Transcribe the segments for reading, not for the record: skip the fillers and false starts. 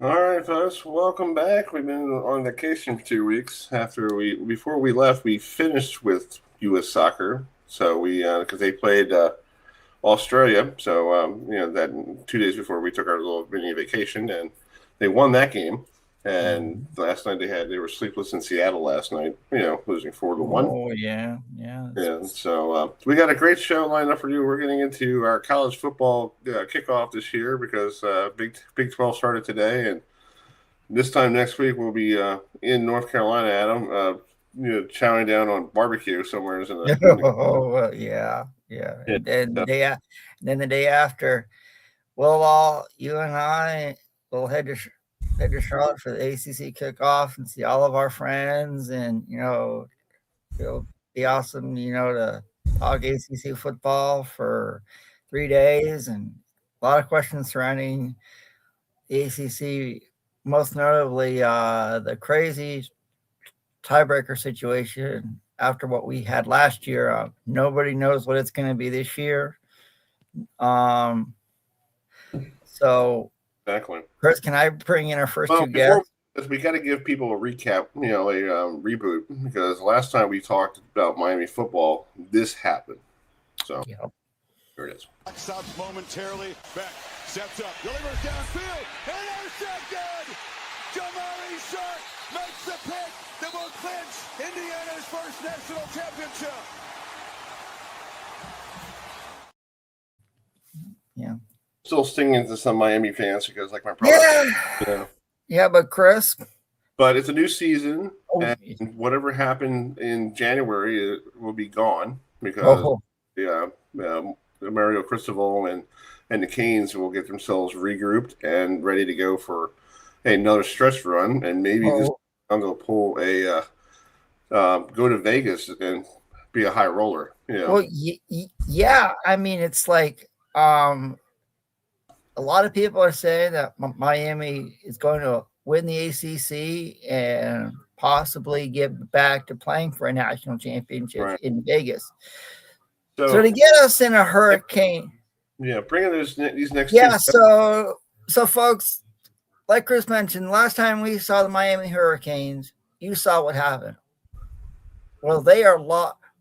All right, folks, welcome back. We've been on vacation for 2 weeks. Before we left, we finished with U.S. soccer. So because they played Australia, so that 2 days before we took our little mini vacation, and they won that game. And last night they were sleepless in Seattle last night. Losing 4-1. Oh yeah. And so we got a great show lined up for you. We're getting into our college football kickoff this year because Big 12 started today, and this time next week we'll be in North Carolina, Adam. Chowing down on barbecue somewhere in Oh yeah. And then the day after, you and I will head to Charlotte for the ACC kickoff and see all of our friends, and it'll be awesome. To talk ACC football for 3 days, and a lot of questions surrounding the ACC. Most notably, the crazy tiebreaker situation after what we had last year. Nobody knows what it's going to be this year. So, exactly. Chris, can I bring in our first two guests? We got to give people a recap, a reboot, because last time we talked about Miami football, this happened. So, Yep. Here it is. Stops momentarily. Back, steps up, delivers downfield, intercepted! Jamari Sharp makes the pick that will clinch Indiana's first national championship. Yeah. Still stinging to some Miami fans because, like my brother. Yeah, but Chris. But it's a new season, and whatever happened in January will be gone because Mario Cristobal and the Canes will get themselves regrouped and ready to go for another stretch run, and maybe this I'm going to pull a go to Vegas and be a high roller. Well, yeah. I mean, it's like a lot of people are saying that Miami is going to win the ACC and possibly get back to playing for a national championship in Vegas. So to get us in a hurricane. Yeah, bring in these next. Yeah, so folks, like Chris mentioned, last time we saw the Miami Hurricanes, you saw what happened. Well, they are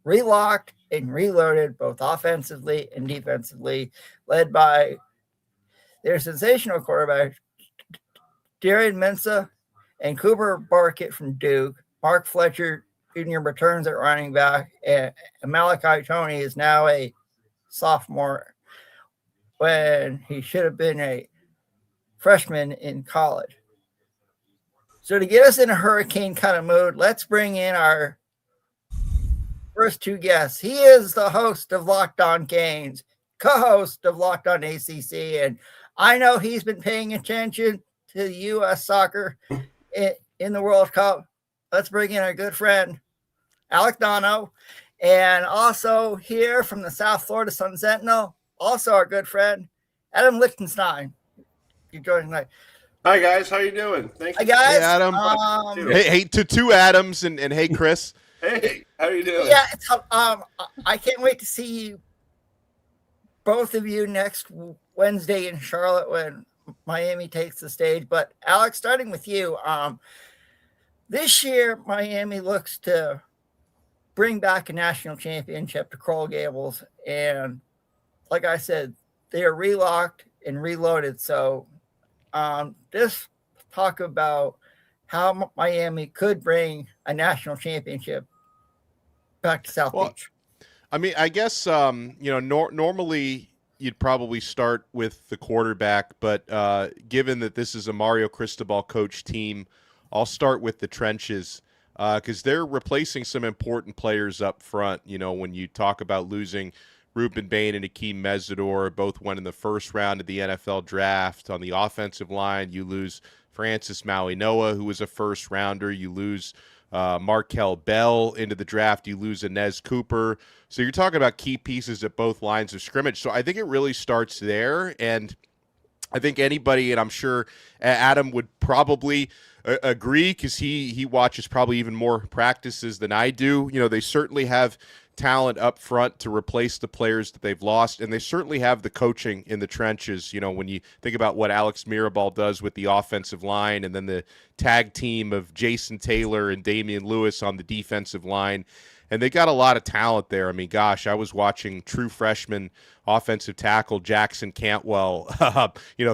relocked and reloaded both offensively and defensively, led by their sensational quarterback, Darian Mensah, and Cooper Barkett from Duke. Mark Fletcher Jr. returns at running back, and Malachi Tony is now a sophomore when he should have been a freshman in college. So to get us in a hurricane kind of mood, let's bring in our first two guests. He is the host of Locked On Canes, co-host of Locked On ACC, and I know he's been paying attention to the U.S. soccer in the World Cup. Let's bring in our good friend, Alec Donno, and also here from the South Florida Sun Sentinel, also our good friend, Adam Lichtenstein. You're joining tonight. Hi, guys. How you doing? Thank you. Hi, guys. Hey, Adam. Hey, to two Adams, and hey, Chris. Hey, how you doing? Yeah, I can't wait to see you, both of you, next Wednesday in Charlotte when Miami takes the stage. But Alex, starting with you, this year Miami looks to bring back a national championship to Coral Gables, and like I said, they are relocked and reloaded. So just talk about how Miami could bring a national championship back to South Beach. I mean, I guess normally you'd probably start with the quarterback, but given that this is a Mario Cristobal coach team, I'll start with the trenches because they're replacing some important players up front. When you talk about losing Ruben Bain and Akeem Mesidor, both went in the first round of the NFL draft. On the offensive line, you lose Francis Maui-Noah, who was a first rounder. You lose Markel Bell into the draft. You lose Inez Cooper. So you're talking about key pieces at both lines of scrimmage. So I think it really starts there. And I think anybody, and I'm sure Adam would probably agree because he watches probably even more practices than I do. They certainly have talent up front to replace the players that they've lost, and they certainly have the coaching in the trenches. You know, when you think about what Alex Mirabal does with the offensive line, and then the tag team of Jason Taylor and Damian Lewis on the defensive line, and they got a lot of talent there. I mean, gosh, I was watching true freshman offensive tackle Jackson Cantwell,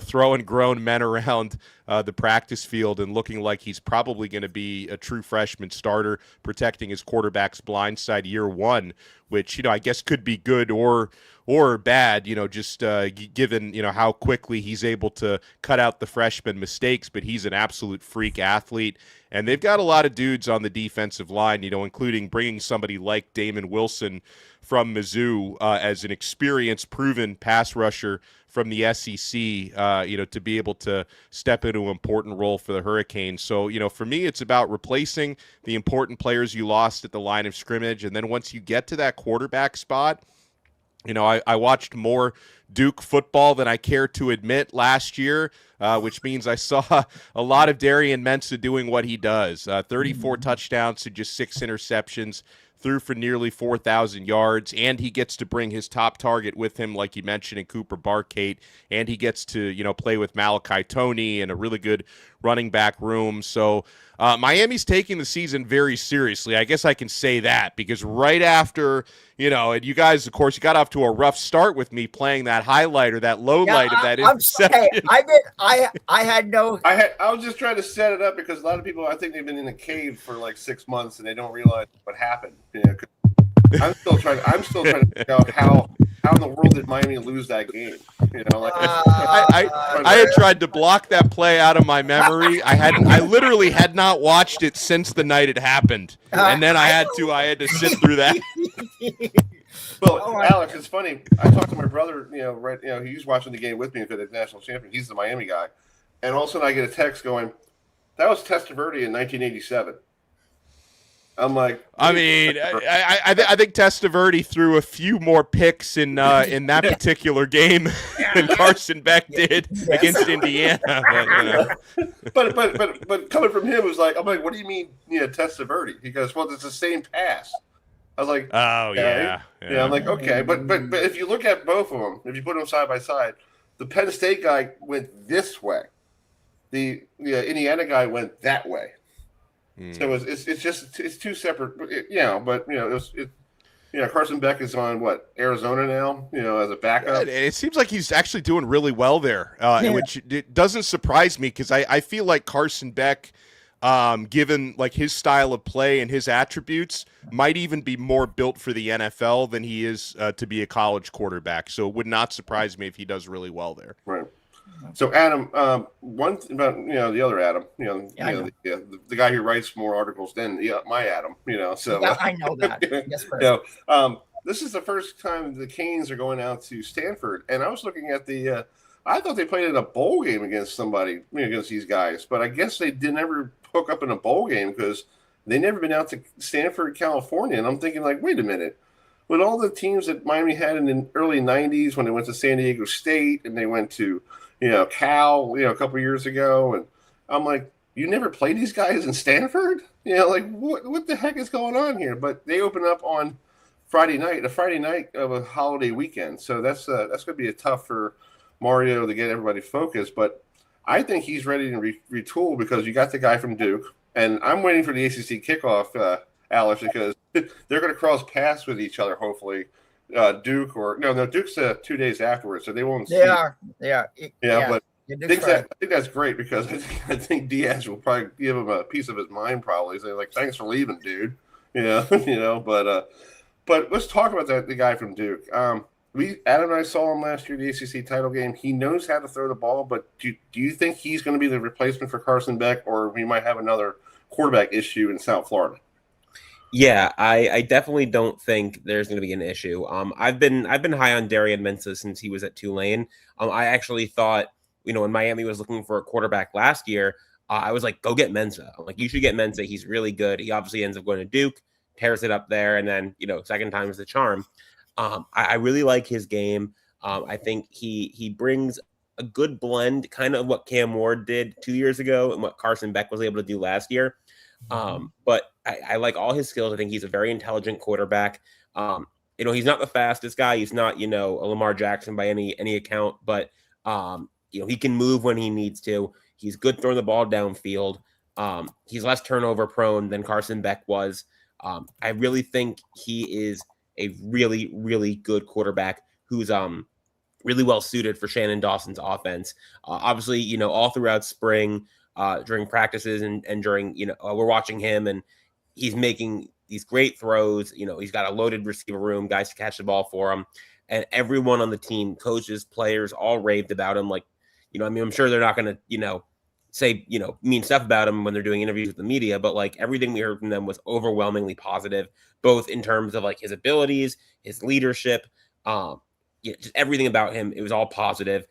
throwing grown men around the practice field and looking like he's probably going to be a true freshman starter, protecting his quarterback's blind side year one, which, I guess could be good or bad, just given, how quickly he's able to cut out the freshman mistakes, but he's an absolute freak athlete. And they've got a lot of dudes on the defensive line, including bringing somebody like Damon Wilson from Mizzou as an experienced, proven pass rusher from the SEC, to be able to step into an important role for the Hurricanes. So, for me, it's about replacing the important players you lost at the line of scrimmage. And then once you get to that quarterback spot, I watched more Duke football than I care to admit last year, which means I saw a lot of Darian Mensah doing what he does. 34 touchdowns to just 6 interceptions, threw for nearly 4,000 yards, and he gets to bring his top target with him, like you mentioned, in Cooper Barkate, and he gets to, play with Malachi Toney and a really good running back room. So Miami's taking the season very seriously. I guess I can say that because right after, and you guys, of course, you got off to a rough start with me playing that highlight or that low light of that interception. Hey, I was just trying to set it up because a lot of people, I think they've been in a cave for like 6 months and they don't realize what happened. I'm still trying to figure out how in the world did Miami lose that game? I had tried to block that play out of my memory. I literally had not watched it since the night it happened, and then I had to sit through that. Well, Alex, it's funny. I talked to my brother. He's watching the game with me for the national champion. He's the Miami guy, and all of a sudden I get a text going, "That was Testaverde in 1987." I'm like, I think Testaverde threw a few more picks in that particular game than Carson Beck did against Indiana. But coming from him was like, I'm like, what do you mean, Testaverde? He goes, well, it's the same pass. I was like, oh yeah. I'm like, okay, but if you look at both of them, if you put them side by side, the Penn State guy went this way, the Indiana guy went that way. So it's two separate, Carson Beck is on Arizona now, as a backup. It seems like he's actually doing really well there, which it doesn't surprise me because I feel like Carson Beck, given like his style of play and his attributes, might even be more built for the NFL than he is to be a college quarterback. So it would not surprise me if he does really well there. Right. So Adam, one thing about the other Adam, the guy who writes more articles than my Adam, So I know that. Yes, this is the first time the Canes are going out to Stanford, and I was looking at I thought they played in a bowl game against somebody, against these guys, but I guess they didn't ever hook up in a bowl game because they never been out to Stanford, California, and I'm thinking like, wait a minute. With all the teams that Miami had in the early 90s when they went to San Diego State and they went to Cal, a couple years ago. And I'm like, you never played these guys in Stanford? What the heck is going on here? But they open up on Friday night of a holiday weekend. So that's going to be a tough for Mario to get everybody focused. But I think he's ready to retool because you got the guy from Duke. And I'm waiting for the ACC kickoff, Alex, because they're going to cross paths with each other, hopefully. Duke Duke's 2 days afterwards, so they won't see. They are. But I think that's great because I think Diaz will probably give him a piece of his mind, probably say like, "Thanks for leaving, dude." But let's talk about the guy from Duke. Adam and I saw him last year, the ACC title game. He knows how to throw the ball, but do you think he's going to be the replacement for Carson Beck, or we might have another quarterback issue in South Florida? Yeah, I definitely don't think there's going to be an issue. I've been high on Darian Mensah since he was at Tulane. I actually thought, when Miami was looking for a quarterback last year, I was like, go get Mensah. I'm like, you should get Mensah. He's really good. He obviously ends up going to Duke, tears it up there, and then second time is the charm. I really like his game. I think he brings a good blend, kind of what Cam Ward did 2 years ago and what Carson Beck was able to do last year. But I like all his skills. I think he's a very intelligent quarterback. He's not the fastest guy. He's not, a Lamar Jackson by any account, but he can move when he needs to. He's good throwing the ball downfield. He's less turnover prone than Carson Beck was. I really think he is a really, really good quarterback who's really well suited for Shannon Dawson's offense. Obviously, all throughout spring, during practices and during, we're watching him and he's making these great throws. He's got a loaded receiver room, guys to catch the ball for him. And everyone on the team, coaches, players, all raved about him. Like, I'm sure they're not going to, say, mean stuff about him when they're doing interviews with the media, but like everything we heard from them was overwhelmingly positive, both in terms of like his abilities, his leadership, just everything about him. It was all positive.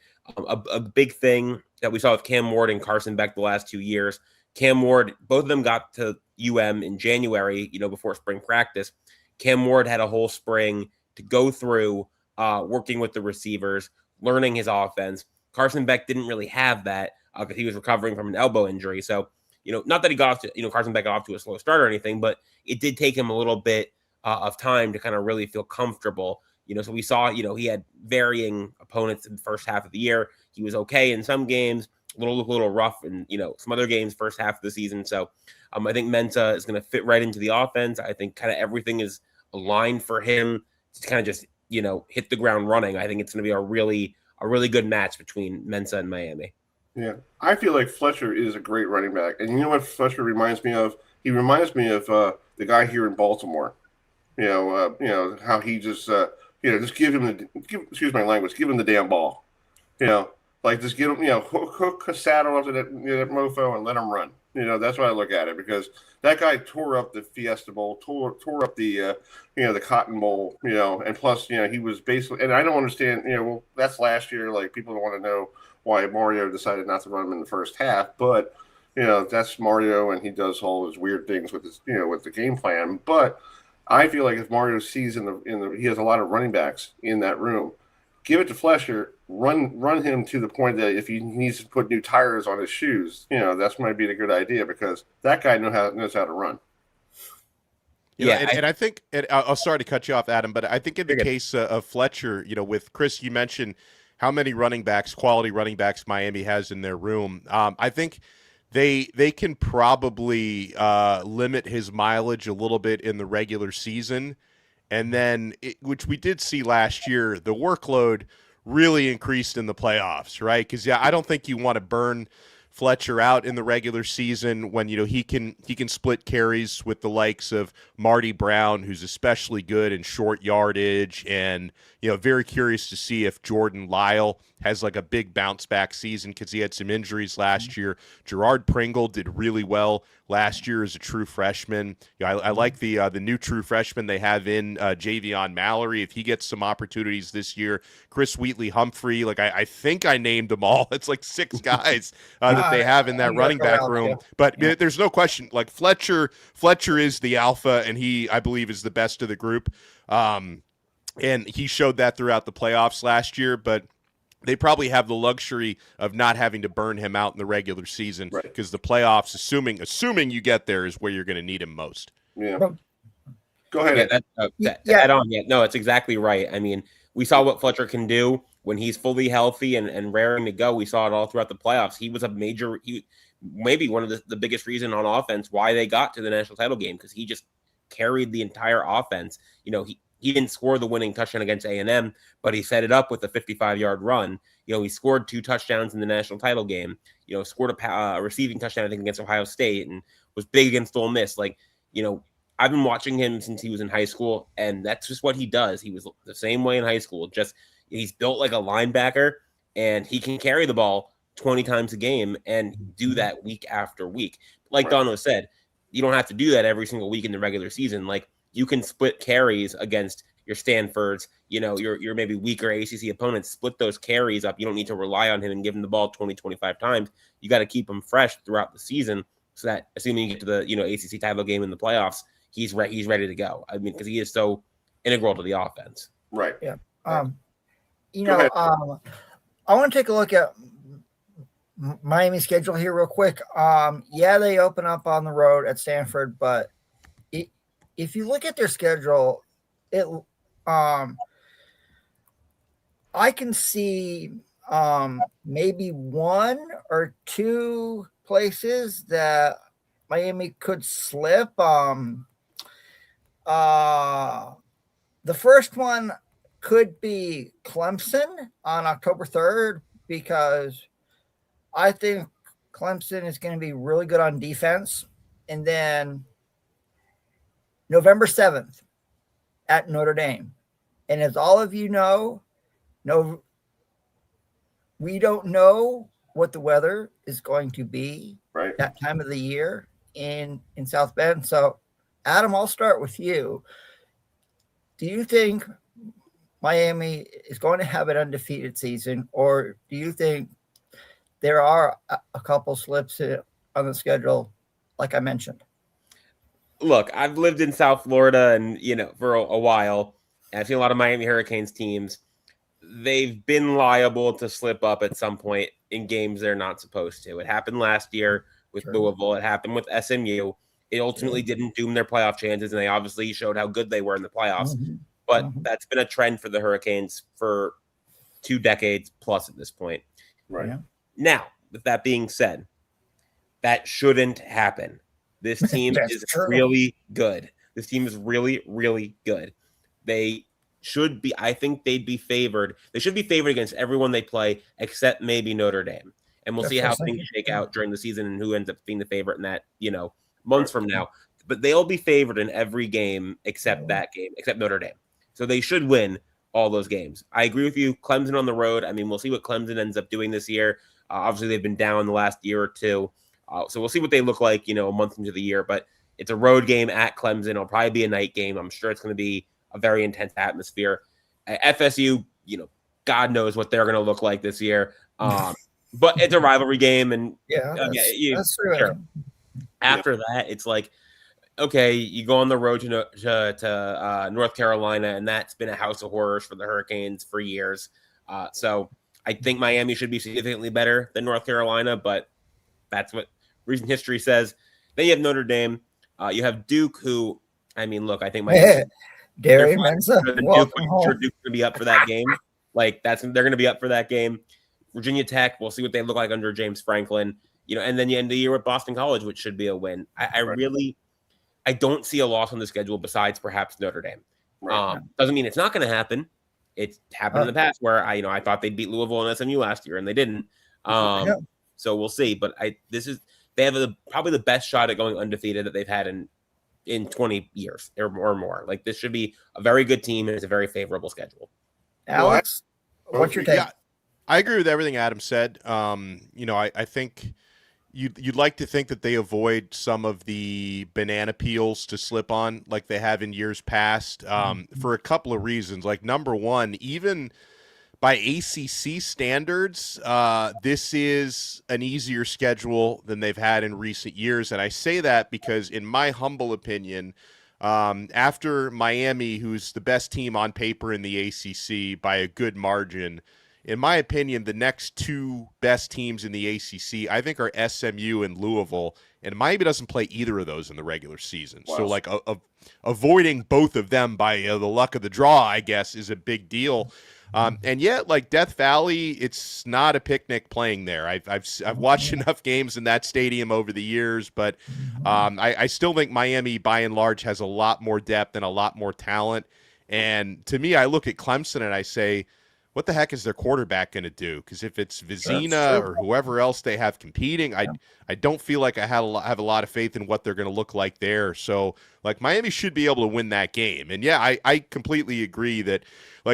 A big thing that we saw with Cam Ward and Carson Beck the last 2 years, Cam Ward, both of them got to UM in January, before spring practice. Cam Ward had a whole spring to go through, working with the receivers, learning his offense. Carson Beck didn't really have that because he was recovering from an elbow injury. So, not that he got off to, Carson Beck got off to a slow start or anything, but it did take him a little bit of time to kind of really feel comfortable. So we saw, he had varying opponents in the first half of the year. He was okay in some games, a little rough in, some other games first half of the season. So I think Mensah is going to fit right into the offense. I think kind of everything is aligned for him to kind of just, hit the ground running. I think it's going to be a really good match between Mensah and Miami. Yeah, I feel like Fletcher is a great running back. And you know what Fletcher reminds me of? He reminds me of the guy here in Baltimore. How he just just give him excuse my language, give him the damn ball. Like just get him, hook a saddle up to that mofo and let him run. That's why I look at it, because that guy tore up the Fiesta Bowl, tore up the the Cotton Bowl, and plus he was basically, and I don't understand, well, that's last year. Like, people don't want to know why Mario decided not to run him in the first half, but that's Mario, and he does all his weird things with his with the game plan. But I feel like if Mario sees he has a lot of running backs in that room, give it to Fletcher, run him to the point that if he needs to put new tires on his shoes, that's might be a good idea, because that guy knows how to run. And I think, I'll sorry to cut you off, Adam, but I think in the case of Fletcher, with Chris, you mentioned how many quality running backs Miami has in their room. I think they can probably limit his mileage a little bit in the regular season. And then, which we did see last year, the workload really increased in the playoffs, right? Because, I don't think you want to burn Fletcher out in the regular season when, he can split carries with the likes of Marty Brown, who's especially good in short yardage, and, very curious to see if Jordan Lyle has like a big bounce back season because he had some injuries last year. Gerard Pringle did really well last year as a true freshman. I like the new true freshman they have in Javion Mallory. If he gets some opportunities this year, Chris Wheatley-Humphrey, like I think I named them all. It's like 6 guys that they have in that running back room. But there's no question, like Fletcher is the alpha, and he, I believe, is the best of the group. And he showed that throughout the playoffs last year, but they probably have the luxury of not having to burn him out in the regular season, because the playoffs, assuming you get there, is where you're going to need him most. Yeah. Go ahead. No, it's exactly right. I mean, we saw what Fletcher can do when he's fully healthy and raring to go. We saw it all throughout the playoffs. He was maybe one of the biggest reason on offense why they got to the national title game, because he just carried the entire offense. He didn't score the winning touchdown against A&M, but he set it up with a 55-yard run. He scored 2 touchdowns in the national title game. Scored a receiving touchdown, I think, against Ohio State, and was big against Ole Miss. Like, I've been watching him since he was in high school, and that's just what he does. He was the same way in high school. Just, he's built like a linebacker, and he can carry the ball 20 times a game and do that week after week. Like Donno said, you don't have to do that every single week in the regular season. Like, you can split carries against your Stanfords, your maybe weaker ACC opponents, split those carries up. You don't need to rely on him and give him the ball 20, 25 times. You got to keep him fresh throughout the season, so that assuming you get to the, ACC title game in the playoffs, he's ready to go. I mean, because he is so integral to the offense. Right. Yeah. I want to take a look at Miami's schedule here real quick. They open up on the road at Stanford, but if you look at their schedule, I can see maybe one or two places that Miami could slip. The first one could be Clemson on October 3rd, because I think Clemson is going to be really good on defense. And then November 7th at Notre Dame. And as all of you know, we don't know what the weather is going to be Right. that time of the year in South Bend. So, Adam, I'll start with you. Do you think Miami is going to have an undefeated season, or do you think there are a couple slips on the schedule, like I mentioned? Look, I've lived in South Florida and, for a while, and I've seen a lot of Miami Hurricanes teams. They've been liable to slip up at some point in games they're not supposed to. It happened last year with Louisville. It happened with SMU. It ultimately didn't doom their playoff chances, and they obviously showed how good they were in the playoffs. Mm-hmm. But that's been a trend for the Hurricanes for 2 decades plus at this point. Right. Yeah. Now, with that being said, that shouldn't happen. This team is really good. This team is really, really good. They should be, I think they'd be favored. They should be favored against everyone they play except maybe Notre Dame. And we'll see how things shake out during the season and who ends up being the favorite in that, months from now. But they'll be favored in every game except that game, except Notre Dame. So they should win all those games. I agree with you. Clemson on the road. I mean, we'll see what Clemson ends up doing this year. Obviously, they've been down the last year or two. So we'll see what they look like, a month into the year. But it's a road game at Clemson. It'll probably be a night game. I'm sure it's going to be a very intense atmosphere. FSU, God knows what they're going to look like this year. But it's a rivalry game. And that's true. Sure. After that, it's like, okay, you go on the road to North Carolina, and that's been a house of horrors for the Hurricanes for years. So I think Miami should be significantly better than North Carolina, but that's what recent history says. Then you have Notre Dame. You have Duke, who, I mean, look, I think Miami. Dairy Mensa. Duke's going to be up for that game. They're going to be up for that game. Virginia Tech, we'll see what they look like under James Franklin. And then you end the year with Boston College, which should be a win. I don't see a loss on the schedule besides perhaps Notre Dame. Right. Doesn't mean it's not going to happen. It's happened in the past where I thought they'd beat Louisville and SMU last year, and they didn't. So we'll see. But they have probably the best shot at going undefeated that they've had in 20 years or more. This should be a very good team, and it's a very favorable schedule. Alex, what's your take? Yeah, I agree with everything Adam said. I think you'd like to think that they avoid some of the banana peels to slip on like they have in years past for a couple of reasons. Like, number one, even by ACC standards, this is an easier schedule than they've had in recent years. And I say that because, in my humble opinion, after Miami, who's the best team on paper in the ACC by a good margin, in my opinion, the next 2 best teams in the ACC, I think, are SMU and Louisville, and Miami doesn't play either of those in the regular season. Wow. So, avoiding both of them by the luck of the draw, I guess, is a big deal. And yet, Death Valley, it's not a picnic playing there. I've watched enough games in that stadium over the years, but I still think Miami, by and large, has a lot more depth and a lot more talent. And to me, I look at Clemson and I say, what the heck is their quarterback going to do? Because if it's Vizina or whoever else they have competing, I don't feel like I have a lot of faith in what they're going to look like there. So, Miami should be able to win that game. And, yeah, I completely agree that,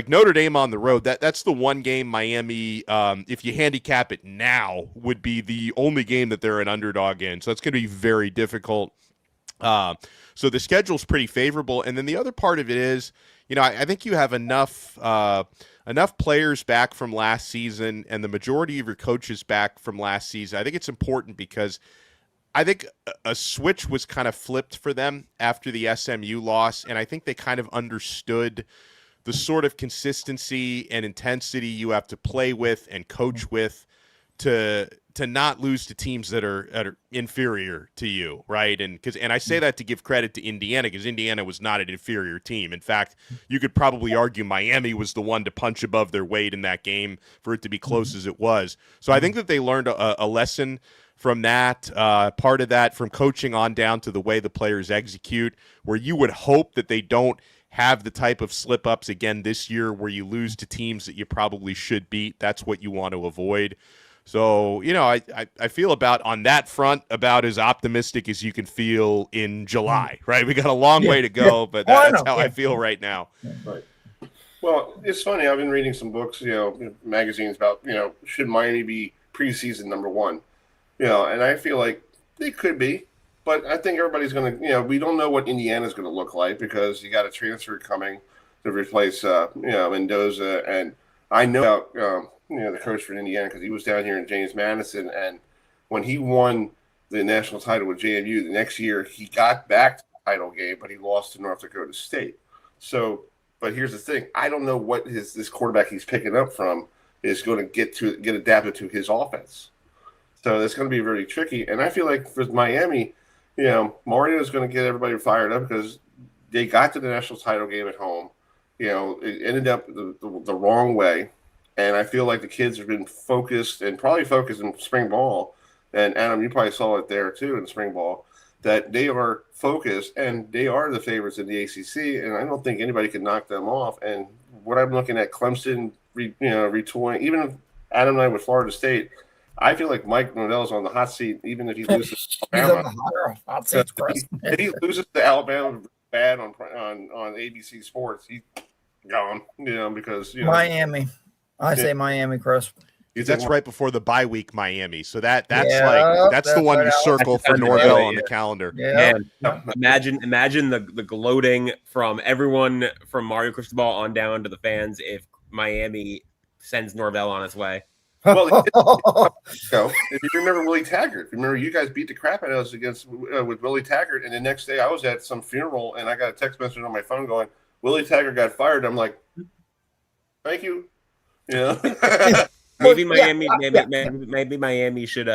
Notre Dame on the road, that's the one game Miami, if you handicap it now, would be the only game that they're an underdog in. So it's going to be very difficult. So the schedule's pretty favorable. And then the other part of it is, I think you have enough players back from last season and the majority of your coaches back from last season. I think it's important because I think a switch was kind of flipped for them after the SMU loss, and I think they kind of understood the sort of consistency and intensity you have to play with and coach with to not lose to teams that are inferior to you, right? And I say that to give credit to Indiana, because Indiana was not an inferior team. In fact, you could probably argue Miami was the one to punch above their weight in that game for it to be close as it was. So I think that they learned a lesson from that, part of that from coaching on down to the way the players execute, where you would hope that they don't have the type of slip-ups again this year where you lose to teams that you probably should beat. That's what you want to avoid. So, I feel on that front about as optimistic as you can feel in July, right? We got a long way to go, but that's how I feel right now. Right. Well, it's funny. I've been reading some books, magazines about, should Miami be preseason number one? And I feel like they could be, but I think everybody's going to, we don't know what Indiana's going to look like because you got a transfer coming to replace, Mendoza. And I know about, the coach for Indiana because he was down here in James Madison. And when he won the national title with JMU, the next year he got back to the title game, but he lost to North Dakota State. So, but here's the thing. I don't know what this quarterback he's picking up from is going to get adapted to his offense. So that's going to be very tricky. And I feel like for Miami, Mario is going to get everybody fired up because they got to the national title game at home. It ended up the wrong way. And I feel like the kids have been focused in spring ball. And Adam, you probably saw it there too in spring ball, that they are focused and they are the favorites in the ACC. And I don't think anybody can knock them off. And what I'm looking at, Clemson, retooling, even Adam and I with Florida State, I feel like Mike Norvell's on the hot seat, even if he loses to Alabama. Hot seat, if he loses to Alabama bad on ABC Sports, he's gone. Because Miami. I say Miami, Chris. That's right before the bye week, Miami. So that's that's the one right, you circle for Norvell on the calendar. Yeah. Imagine the gloating from everyone from Mario Cristobal on down to the fans if Miami sends Norvell on his way. Well, if you remember Willie Taggart, remember you guys beat the crap out of us with Willie Taggart, and the next day I was at some funeral and I got a text message on my phone going, "Willie Taggart got fired." I'm like, "Thank you." Maybe Miami should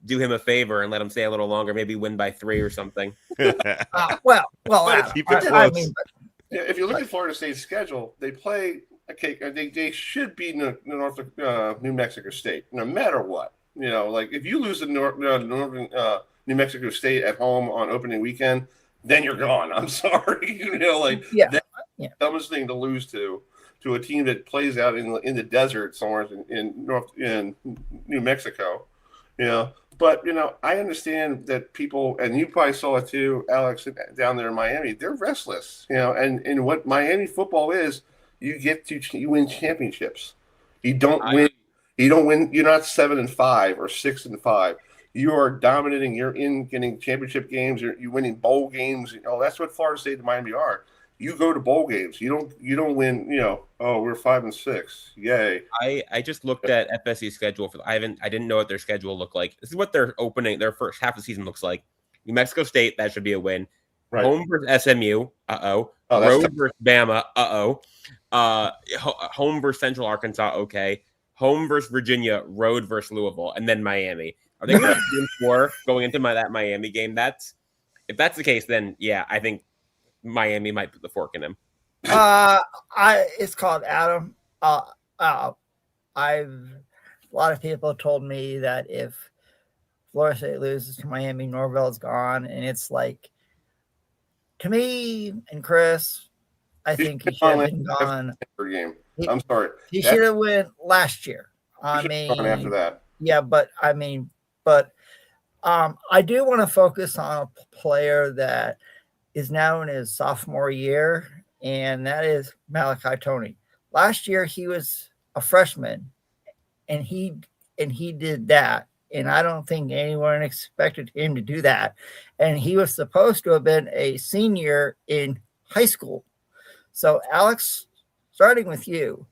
do him a favor and let him stay a little longer. Maybe win by 3 or something. Keep it close. If you look at Florida State's schedule, they play. Okay, they should be New Mexico State, no matter what. Like if you lose to New Mexico State at home on opening weekend, then you're gone. I'm sorry, that's the dumbest thing to lose to a team that plays out in the desert somewhere in New Mexico. But I understand that people, and you probably saw it too, Alex, down there in Miami. They're restless. And what Miami football is. You win championships. You don't win. You're not 7-5 or 6-5. You are dominating. You're in getting championship games. You're winning bowl games. That's what Florida State and Miami are. You go to bowl games. You don't win. We're 5-6. Yay! I just looked at FSC's schedule I didn't know what their schedule looked like. This is what their first half of the season looks like. New Mexico State, that should be a win. Right. Home versus SMU. Road versus Bama. Home versus Central Arkansas. Okay. Home versus Virginia. Road versus Louisville, and then Miami. Are they going to 2-4 going into that Miami game? If that's the case, then yeah, I think Miami might put the fork in him. It's called Adam. A lot of people told me that if Florida State loses to Miami, Norvell's gone, and it's like, to me and Chris, I think he should have been gone. I'm sorry. He should have went last year. After that. Yeah, but I do want to focus on a player that is now in his sophomore year, and that is Malachi Tony. Last year he was a freshman, and he did that. And I don't think anyone expected him to do that. And he was supposed to have been a senior in high school. So, Alex, starting with you,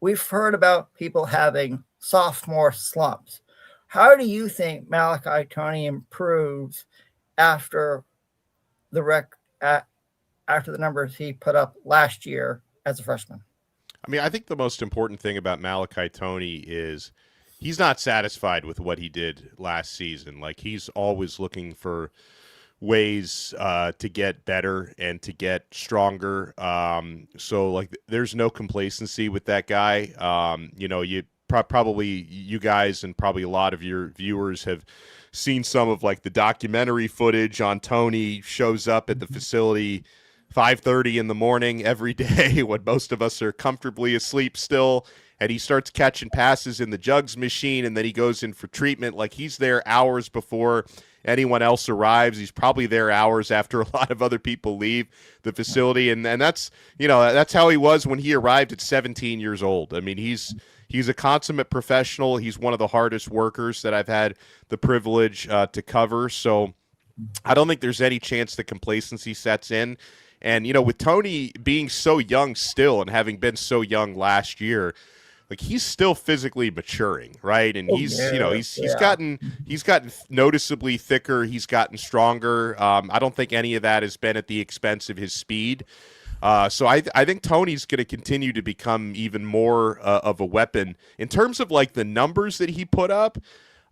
we've heard about people having sophomore slumps. How do you think Malachi Tony improves after the numbers he put up last year as a freshman? I think the most important thing about Malachi Tony is he's not satisfied with what he did last season. Like, he's always looking for ways to get better and to get stronger. So like, there's no complacency with that guy. You probably, you guys and probably a lot of your viewers have seen some of like the documentary footage on Tony. Shows up at the facility 5:30 in the morning every day when most of us are comfortably asleep still, and he starts catching passes in the jugs machine, and then he goes in for treatment. Like, he's there hours before anyone else arrives. He's probably there hours after a lot of other people leave the facility, and that's, that's how he was when he arrived at 17 years old. I mean, he's a consummate professional. He's one of the hardest workers that I've had the privilege to cover. So I don't think there's any chance that complacency sets in. And, with Tony being so young still and having been so young last year, like, he's still physically maturing, right? And he's gotten noticeably thicker. He's gotten stronger. I don't think any of that has been at the expense of his speed. So I think Tony's going to continue to become even more of a weapon in terms of like the numbers that he put up.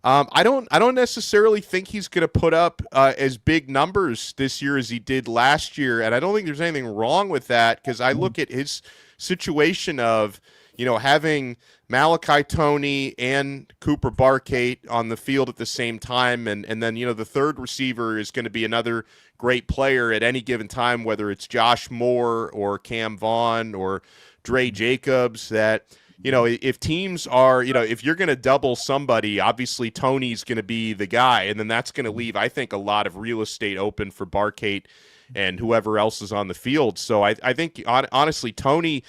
I don't necessarily think he's going to put up as big numbers this year as he did last year, and I don't think there's anything wrong with that, because I look at his situation of, having Malachi Toney and Cooper Barkate on the field at the same time, and then the third receiver is going to be another great player at any given time, whether it's Josh Moore or Cam Vaughn or Dre Jacobs, that if teams are, if you're going to double somebody, obviously Tony's going to be the guy, and then that's going to leave, I think, a lot of real estate open for Barkate and whoever else is on the field. So I think, honestly, Tony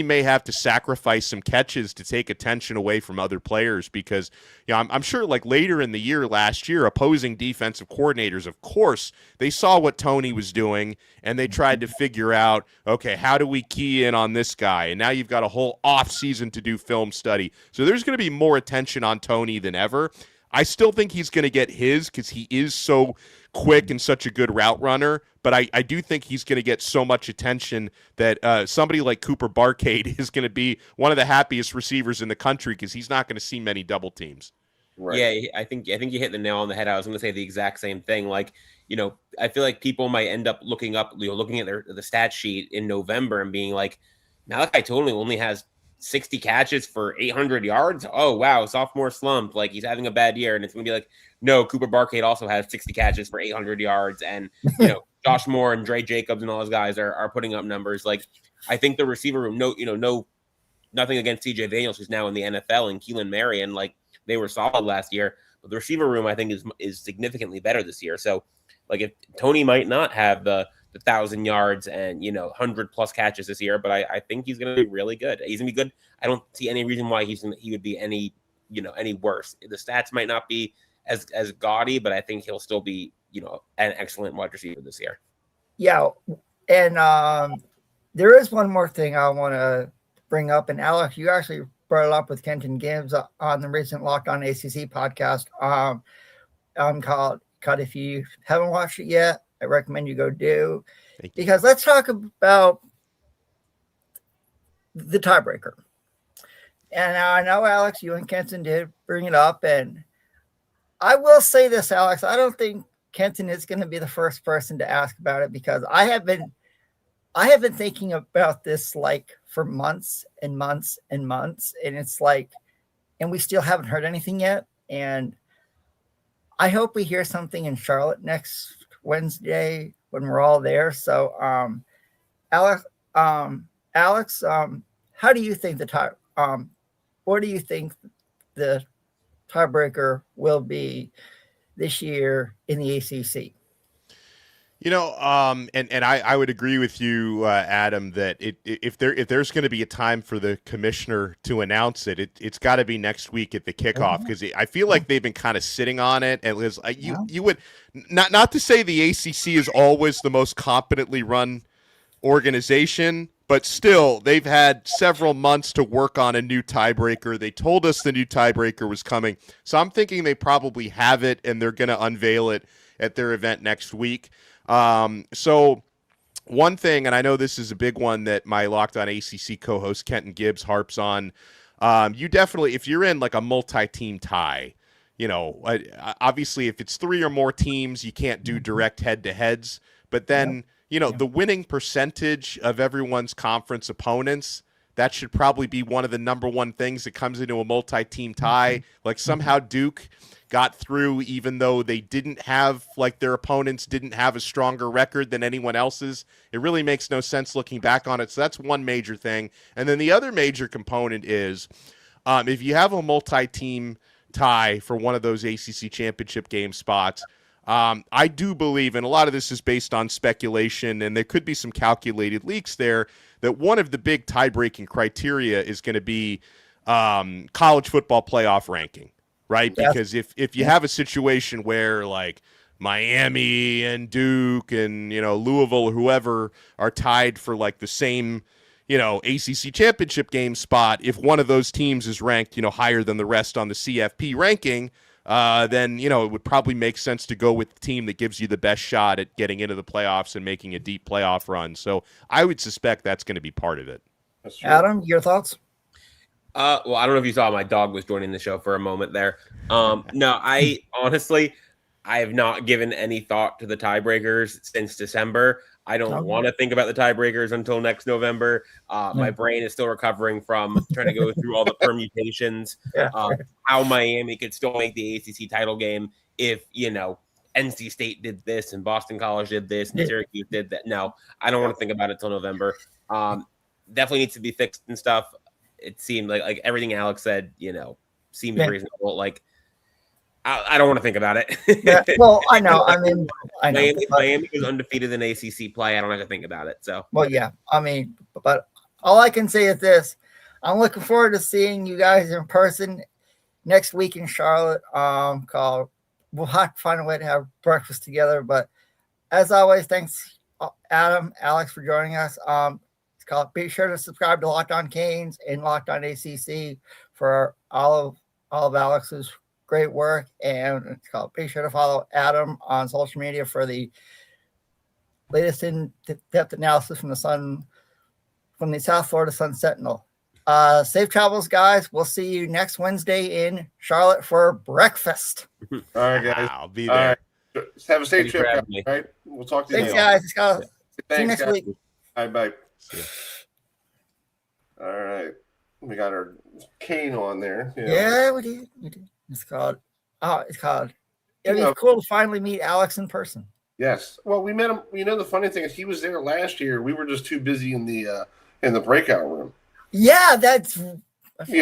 may have to sacrifice some catches to take attention away from other players, because I'm sure like later in the year last year, opposing defensive coordinators, of course, they saw what Tony was doing and they tried to figure out, okay, how do we key in on this guy? And now you've got a whole off season to do film study. So there's going to be more attention on Tony than ever. I still think he's going to get his, because he is so quick and such a good route runner, but I do think he's going to get so much attention that somebody like Cooper Barkate is going to be one of the happiest receivers in the country, because he's not going to see many double teams. Right. Yeah, I think you hit the nail on the head. I was going to say the exact same thing. Like, I feel like people might end up looking at the stat sheet in November and being like, Malachi Toney only has 60 catches for 800 yards. Oh, wow, sophomore slump. Like, he's having a bad year. And it's going to be like, no, Cooper Barkate also has 60 catches for 800 yards. And, Josh Moore and Dre Jacobs and all those guys are putting up numbers. Like, I think the receiver room, nothing against TJ Daniels, who's now in the NFL, and Keelan Marion, like, they were solid last year. But the receiver room, I think, is significantly better this year. So, like, if Tony might not have the 1,000 yards and 100+ catches this year, but I think he's going to be really good. He's going to be good. I don't see any reason why he would be any worse. The stats might not be as gaudy, but I think he'll still be an excellent wide receiver this year. Yeah, and there is one more thing I want to bring up, and Alex, you actually brought it up with Kenton Gibbs on the recent Locked On ACC podcast. Called Cut. If you haven't watched it yet, I recommend you go do, because let's talk about the tiebreaker. And I know, Alex, you and Kenton did bring it up, and I will say this, Alex, I don't think Kenton is going to be the first person to ask about it, because I have been thinking about this like for months and months and months, and it's like, and we still haven't heard anything yet. And I hope we hear something in Charlotte next Wednesday when we're all there. So, Alex, how do you think what do you think the tiebreaker will be this year in the ACC? And I would agree with you, Adam, that if there's going to be a time for the commissioner to announce it's got to be next week at the kickoff, because I feel like they've been kind of sitting on it. And Liz, you would not to say the ACC is always the most competently run organization, but still they've had several months to work on a new tiebreaker. They told us the new tiebreaker was coming, so I'm thinking they probably have it and they're going to unveil it at their event next week. So one thing, and I know this is a big one that my Locked On ACC co-host Kenton Gibbs harps on You definitely, if you're in like a multi-team tie, obviously if it's 3 or more teams, you can't do direct head-to-heads. But then, the winning percentage of everyone's conference opponents, that should probably be one of the number one things that comes into a multi-team tie. Like somehow Duke got through even though they didn't have, like their opponents didn't have a stronger record than anyone else's. It really makes no sense looking back on it. So that's one major thing. And then the other major component is if you have a multi-team tie for one of those ACC championship game spots, I do believe, and a lot of this is based on speculation, and there could be some calculated leaks there, that one of the big tie-breaking criteria is going to be college football playoff ranking, right? Yes. Because if you have a situation where like Miami and Duke and Louisville or whoever are tied for like the same ACC championship game spot, if one of those teams is ranked higher than the rest on the CFP ranking, then it would probably make sense to go with the team that gives you the best shot at getting into the playoffs and making a deep playoff run. So I would suspect that's going to be part of it. Adam, your thoughts? Well, I don't know if you saw, my dog was joining the show for a moment there. No, I honestly, I have not given any thought to the tiebreakers since December. I don't want to think about the tiebreakers until next November. My brain is still recovering from trying to go through all the permutations. How Miami could still make the ACC title game if, NC State did this and Boston College did this and Syracuse did that. No, I don't want to think about it till November. Definitely needs to be fixed and stuff. It seemed like everything Alex said, seemed reasonable. Like, I don't want to think about it. Well, I know. I mean, Miami is undefeated in ACC play. I don't have to think about it. So, well, yeah. I mean, but all I can say is this: I'm looking forward to seeing you guys in person next week in Charlotte. We'll have to find a way to have breakfast together. But as always, thanks, Adam, Alex, for joining us. Be sure to subscribe to Locked On Canes and Locked On ACC for all of Alex's great work, and be sure to follow Adam on social media for the latest in-depth analysis from the South Florida Sun Sentinel. Safe travels, guys. We'll see you next Wednesday in Charlotte for breakfast. All right, guys. I'll be there. Right. Have a safe trip, me. right? We'll talk to you. Thanks, guys. See you next guys. week. All right, bye. All right. We got our cane on there. Yeah, we did. It'd be cool to finally meet Alex in person. Yes. Well, we met him. The funny thing is he was there last year. We were just too busy in the breakout room. Yeah, that's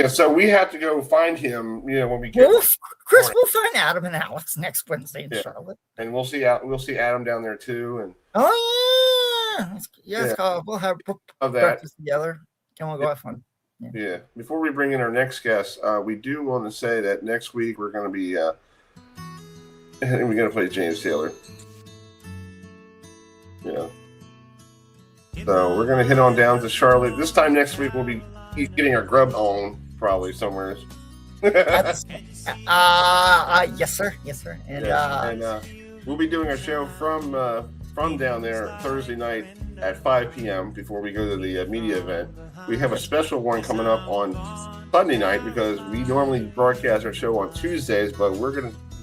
so we have to go find him, when we get Chris, we'll find Adam and Alex next Wednesday in Charlotte. And we'll see Adam down there too. And we'll have breakfast together and we'll go have fun. Yeah. Before we bring in our next guest, we do want to say that next week we're going to be we're going to play James Taylor. Yeah. So we're going to hit on down to Charlotte. This time next week we'll be getting our grub on probably somewhere. Yes, sir. And we'll be doing our show from down there Thursday night at 5 p.m. before we go to the media event. We have a special one coming up on Sunday night because we normally broadcast our show on Tuesdays, but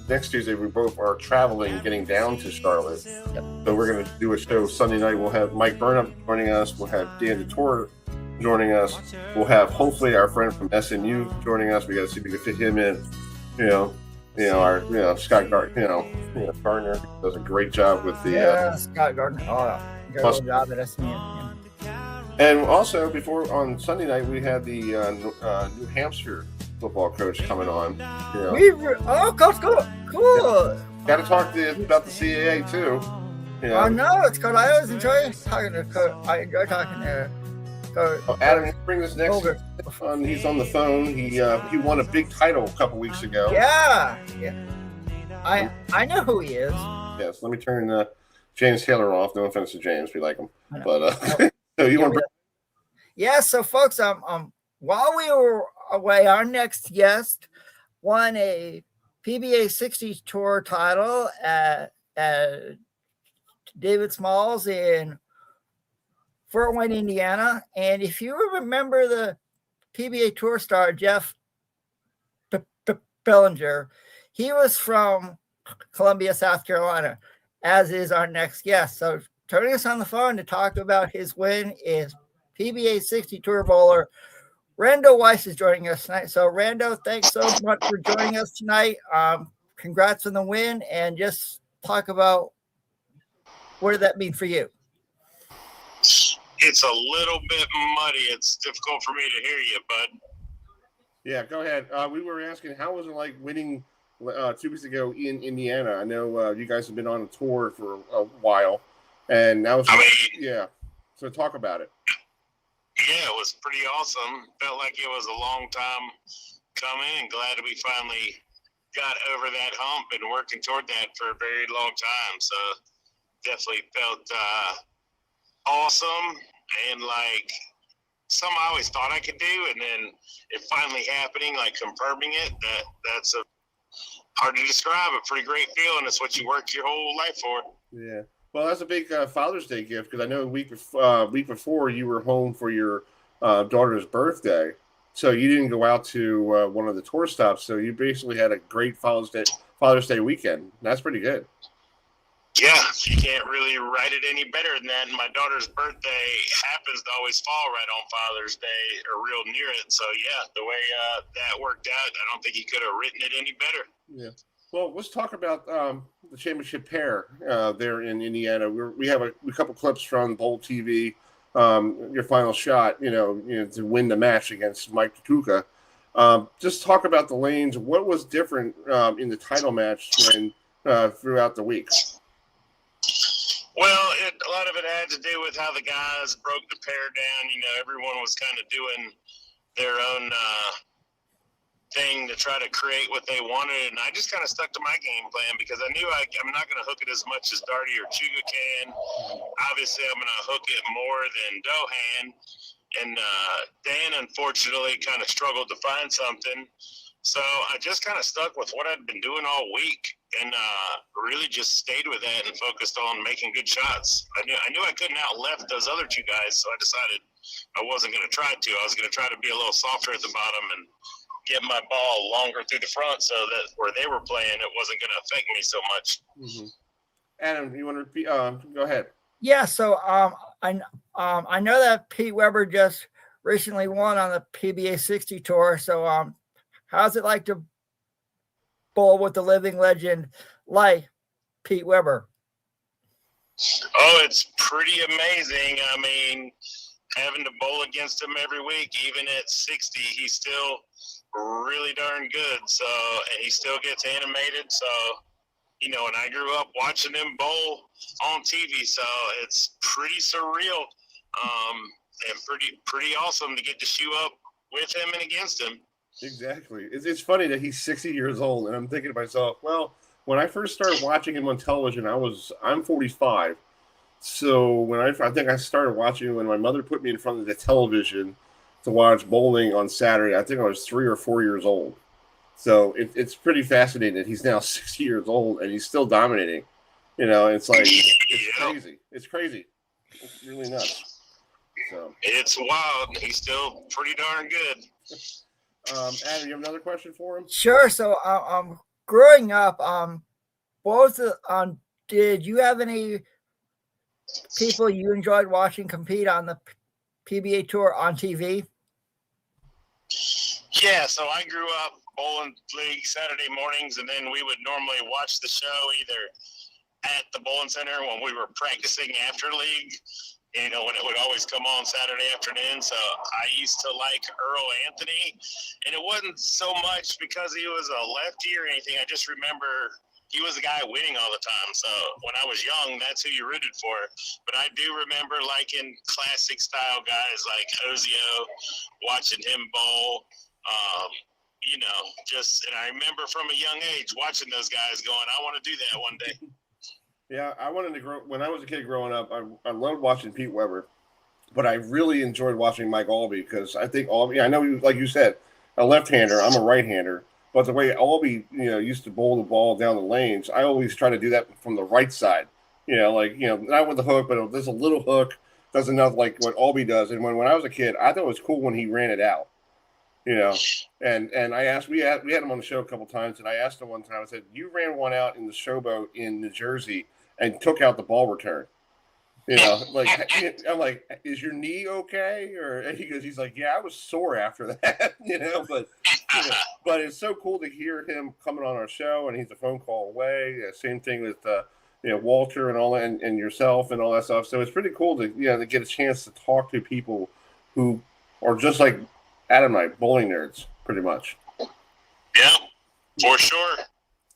next Tuesday we both are traveling, getting down to Charlotte. So we're going to do a show Sunday night. We'll have Mike Burnham joining us. We'll have Dan DeTore joining us. We'll have hopefully our friend from SMU joining us. We got to see if we can fit him in. Our Scott Gardner. Gardner does a great job with the Scott Gardner. Good job at SMU. And also, on Sunday night, we had the New Hampshire football coach coming on. Cool. Got to talk about the CAA too. I know it's good. I always enjoy talking to Coach. I enjoy talking to Coach. Adam, bring this next. He's on the phone. He won a big title a couple weeks ago. Yeah. I know who he is. Yes. Let me turn James Taylor off. No offense to James, we like him, but. So you want? So folks, while we were away, our next guest won a PBA 60 Tour title at David Smalls in Fort Wayne, Indiana. And if you remember the PBA Tour star Jeff Bellinger. He was from Columbia, South Carolina, as is our next guest. So turning us on the phone to talk about his win is PBA 60 Tour bowler Randy Weiss is joining us tonight. So Rando, thanks so much for joining us tonight. Congrats on the win, and just talk about what did that mean for you? It's a little bit muddy. It's difficult for me to hear you, bud. Yeah, go ahead. We were asking, how was it like winning 2 weeks ago in Indiana? I know you guys have been on a tour for a while, and that was yeah. So talk about it. Yeah, it was pretty awesome. Felt like it was a long time coming, and glad we finally got over that hump and working toward that for a very long time. So definitely felt awesome, and like something I always thought I could do, and then it finally happening, like confirming it. That's a hard to describe, a pretty great feeling. It's what you work your whole life for. Yeah. Well, that's a big Father's Day gift, because I know a week before you were home for your daughter's birthday, so you didn't go out to one of the tour stops. So you basically had a great Father's Day weekend. That's pretty good. Yeah, you can't really write it any better than that. And my daughter's birthday happens to always fall right on Father's Day or real near it. So, yeah, the way that worked out, I don't think he could have written it any better. Yeah. Well, let's talk about the championship pair there in Indiana. We have a couple clips from Bowl TV. Your final shot, to win the match against Mike Tutuka. Just talk about the lanes. What was different in the title match than throughout the week? Well, a lot of it had to do with how the guys broke the pair down. Everyone was kind of doing their own thing to try to create what they wanted, and I just kind of stuck to my game plan because I knew I'm not going to hook it as much as Darty or Chuga can. Obviously, I'm going to hook it more than Dohan, and Dan, unfortunately, kind of struggled to find something. So I just kind of stuck with what I'd been doing all week, and really just stayed with that and focused on making good shots. I knew I couldn't out-left those other two guys, so I decided I wasn't going to try to. I was going to try to be a little softer at the bottom and get my ball longer through the front so that where they were playing, it wasn't going to affect me so much. Mm-hmm. Adam, you want to repeat? Go ahead. Yeah, so I know that Pete Weber just recently won on the PBA 60 tour. So how's it like to bowl with the living legend like Pete Weber? Oh, it's pretty amazing. I mean, having to bowl against him every week, even at 60, he's still really darn good. So, and he still gets animated. So, and I grew up watching him bowl on TV. So it's pretty surreal, and pretty awesome to get to shoe up with him and against him. Exactly. It's funny that he's 60 years old, and I'm thinking to myself, well, when I first started watching him on television, I'm 45. So when I think I started watching when my mother put me in front of the television to watch bowling on Saturday, I think I was 3 or 4 years old. So it's pretty fascinating that he's now 60 years old and he's still dominating. It's like it's crazy. It's crazy. It's really nuts. So it's wild. He's still pretty darn good. Adam, you have another question for him? Sure. So growing up, what was did you have any people you enjoyed watching compete on the PBA tour on TV? Yeah, so I grew up bowling league Saturday mornings, and then we would normally watch the show either at the bowling center when we were practicing after league, when it would always come on Saturday afternoon. So I used to like Earl Anthony, and it wasn't so much because he was a lefty or anything. I just remember he was the guy winning all the time. So when I was young, that's who you rooted for. But I do remember liking classic style guys like Ozio, watching him bowl. And I remember from a young age watching those guys going, I want to do that one day. Yeah, I wanted to grow. When I was a kid growing up, I loved watching Pete Weber, but I really enjoyed watching Mike Albee because I think Albee, I know, like you said, a left-hander, I'm a right-hander, but the way Albee, used to bowl the ball down the lanes, I always try to do that from the right side. Not with the hook, but there's a little hook, does enough like what Albee does. And when I was a kid, I thought it was cool when he ran it out. you know. And I asked, we had him on the show a couple times, and I asked him one time, I said, you ran one out in the showboat in New Jersey and took out the ball return. You know, like, I'm like, is your knee okay? Or he's like, yeah, I was sore after that, you know, but it's so cool to hear him coming on our show, and he's a phone call away. Same thing with, Walter and all that, and yourself and all that stuff. So it's pretty cool to, to get a chance to talk to people who are just like Adam and I, bowling nerds, pretty much. Yeah, for sure.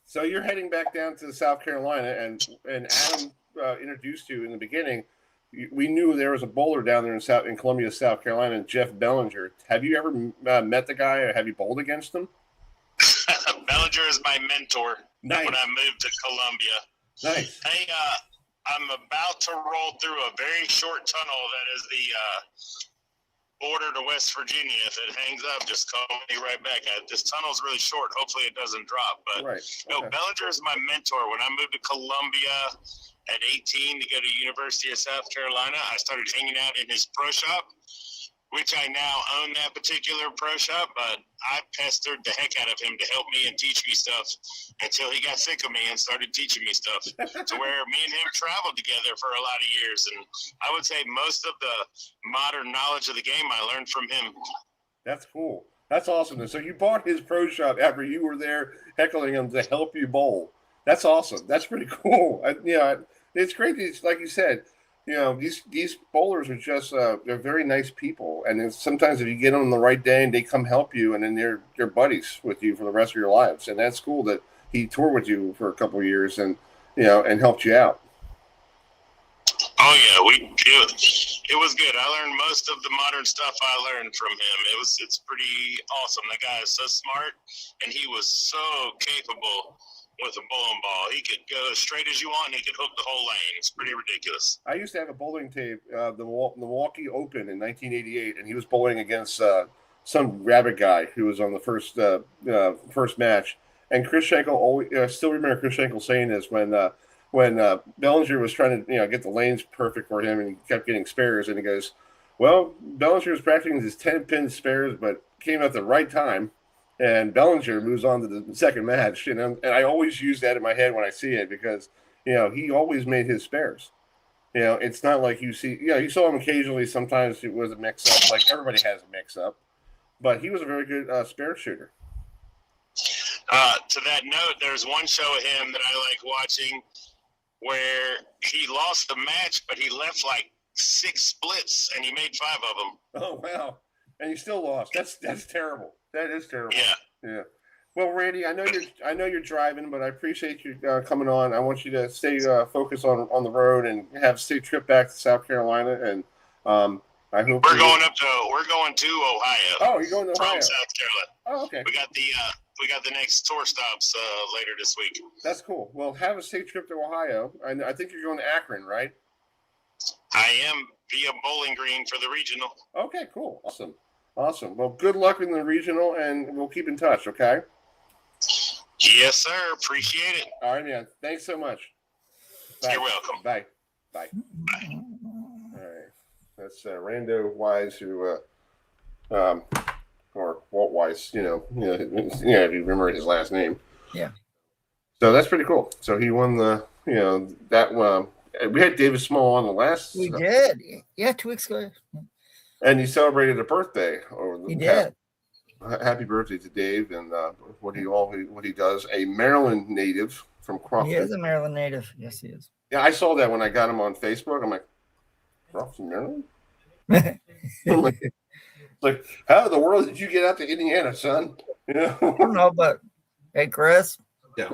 So you're heading back down to South Carolina, and Adam introduced you in the beginning. We knew there was a bowler down there in Columbia, South Carolina, Jeff Bellinger. Have you ever met the guy, or have you bowled against him? Bellinger is my mentor. Nice. When I moved to Columbia. Nice. Hey, I'm about to roll through a very short tunnel that is the border to West Virginia. If it hangs up, just call me right back. This tunnel's really short. Hopefully it doesn't drop. But right. No, Bellinger is my mentor. When I moved to Columbia at 18 to go to University of South Carolina, I started hanging out in his pro shop, which I now own that particular pro shop, but I pestered the heck out of him to help me and teach me stuff until he got sick of me and started teaching me stuff to where me and him traveled together for a lot of years. And I would say most of the modern knowledge of the game I learned from him. That's cool. That's awesome. So you bought his pro shop after you were there heckling him to help you bowl. That's awesome. That's pretty cool. It's great. Like you said, these bowlers are just they're very nice people, and sometimes if you get them on the right day and they come help you, and then they're buddies with you for the rest of your lives. And that's cool that he toured with you for a couple of years and and helped you out. Oh yeah, it was good. I learned most of the modern stuff I learned from him. It's pretty awesome. That guy is so smart, and he was so capable with a bowling ball. He could go as straight as you want, and he could hook the whole lane. It's pretty ridiculous. I used to have a bowling tape, the Milwaukee Open in 1988, and he was bowling against some rabbit guy who was on the first match. And Chris Schenkel always, I still remember Chris Schenkel saying this when Bellinger was trying to get the lanes perfect for him, and he kept getting spares, and he goes, well, Bellinger was practicing his 10-pin spares, but came at the right time. And Bellinger moves on to the second match, and I always use that in my head when I see it because, he always made his spares. It's not like you see, you saw him occasionally. Sometimes it was a mix-up, like everybody has a mix-up, but he was a very good spare shooter. To that note, there's one show of him that I like watching where he lost the match, but he left like 6 splits, and he made 5 of them. Oh, wow. And he still lost. That's terrible. That is terrible. Yeah. Well, Randy, I know you're driving, but I appreciate you coming on. I want you to stay focused on the road and have a safe trip back to South Carolina. And I hope we're going to Ohio. Oh, you're going to Ohio from South Carolina. Oh, okay. We got the next tour stops later this week. That's cool. Well, have a safe trip to Ohio. I think you're going to Akron, right? I am via Bowling Green for the regional. Okay, cool. Awesome. Well, good luck in the regional, and we'll keep in touch, okay? Yes, sir. Appreciate it. All right, man. Thanks so much. Bye. You're welcome. Bye. Bye. All right. That's Randy Weiss, who, or Walt Weiss, if you remember his last name. Yeah. So that's pretty cool. So he won that we had David Small on the last. We did. Yeah, 2 weeks ago. And he celebrated a birthday. He did. Happy birthday to Dave and what he does. A Maryland native from Crawford. He is a Maryland native. Yes, he is. Yeah, I saw that when I got him on Facebook. I'm like, Crawford, Maryland? I'm like, how in the world did you get out to Indiana, son? I don't know, but hey, Chris. Yeah.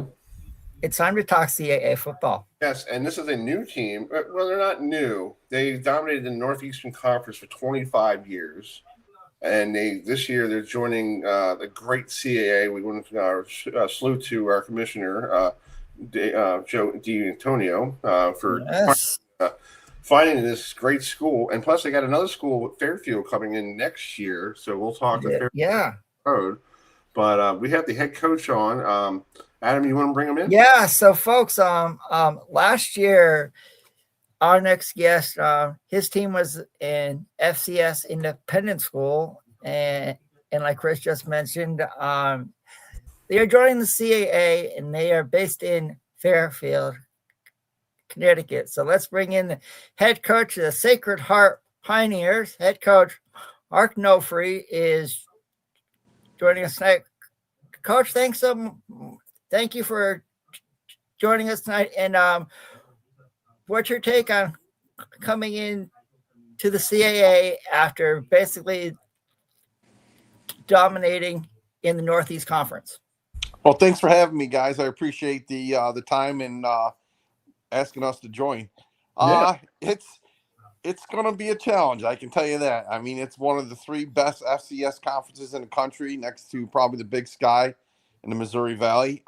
It's time to talk CAA football. Yes, and this is a new team. Well, they're not new. They dominated the Northeastern Conference for 25 years. And this year they're joining the great CAA. We want to salute to our commissioner, Joe D'Antonio, for finding this great school. And plus they got another school, Fairfield, coming in next year. So we'll talk to Fairfield Road. But we have the head coach on. Adam, you want to bring him in? Yeah. So, folks, last year, our next guest, his team was in FCS Independent School, and And like Chris just mentioned, they are joining the CAA, and they are based in Fairfield, Connecticut. So let's bring in the head coach of the Sacred Heart Pioneers. Head coach Mark Nofri is joining us tonight. Coach, thank you for joining us tonight. And what's your take on coming in to the CAA after basically dominating in the Northeast Conference? Well, thanks for having me, guys. I appreciate the time and asking us to join. It's going to be a challenge, I can tell you that. I mean, it's one of the 3 best FCS conferences in the country, next to probably the Big Sky in the Missouri Valley.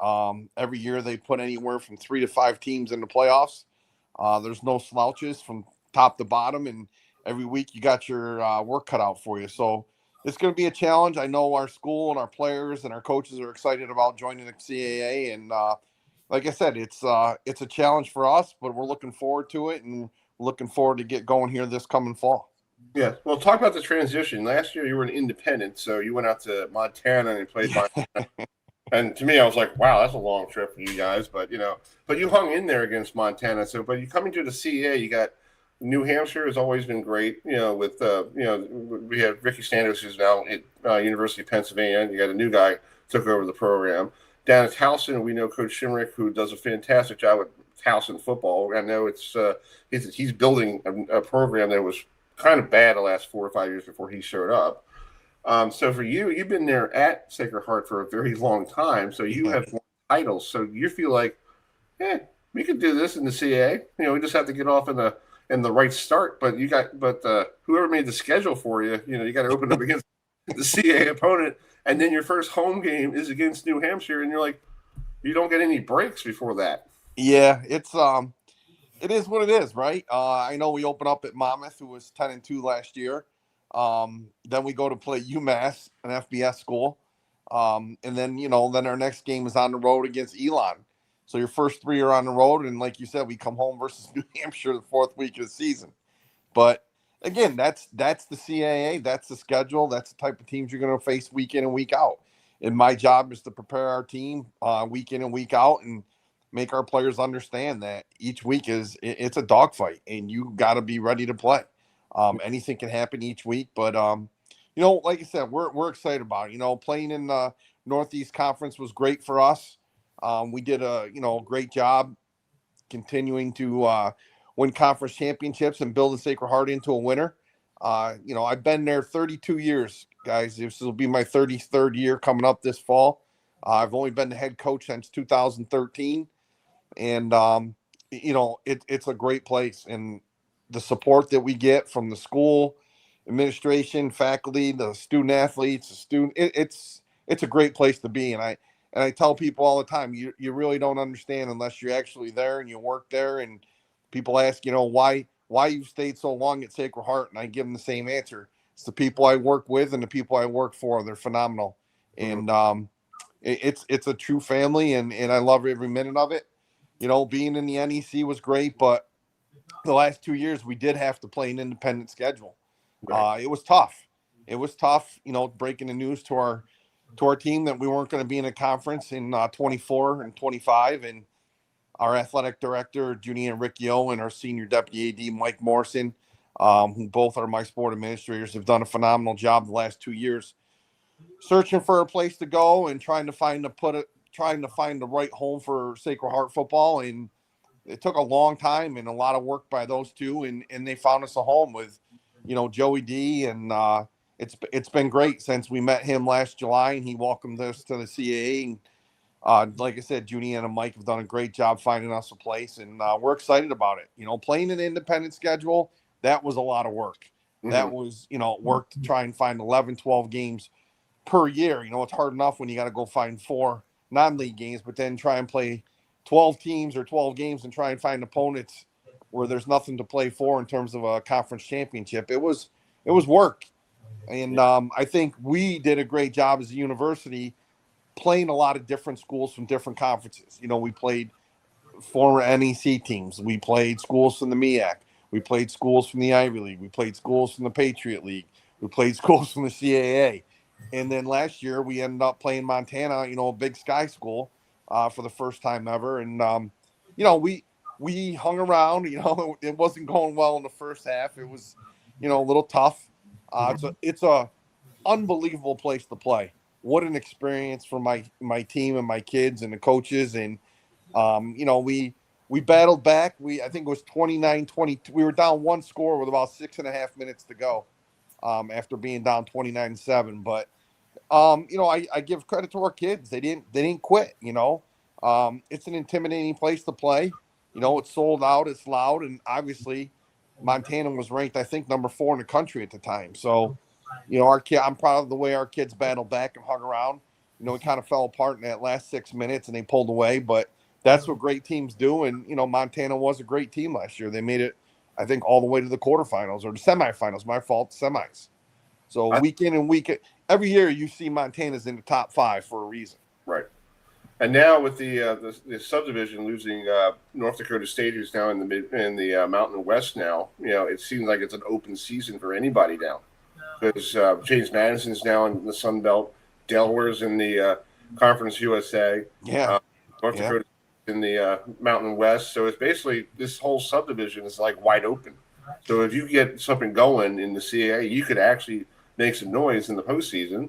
Every year they put anywhere from 3 to 5 teams in the playoffs. There's no slouches from top to bottom, and every week you got your work cut out for you. So it's going to be a challenge. I know our school and our players and our coaches are excited about joining the CAA, and like I said, it's a challenge for us, but we're looking forward to it, and looking forward to get going here this coming fall. Yeah. Well, talk about the transition. Last year you were an independent, so you went out to Montana and played Montana. And to me, I was like, wow, that's a long trip for you guys. But you hung in there against Montana. So, but you coming to the CAA, you got New Hampshire has always been great. With we have Ricky Sanders, who's now at University of Pennsylvania. You got a new guy took over the program. Down at Towson, we know Coach Shimrick, who does a fantastic job with Towson football. I know he's building a program that was kind of bad the last 4 or 5 years before he showed up. So for you, you've been there at Sacred Heart for a very long time. So you have won titles. So you feel like, we could do this in the CAA. We just have to get off in the right start. But whoever made the schedule for you, you got to open up against the CAA opponent, and then your first home game is against New Hampshire, and you're like, you don't get any breaks before that. Yeah, it is what it is, right? I know we open up at Monmouth, who was 10-2 last year. Then we go to play UMass, an FBS school. And then, then our next game is on the road against Elon. So your first 3 are on the road. And like you said, we come home versus New Hampshire the 4th week of the season. But again, that's the CAA. That's the schedule. That's the type of teams you're going to face week in and week out. And my job is to prepare our team week in and week out and make our players understand that each week it's a dogfight and you got to be ready to play. Anything can happen each week, but like I said, we're excited about it. Playing in the Northeast Conference was great for us. We did a great job continuing to win conference championships and build the Sacred Heart into a winner. I've been there 32 years, guys. This will be my 33rd year coming up this fall. I've only been the head coach since 2013, and it's a great place, and the support that we get from the school administration, faculty, the student athletes, it's a great place to be. And I tell people all the time, you really don't understand unless you're actually there and you work there. And people ask, why you've stayed so long at Sacred Heart, and I give them the same answer. It's the people I work with and the people I work for. They're phenomenal. And it's a true family, and I love every minute of it. Being in the NEC was great, but the last 2 years we did have to play an independent schedule. It was tough. Breaking the news to our team that we weren't going to be in a conference in 24 and 25, and our athletic director Junie and Riccio and our senior deputy AD Mike Morrison, who both are my sport administrators, have done a phenomenal job the last 2 years searching for a place to go and trying to find the right home for Sacred Heart football. And it took a long time and a lot of work by those two, and they found us a home with, Joey D, and it's been great since we met him last July, and he welcomed us to the CAA. And like I said, Junie and Mike have done a great job finding us a place, and we're excited about it. Playing an independent schedule, that was a lot of work. Mm-hmm. That was, work to try and find 11, 12 games per year. It's hard enough when you got to go find 4 non-league games, but then try and play 12 teams or 12 games and try and find opponents where there's nothing to play for in terms of a conference championship. It was work. And I think we did a great job as a university playing a lot of different schools from different conferences. We played former NEC teams. We played schools from the MEAC. We played schools from the Ivy League. We played schools from the Patriot League. We played schools from the CAA. And then last year we ended up playing Montana, a Big Sky school, for the first time ever. And we hung around. It wasn't going well in the first half. It was, a little tough. It's a unbelievable place to play. What an experience for my team and my kids and the coaches. And we battled back. I think it was 29-22. We were down one score with about 6.5 minutes to go, after being down 29-7. But I give credit to our kids. They didn't quit. It's an intimidating place to play. It's sold out. It's loud, and obviously, Montana was ranked, I think, number 4 in the country at the time. So, I'm proud of the way our kids battled back and hung around. We kind of fell apart in that last 6 minutes, and they pulled away. But that's what great teams do. And Montana was a great team last year. They made it, I think, all the way to the quarterfinals or the semifinals. My fault, semis. So week in and week out, every year you see Montana's in the top 5 for a reason. Right. And now with the subdivision losing North Dakota State, who's now in the Mountain West now, it seems like it's an open season for anybody now, because James Madison's now in the Sun Belt, Delaware's in the Conference USA, North Dakota in the Mountain West. So it's basically this whole subdivision is like wide open. So if you get something going in the CAA, you could actually make some noise in the postseason.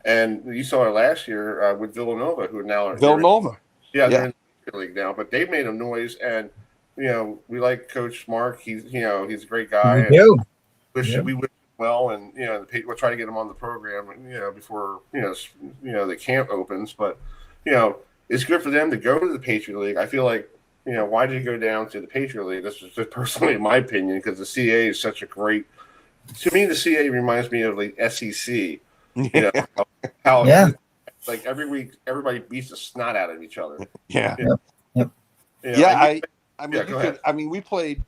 And you saw it last year with Villanova, who are now Villanova. They're in the league now, but they've made a noise. And we like Coach Mark. He's a great guy. We wish him well, and we'll try to get him on the program, before the camp opens. But it's good for them to go to the Patriot League. I feel like why did you go down to the Patriot League? This is just personally my opinion, because the CAA is such a great. To me, the CAA reminds me of the SEC. Like every week everybody beats the snot out of each other. We played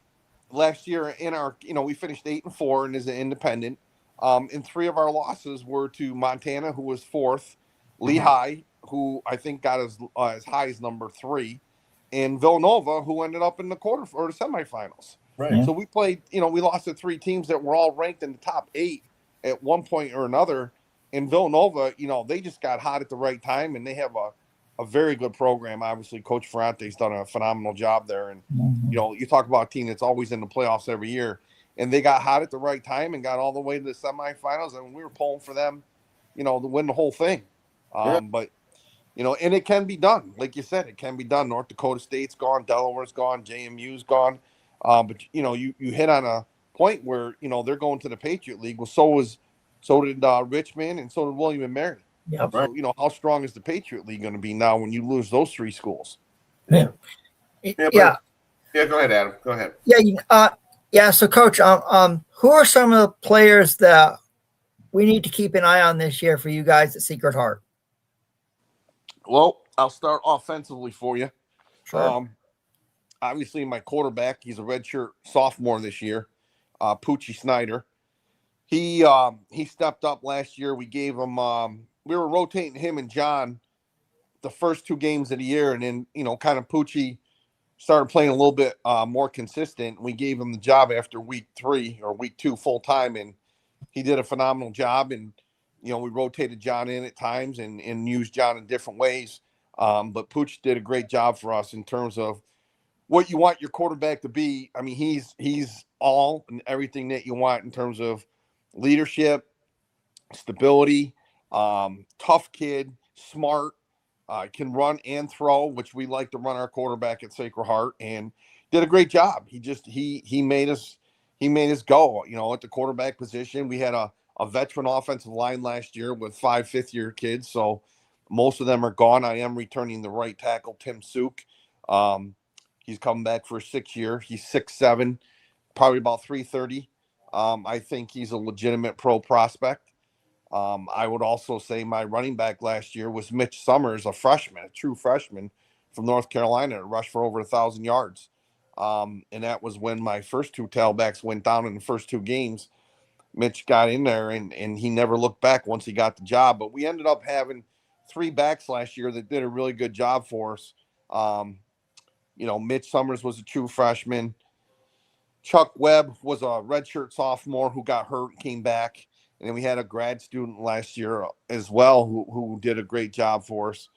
last year in our we finished 8-4 and as an independent, and 3 of our losses were to Montana, who was 4th, Lehigh, who I think got as high as number 3, and Villanova, who ended up in the quarter or the semifinals. Right. So we played, we lost to 3 teams that were all ranked in the top 8 at one point or another. And Villanova, they just got hot at the right time, and they have a very good program. Obviously, Coach Ferrante's done a phenomenal job there. And, you talk about a team that's always in the playoffs every year, and they got hot at the right time and got all the way to the semifinals, and we were pulling for them, to win the whole thing. But, and it can be done. Like you said, it can be done. North Dakota State's gone, Delaware's gone, JMU's gone. But, you hit on a point where, they're going to the Patriot League. Well, so did Richmond, and so did William and Mary. Yep. So, how strong is the Patriot League going to be now when you lose those 3 schools? Yeah. Go ahead, Adam. Go ahead. So, Coach, who are some of the players that we need to keep an eye on this year for you guys at Secret Heart? Well, I'll start offensively for you. Sure. Obviously, my quarterback, he's a redshirt sophomore this year, Poochie Snyder. He stepped up last year. We gave him we were rotating him and John the first 2 games of the year, and then kind of Poochie started playing a little bit more consistent. We gave him the job after week 3 or week 2 full time, and he did a phenomenal job. And we rotated John in at times and used John in different ways. But Pooch did a great job for us in terms of what you want your quarterback to be. I mean, he's all and everything that you want in terms of leadership, stability, tough kid, smart, can run and throw, which we like to run our quarterback at Sacred Heart, and did a great job. He made us go, at the quarterback position. We had a veteran offensive line last year with 5 fifth-year kids, so most of them are gone. I am returning the right tackle, Tim Suk. He's coming back for a 6th year. He's 6'7", probably about 330. I think he's a legitimate pro prospect. I would also say my running back last year was Mitch Summers, a freshman, a true freshman from North Carolina, that rushed for over 1,000 yards. And that was when my first 2 tailbacks went down in the first 2 games. Mitch got in there, and he never looked back once he got the job. But we ended up having 3 backs last year that did a really good job for us. Mitch Summers was a true freshman. Chuck Webb was a redshirt sophomore who got hurt and came back. And then we had a grad student last year as well who did a great job for us.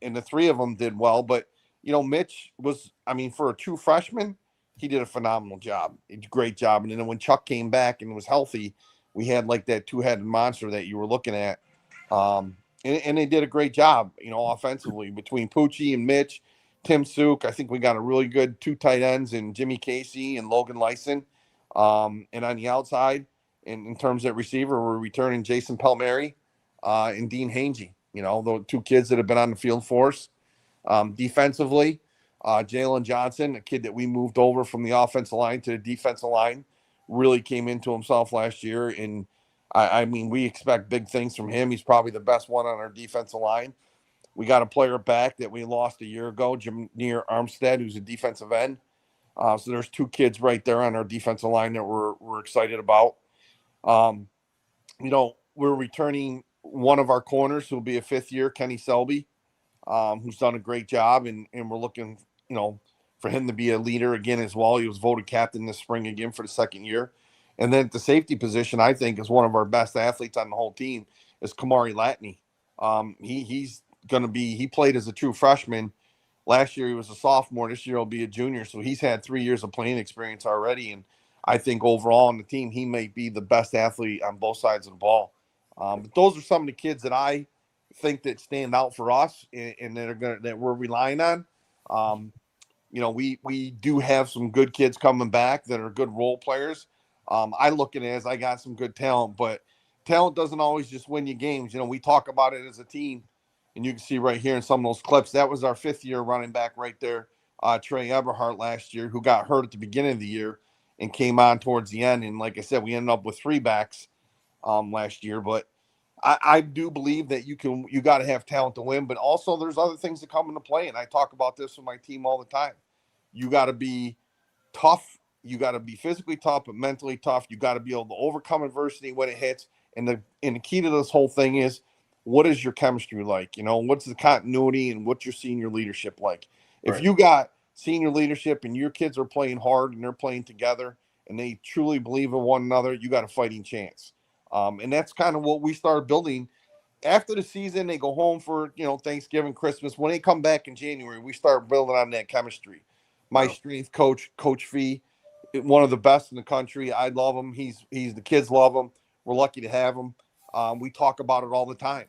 And the three of them did well. But, Mitch was, for a true freshman, he did a phenomenal job. Great job. And then when Chuck came back and was healthy, we had like that two-headed monster that you were looking at. And they did a great job, offensively between Poochie and Mitch, Tim Suk. I think we got a really good two tight ends in Jimmy Casey and Logan Lyson. And on the outside, in terms of receiver, we're returning Jason Palmieri and Dean Hangey, the two kids that have been on the field for us. Defensively, Jalen Johnson, a kid that we moved over from the offensive line to the defensive line, really came into himself last year. And we expect big things from him. He's probably the best one on our defensive line. We got a player back that we lost a year ago, Jameer Armstead, who's a defensive end. So there's two kids right there on our defensive line that we're excited about. We're returning one of our corners who will be a fifth year, Kenny Selby, who's done a great job. And we're looking, for him to be a leader again as well. He was voted captain this spring again for the second year. And then at the safety position, I think is one of our best athletes on the whole team is Kamari Latney. He's going to be, he played as a true freshman. Last year he was a sophomore. This year he'll be a junior. So he's had 3 years of playing experience already. And I think overall on the team, he may be the best athlete on both sides of the ball. But those are some of the kids that I think that stand out for us and that we're relying on. We do have some good kids coming back that are good role players. I look at it as I got some good talent, but talent doesn't always just win you games. We talk about it as a team, and you can see right here in some of those clips, that was our fifth-year running back right there, Trey Eberhardt last year, who got hurt at the beginning of the year and came on towards the end. And like I said, we ended up with three backs last year. But I do believe that you got to have talent to win, but also there's other things that come into play. And I talk about this with my team all the time. You got to be tough. You got to be physically tough, but mentally tough. You got to be able to overcome adversity when it hits. And the key to this whole thing is, what is your chemistry like? What's the continuity and what's your senior leadership like? Right. If you got senior leadership and your kids are playing hard and they're playing together and they truly believe in one another, you got a fighting chance. And that's kind of what we started building. After the season, they go home for, Thanksgiving, Christmas. When they come back in January, we start building on that chemistry. My strength coach, Coach Fee, one of the best in the country. I love him. The kids love him. We're lucky to have him. We talk about it all the time.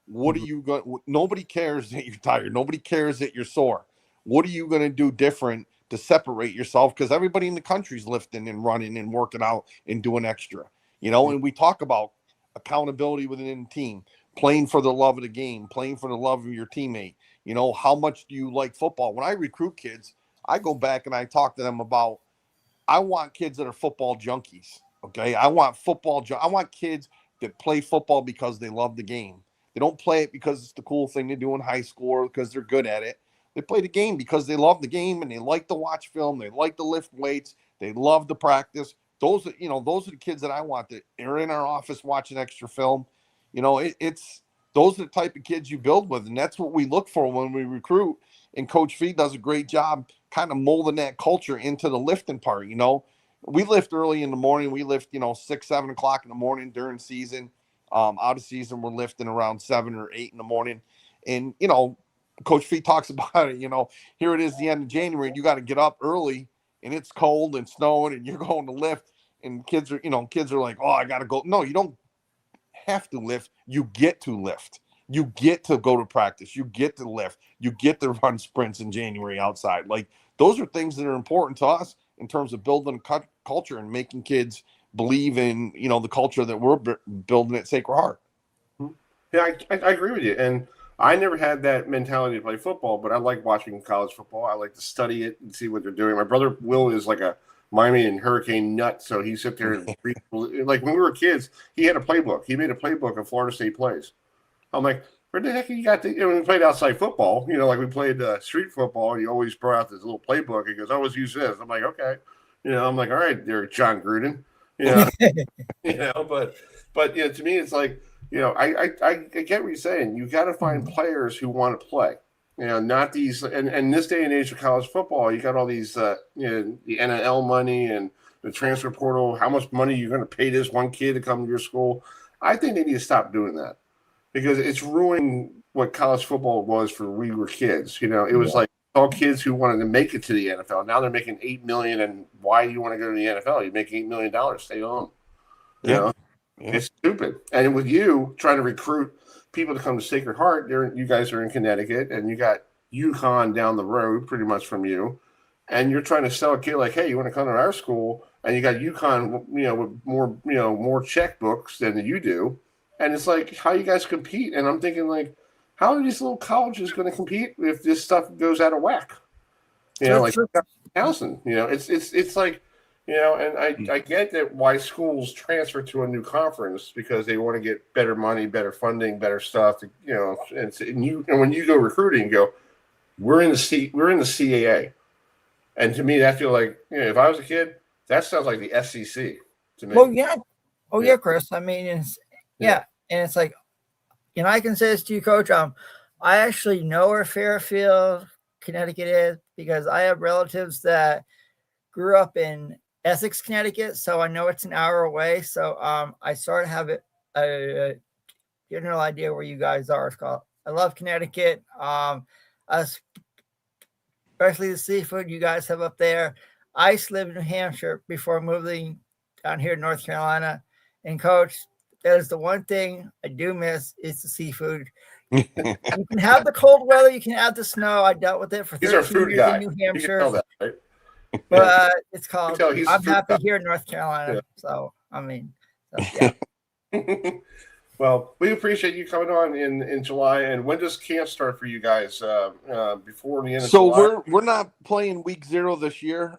What are you going? Nobody cares that you're tired. Nobody cares that you're sore. What are you going to do different to separate yourself? Because everybody in the country is lifting and running and working out and doing extra. And we talk about accountability within the team, playing for the love of the game, playing for the love of your teammate. How much do you like football? When I recruit kids, I go back and I talk to them about, I want kids that are football junkies. Okay. I want kids that play football because they love the game. They don't play it because it's the cool thing to do in high school or because they're good at it. They play the game because they love the game and they like to watch film. They like to lift weights. They love to practice. Those are the kids that I want that are in our office watching extra film. Those are the type of kids you build with. And that's what we look for when we recruit. And Coach Fee does a great job kind of molding that culture into the lifting part. We lift early in the morning. We lift, 6, 7 o'clock in the morning during season. Out of season, we're lifting around 7 or 8 in the morning. And, Coach Fee talks about it, here it is the end of January. You got to get up early and it's cold and snowing and you're going to lift. And kids are like, oh, I got to go. No, you don't have to lift. You get to lift. You get to go to practice. You get to lift. You get to run sprints in January outside. Like, those are things that are important to us in terms of building a culture and making kids believe in, the culture that we're building at Sacred Heart. Yeah, I agree with you. And I never had that mentality to play football, but I like watching college football. I like to study it and see what they're doing. My brother Will is like a Miami and Hurricane nut, so he sit there and read. Like when we were kids, he had a playbook. He made a playbook of Florida State plays. I'm like, where the heck you got the? When we played outside football, like we played street football, and he always brought out this little playbook. He goes, I always use this. I'm like, okay, I'm like, all right, there, John Gruden, but to me, it's like, I get what you're saying. You got to find players who want to play. Not these. And this day and age of college football, you got all these, the NIL money and the transfer portal, how much money you're going to pay this one kid to come to your school. I think they need to stop doing that because it's ruining what college football was for we were kids. You know, it was like all kids who wanted to make it to the NFL. Now they're making $8 million, and why do you want to go to the NFL? You make $8 million, stay home. You know, it's stupid. And with you trying to recruit people to come to Sacred Heart, you guys are in Connecticut, and you got UConn down the road pretty much from you, and you're trying to sell a kid like, hey, you want to come to our school, and you got UConn, with more checkbooks than you do, and it's like, how you guys compete? And I'm thinking, like, how are these little colleges going to compete if this stuff goes out of whack? Like Towson, it's like, and I get that why schools transfer to a new conference because they want to get better money, better funding, better stuff. And when you go recruiting, we're in the CAA, and to me, that feel like if I was a kid, that sounds like the SEC to me. Well, yeah, Chris. I mean, and it's like, I can say this to you, Coach. I actually know where Fairfield, Connecticut is because I have relatives that grew up in Essex, Connecticut, so I know it's an hour away. So I sort of have a general idea where you guys are. I love Connecticut, especially the seafood you guys have up there. I used to live in New Hampshire before moving down here to North Carolina. And Coach, that is the one thing I do miss is the seafood. You can have the cold weather, you can have the snow. I dealt with it for 13 years in New Hampshire. You can tell that, right? But it's called I'm happy guy. here in North Carolina. Yeah. So I mean, yeah. Well, we appreciate you coming on in July. And when does camp start for you guys? Before the end of July? So we're not playing week 0 this year.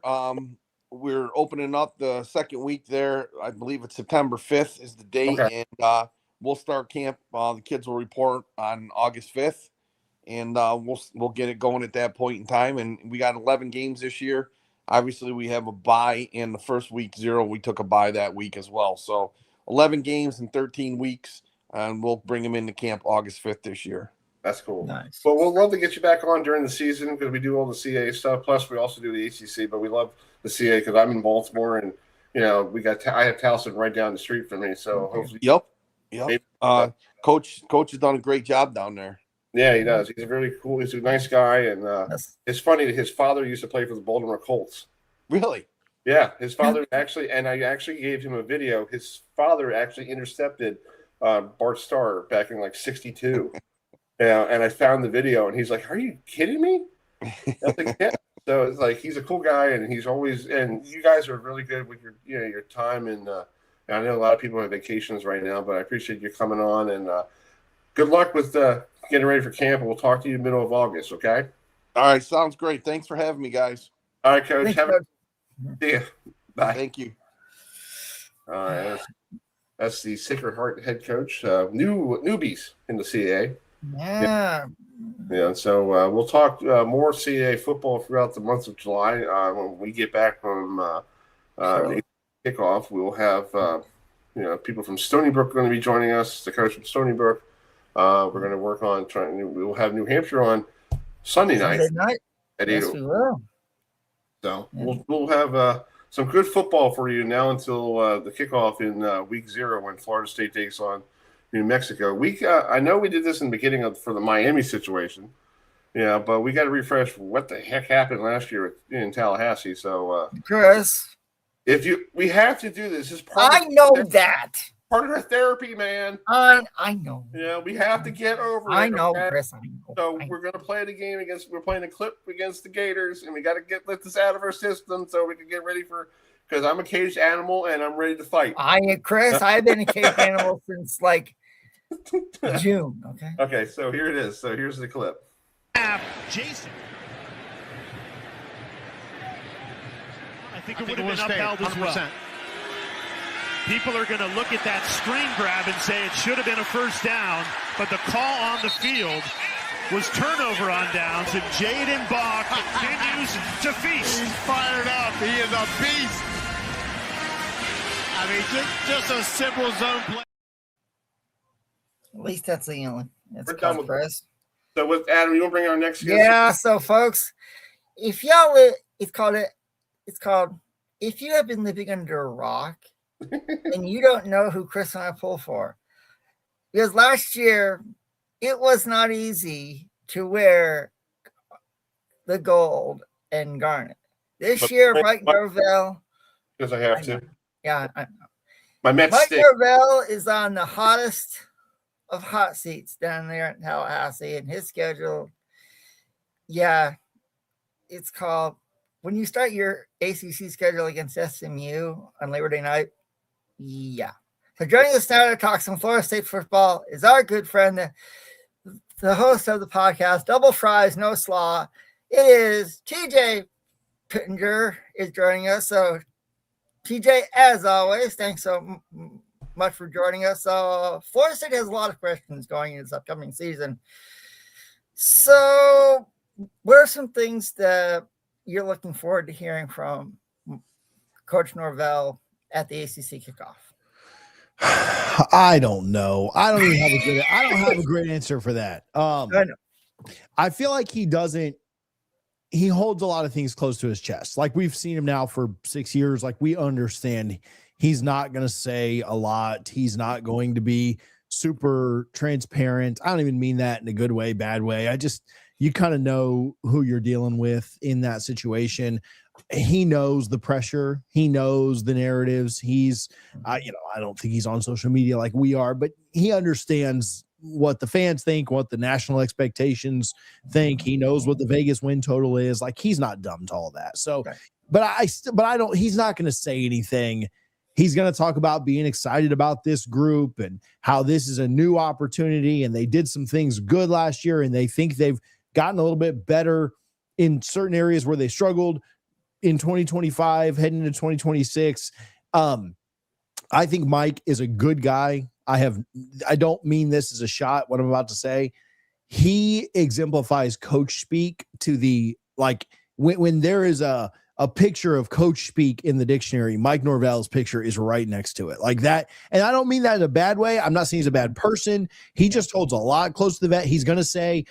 We're opening up the second week there. I believe it's September 5th is the date, and we'll start camp. The kids will report on August 5th, and we'll get it going at that point in time. And we got 11 games this year. Obviously, we have a bye in the first week 0. We took a bye that week as well. So 11 games in 13 weeks, and we'll bring them into camp August 5th this year. That's cool. Nice. Well, we'll love to get you back on during the season because we do all the CA stuff. Plus, we also do the ACC, but we love the CA because I'm in Baltimore, and I have Towson right down the street from me. So hopefully, Yep. Coach has done a great job down there. Yeah, he does. He's very cool. He's a nice guy, and it's funny that his father used to play for the Baltimore Colts. Really? Yeah, his father actually, and I actually gave him a video. His father actually intercepted Bart Starr back in like '62. And I found the video, and he's like, "Are you kidding me?" I was like, yeah. So it's like he's a cool guy, and he's always. And you guys are really good with your time. And I know a lot of people have vacations right now, but I appreciate you coming on, and good luck with getting ready for camp. And we'll talk to you middle of August. Okay. All right, sounds great. Thanks for having me, guys. All right, Coach. See ya. Bye. Thank you. All right, that's the Sacred Heart head coach. Newbies in the CAA. Yeah. So we'll talk more CAA football throughout the month of July. When we get back from kickoff, we'll have people from Stony Brook going to be joining us. The coach from Stony Brook. We're going to work on we'll have New Hampshire on Sunday night at 8. Yes, we will. So we'll have some good football for you now until the kickoff in week 0 when Florida State takes on New Mexico. I know we did this in the beginning for the Miami situation, but we got to refresh what the heck happened last year in Tallahassee. So, Chris, we have to do this. This is I know that. Part of our therapy, man. I know. We have to get over it. I know, okay? Chris. I know. So we're going to play the game we're playing a clip against the Gators, and we got to let this out of our system so we can get ready because I'm a caged animal and I'm ready to fight. Chris, I've been a caged animal since like June. Okay. Okay, so here it is. So here's the clip. Jason. I think it would have been upheld as well. People are going to look at that screen grab and say it should have been a first down, but the call on the field was turnover on downs, and Jaden Bach continues to feast. He's fired up. He is a beast. I mean, just a simple zone play. At least that's the only. That's We're done with Chris. So with Adam, you want to bring our next guest? Yeah. So folks, if y'all, it's called if you have been living under a rock and you don't know who Chris and I pull for, because last year it was not easy to wear the gold and garnet. This year, Mike Norvell. Because I have to. Yeah. My Mets Mike stick. Norvell is on the hottest of hot seats down there in Tallahassee, and his schedule, it's called, when you start your ACC schedule against SMU on Labor Day night, So joining us now to talk some Florida State football is our good friend, the host of the podcast, Double Fries, No Slaw. It is TJ Pittinger is joining us. So TJ, as always, thanks so much for joining us. Florida State has a lot of questions going into this upcoming season. So what are some things that you're looking forward to hearing from Coach Norvell at the ACC kickoff? I don't know. I don't have a great answer for that. I feel like he holds a lot of things close to his chest. Like, we've seen him now for 6 years. Like, we understand he's not going to say a lot. He's not going to be super transparent. I don't even mean that in a good way, bad way. You kind of know who you're dealing with in that situation. He knows the pressure. He knows the narratives. I don't think he's on social media like we are, but he understands what the fans think, what the national expectations think. He knows what the Vegas win total is. Like, he's not dumb to all that. So, okay. He's not going to say anything. He's going to talk about being excited about this group and how this is a new opportunity, and they did some things good last year, and they think they've gotten a little bit better in certain areas where they struggled in 2025, heading into 2026. I think Mike is a good guy. I don't mean this as a shot, what I'm about to say. He exemplifies coach speak to the, like, when there is a picture of coach speak in the dictionary, Mike Norvell's picture is right next to it, like that. And I don't mean that in a bad way. I'm not saying he's a bad person. He just holds a lot close to the vet. He's going to say,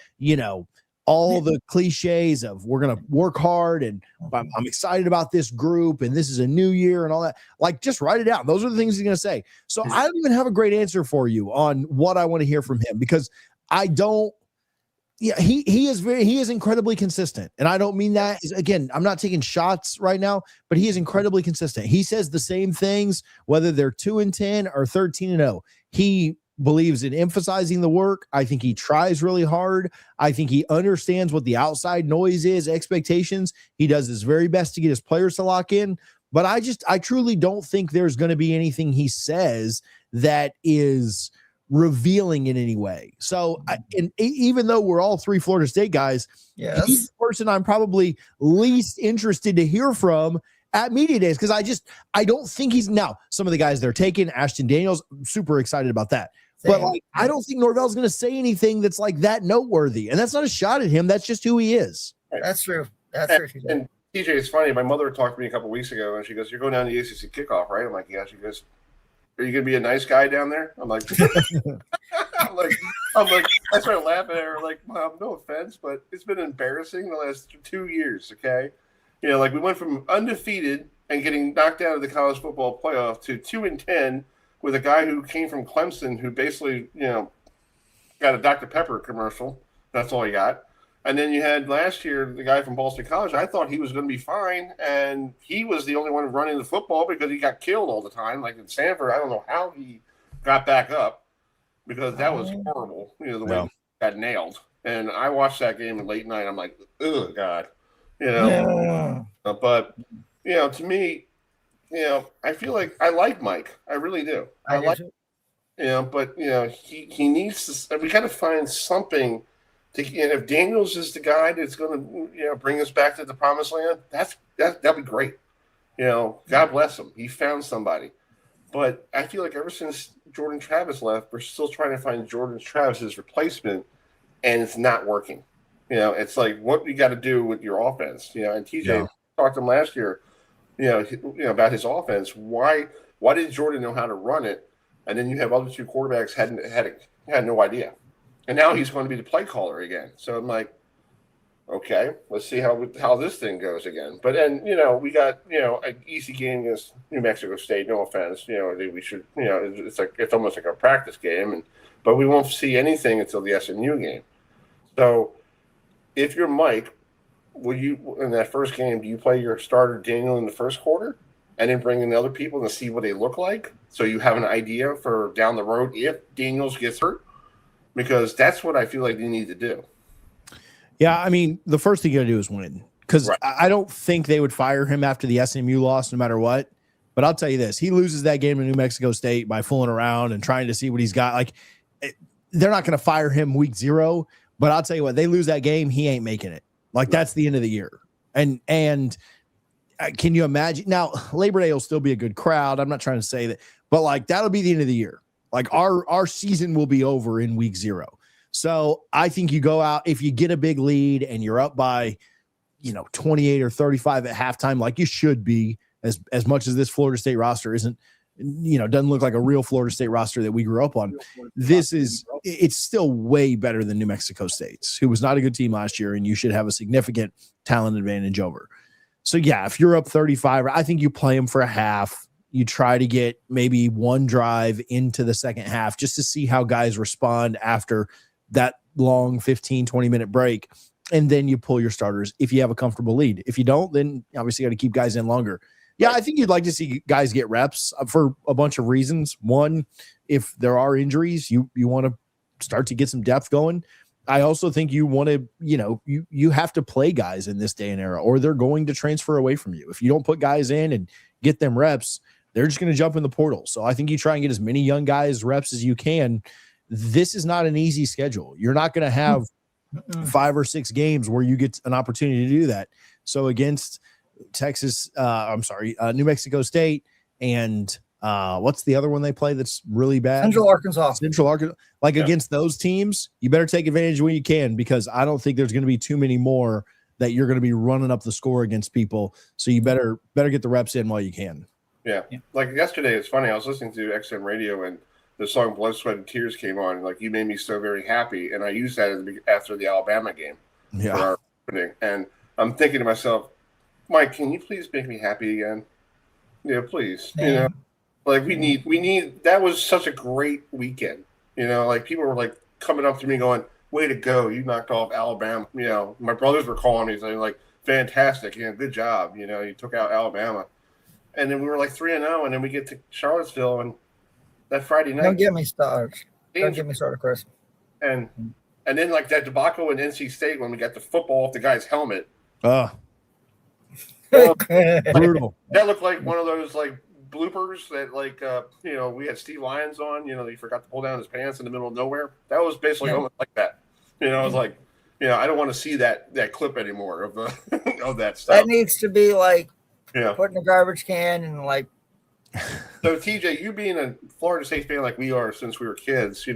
all the cliches of we're going to work hard and I'm excited about this group and this is a new year and all that. Like, just write it down. Those are the things he's going to say. So I don't even have a great answer for you on what I want to hear from him, because I don't. Yeah, he is incredibly consistent. And I don't mean that, again, I'm not taking shots right now, but he is incredibly consistent. He says the same things, whether they're 2-10 or 13-0. He believes in emphasizing the work. I think he tries really hard. I think he understands what the outside noise is, expectations. He does his very best to get his players to lock in. But I truly don't think there's going to be anything he says that is revealing in any way. So even though we're all three Florida State guys, he's the person I'm probably least interested to hear from at media days, because I don't think he's, now some of the guys they're taking, Ashton Daniels, super excited about that. But I don't think Norvell's going to say anything that's like that noteworthy. And that's not a shot at him. That's just who he is. Right. That's true. That's true. And TJ, it's funny. My mother talked to me a couple weeks ago, and she goes, "You're going down to the ACC kickoff, right?" I'm like, "Yeah." She goes, "Are you going to be a nice guy down there?" I'm like, I'm like, I started laughing at her. Like, Mom, no offense, but it's been embarrassing the last 2 years. Okay, like, we went from undefeated and getting knocked out of the college football playoff to 2-10 with a guy who came from Clemson, who basically, got a Dr. Pepper commercial. That's all he got. And then you had last year the guy from Ball State College. I thought he was going to be fine, and he was the only one running the football because he got killed all the time. Like in Sanford, I don't know how he got back up, because that was horrible. The way he got nailed. And I watched that game at late night. I'm like, oh God, But to me, I feel like I like Mike. I really do. I like, but he needs to. We got to find something. If Daniels is the guy that's going to bring us back to the promised land, that'd be great. God bless him. He found somebody. But I feel like ever since Jordan Travis left, we're still trying to find Jordan Travis's replacement, and it's not working. It's like, what you got to do with your offense. And TJ talked to him last year. About his offense. Why did Jordan know how to run it, and then you have other two quarterbacks had no idea, and now he's going to be the play caller again. So I'm like, Okay, let's see how this thing goes again. But then, we got, an easy game against New Mexico State. No offense, we should, it's almost like a practice game, but we won't see anything until the SMU game. So, if you're Mike, will you in that first game? Do you play your starter Daniel in the first quarter, and then bring in the other people and see what they look like, so you have an idea for down the road if Daniels gets hurt? Because that's what I feel like you need to do. Yeah, I mean, the first thing you got to do is win, because Right. I don't think they would fire him after the SMU loss no matter what. But I'll tell you this, he loses that game to New Mexico State by fooling around and trying to see what he's got. Like, they're not going to fire him week 0, but I'll tell you what, they lose that game, he ain't making it. Like, that's the end of the year. And can you imagine? Now, Labor Day will still be a good crowd. I'm not trying to say that, but like, that'll be the end of the year. Like, our season will be over in week 0. So I think you go out, if you get a big lead and you're up by, 28 or 35 at halftime, like you should be, as much as this Florida State roster isn't, doesn't look like a real Florida State roster that we grew up on. It's still way better than New Mexico State's, who was not a good team last year, and you should have a significant talent advantage over. So yeah, if you're up 35, I think you play them for a half. You try to get maybe one drive into the second half just to see how guys respond after that long 15, 20-minute break, and then you pull your starters if you have a comfortable lead. If you don't, then obviously you got to keep guys in longer. Yeah, I think you'd like to see guys get reps for a bunch of reasons. One, if there are injuries, you want to start to get some depth going. I also think you want to, you have to play guys in this day and era, or they're going to transfer away from you. If you don't put guys in and get them reps, they're just going to jump in the portal. So I think you try and get as many young guys reps as you can. This is not an easy schedule. You're not going to have 5 or 6 games where you get an opportunity to do that. So against New Mexico State and what's the other one they play that's really bad? Central Arkansas. Against those teams, you better take advantage when you can, because I don't think there's going to be too many more that you're going to be running up the score against people. So you better get the reps in while you can. Yeah. Like yesterday, it's funny. I was listening to XM radio and the song Blood, Sweat, and Tears came on. Like, you made me so very happy. And I used that after the Alabama game for our opening. And I'm thinking to myself, Mike, can you please make me happy again? Yeah, please. Like we need, that was such a great weekend. Like people were like coming up to me going, way to go. You knocked off Alabama. My brothers were calling me saying like, fantastic. Good job. You took out Alabama. And then we were like 3-0, and then we get to Charlottesville, and that Friday night. Don't get me started. Chris. And then like that debacle in NC State when we got the football off the guy's helmet. Brutal. That looked like one of those like bloopers that like we had Steve Lyons on. He forgot to pull down his pants in the middle of nowhere. That was basically almost like that. I was like, I don't want to see that clip anymore of the of that stuff. That needs to be like put in a garbage can and like. So TJ, you being a Florida State fan like we are since we were kids,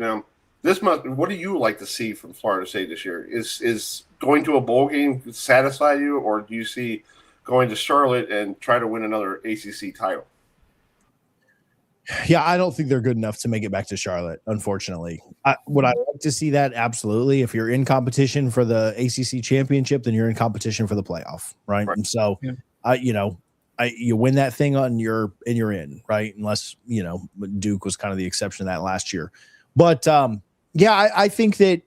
this month, what do you like to see from Florida State this year? Is going to a bowl game satisfy you, or do you see going to Charlotte and try to win another ACC title? Yeah, I don't think they're good enough to make it back to Charlotte, unfortunately. Would I like to see that? Absolutely. If you're in competition for the ACC championship, then you're in competition for the playoff, right? And so, you win that thing and you're in, right? Unless, Duke was kind of the exception to that last year. But, I think that,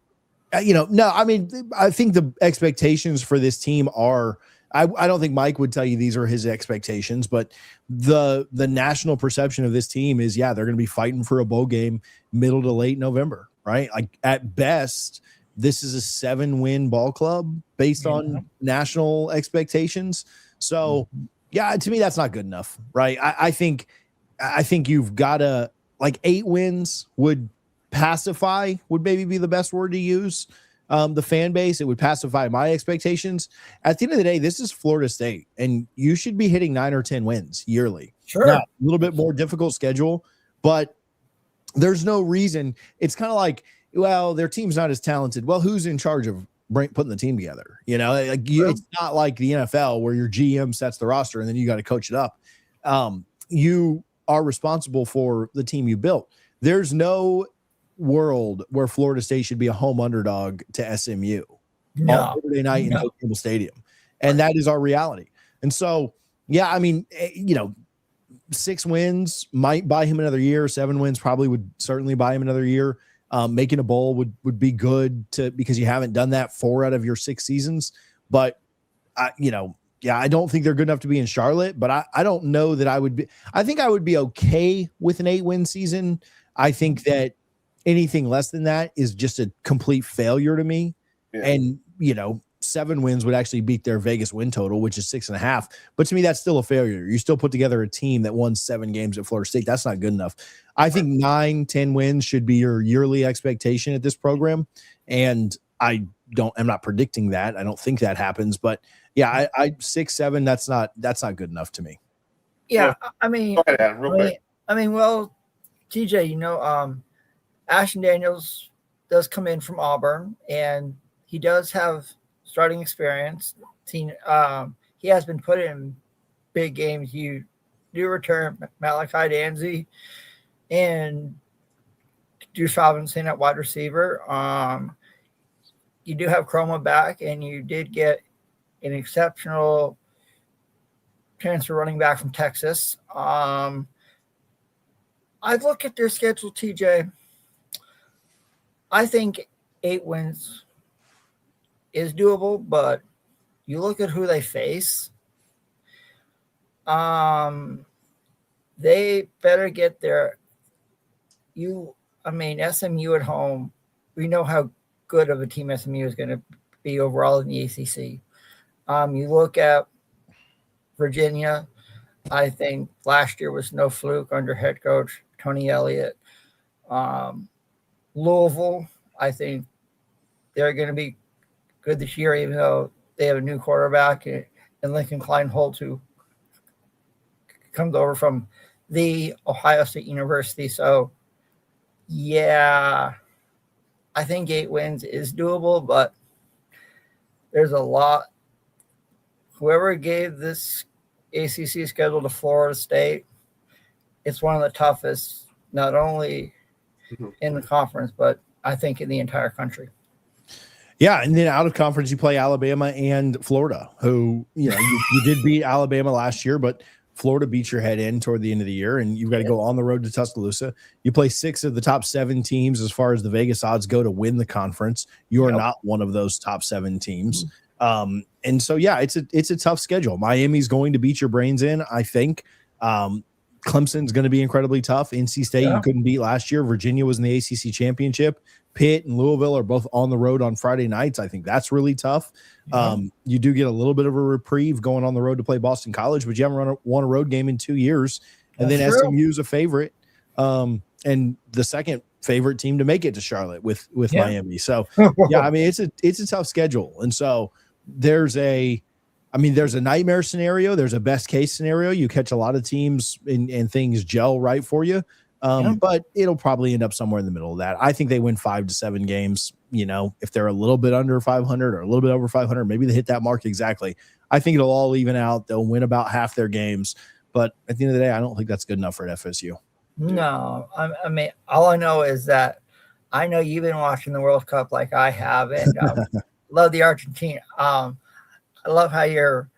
I think the expectations for this team are, I don't think Mike would tell you these are his expectations, but the national perception of this team is, they're going to be fighting for a bowl game middle to late November, right? Like at best, this is a 7-win ball club based on national expectations. So to me, that's not good enough, right? I think you've got to, like, 8 wins would maybe be the best word to use. The fan base, it would pacify my expectations. At the end of the day, this is Florida State, and you should be hitting 9 or 10 wins yearly. Sure. Now, a little bit more difficult schedule, but there's no reason. It's kind of like, well, their team's not as talented. Well, who's in charge of putting the team together? It's not like the NFL where your GM sets the roster and then you got to coach it up. You are responsible for the team you built. There's no world where Florida State should be a home underdog to SMU. on Labor Day night in Hope Campbell Stadium. And that is our reality. And so, yeah, I mean, 6 wins might buy him another year. 7 wins probably would certainly buy him another year. Making a bowl would be good because you haven't done that 4 out of your 6 seasons. But, I don't think they're good enough to be in Charlotte, but I don't know that I would be. I think I would be okay with an 8-win season. I think that anything less than that is just a complete failure to me. Yeah. And, 7 wins would actually beat their Vegas win total, which is 6.5. But to me, that's still a failure. You still put together a team that won 7 games at Florida State. That's not good enough. I think 9-10 wins should be your yearly expectation at this program. And I'm not predicting that. I don't think that happens. But yeah, I 6-7. That's not good enough to me. Yeah, I mean, go ahead, Adam, real quick. Well, TJ, Ashton Daniels does come in from Auburn, and he does have starting experience. He has been put in big games. You do return Malachi Danzy and Deuce Robinson at wide receiver. You do have Chroma back, and you did get an exceptional transfer running back from Texas. I look at their schedule, TJ. I think 8 wins is doable, but you look at who they face. They better get their SMU at home. We know how good of a team SMU is going to be overall in the ACC. You look at Virginia. I think last year was no fluke under head coach Tony Elliott. Louisville, I think they're going to be good this year, even though they have a new quarterback and Lincoln Kleinholtz, who comes over from the Ohio State University. So, yeah, I think 8 wins is doable, but there's a lot. Whoever gave this ACC schedule to Florida State, it's one of the toughest, not only in the conference, but I think in the entire country. Yeah, and then out of conference, you play Alabama and Florida, who, you did beat Alabama last year, but Florida beat your head in toward the end of the year, and you've got to go on the road to Tuscaloosa. You play 6 of the top 7 teams as far as the Vegas odds go to win the conference. You are not one of those top 7 teams. And so, yeah, it's a tough schedule. Miami's going to beat your brains in, I think. Clemson's going to be incredibly tough. NC State you couldn't beat last year. Virginia was in the ACC championship. Pitt and Louisville are both on the road on Friday nights. I think that's really tough. You do get a little bit of a reprieve going on the road to play Boston College, but you haven't won a road game in 2 years. And then SMU is a favorite, and the second favorite team to make it to Charlotte with Miami. So, yeah, I mean, it's a tough schedule. And so there's a nightmare scenario. There's a best case scenario. You catch a lot of teams and things gel right for you. But it'll probably end up somewhere in the middle of that. I think they win 5 to 7 games. If they're a little bit under 500 or a little bit over 500, maybe they hit that mark exactly. I think it'll all even out. They'll win about half their games. But at the end of the day, I don't think that's good enough for FSU. No, I mean, all I know is that I know you've been watching the World Cup like I have, and love the Argentina. I love how you're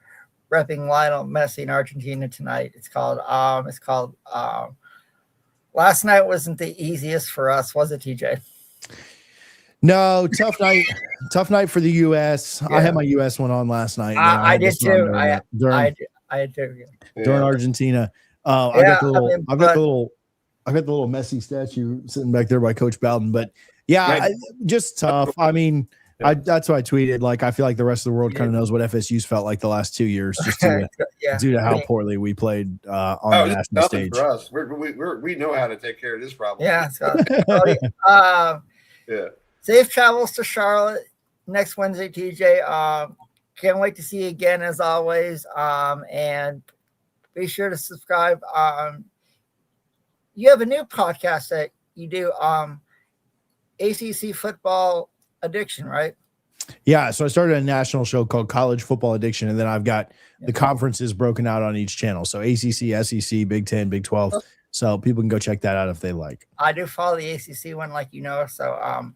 repping Lionel Messi in Argentina tonight. It's called last night wasn't the easiest for us, was it, TJ? No, tough night for the U.S. Yeah. I had my U.S. one on last night. I did too. I did too. During Argentina. I've got the little Messi statue sitting back there by Coach Bowden. But yeah, just tough. I mean, that's why I tweeted. Like, I feel like the rest of the world kind of knows what FSU's felt like the last 2 years, just due to how poorly we played on the national stage. For us, we know how to take care of this problem. Yeah. Safe travels to Charlotte next Wednesday, TJ. Can't wait to see you again as always. And be sure to subscribe. You have a new podcast that you do, ACC Football Addiction, right? Yeah, so I started a national show called College Football Addiction, and then I've got the conferences broken out on each channel. So ACC, SEC, Big 10, Big 12. So people can go check that out if they like. I do follow the ACC one, like you know. So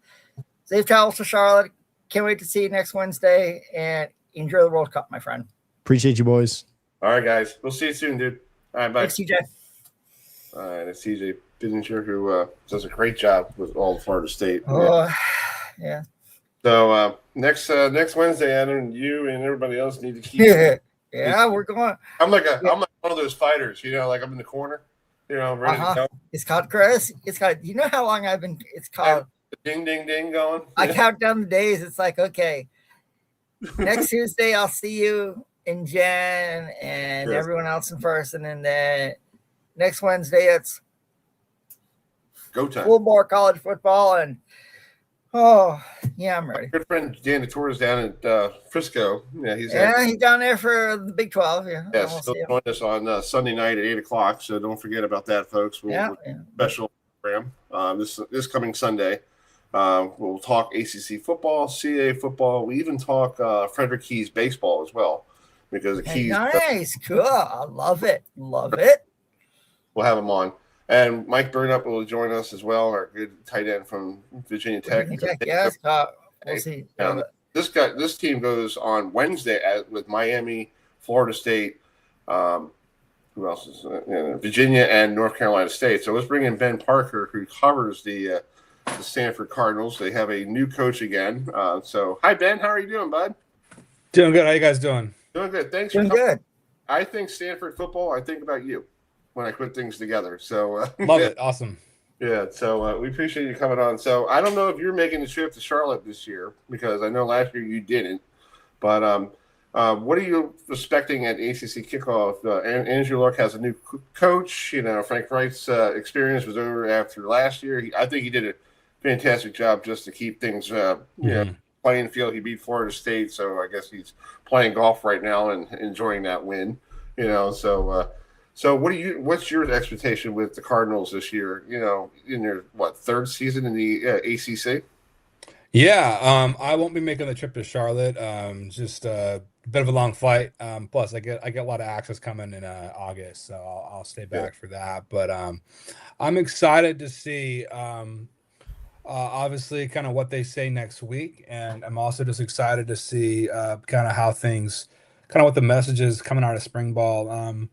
safe travels to Charlotte. can't wait to see you next Wednesday, and enjoy the World Cup, my friend. Appreciate you, boys. All right, guys. We'll see you soon, dude. All right, bye. Thanks, CJ. All right, it's CJ Pittinger, who does a great job with all of Florida State. Yeah. So next Wednesday, Adam, you and everybody else need to keep. Yeah, we're going. I'm like one of those fighters, like I'm in the corner, ready to go. It's called Chris. It's called. You know how long I've been? It's called ding ding ding going. I count down the days. It's like, okay, next Tuesday I'll see you and Jen and everyone else in person, and then next Wednesday it's go time. Full bore college football, and I'm ready. Good friend Dan DeTore is down at Frisco. Yeah, he's down there for the Big 12. Yeah, yes, he'll join us on Sunday night at 8:00. So don't forget about that, folks. We'll special program this coming Sunday. We'll talk ACC football, CAA football. We even talk Frederick Keys baseball as well, because the Keys. Nice, cool. I love it. We'll have him on. And Mike Burnup will join us as well, our good tight end from Virginia Tech. Yes, we'll see. This team goes on Wednesday with Miami, Florida State, who else is Virginia and North Carolina State. So let's bring in Ben Parker, who covers the Stanford Cardinals. They have a new coach again. So hi Ben, how are you doing, bud? Doing good. How you guys doing? Doing good. Thanks for coming. Good. I think Stanford football. I think about you when I put things together. So love it. Awesome. Yeah. So we appreciate you coming on. So I don't know if you're making the trip to Charlotte this year, because I know last year you didn't. But what are you expecting at ACC kickoff? Andrew Luck has a new coach. Frank Wright's experience was over after last year. I think he did a fantastic job just to keep things playing field. He beat Florida State, so I guess he's playing golf right now and enjoying that win. So what's your expectation with the Cardinals this year? In your third season in the ACC? Yeah, I won't be making the trip to Charlotte. Just a bit of a long flight. Plus, I get a lot of access coming in August, so I'll stay back for that. But I'm excited to see, obviously, kind of what they say next week, and I'm also just excited to see kind of how things, kind of what the messages coming out of spring ball.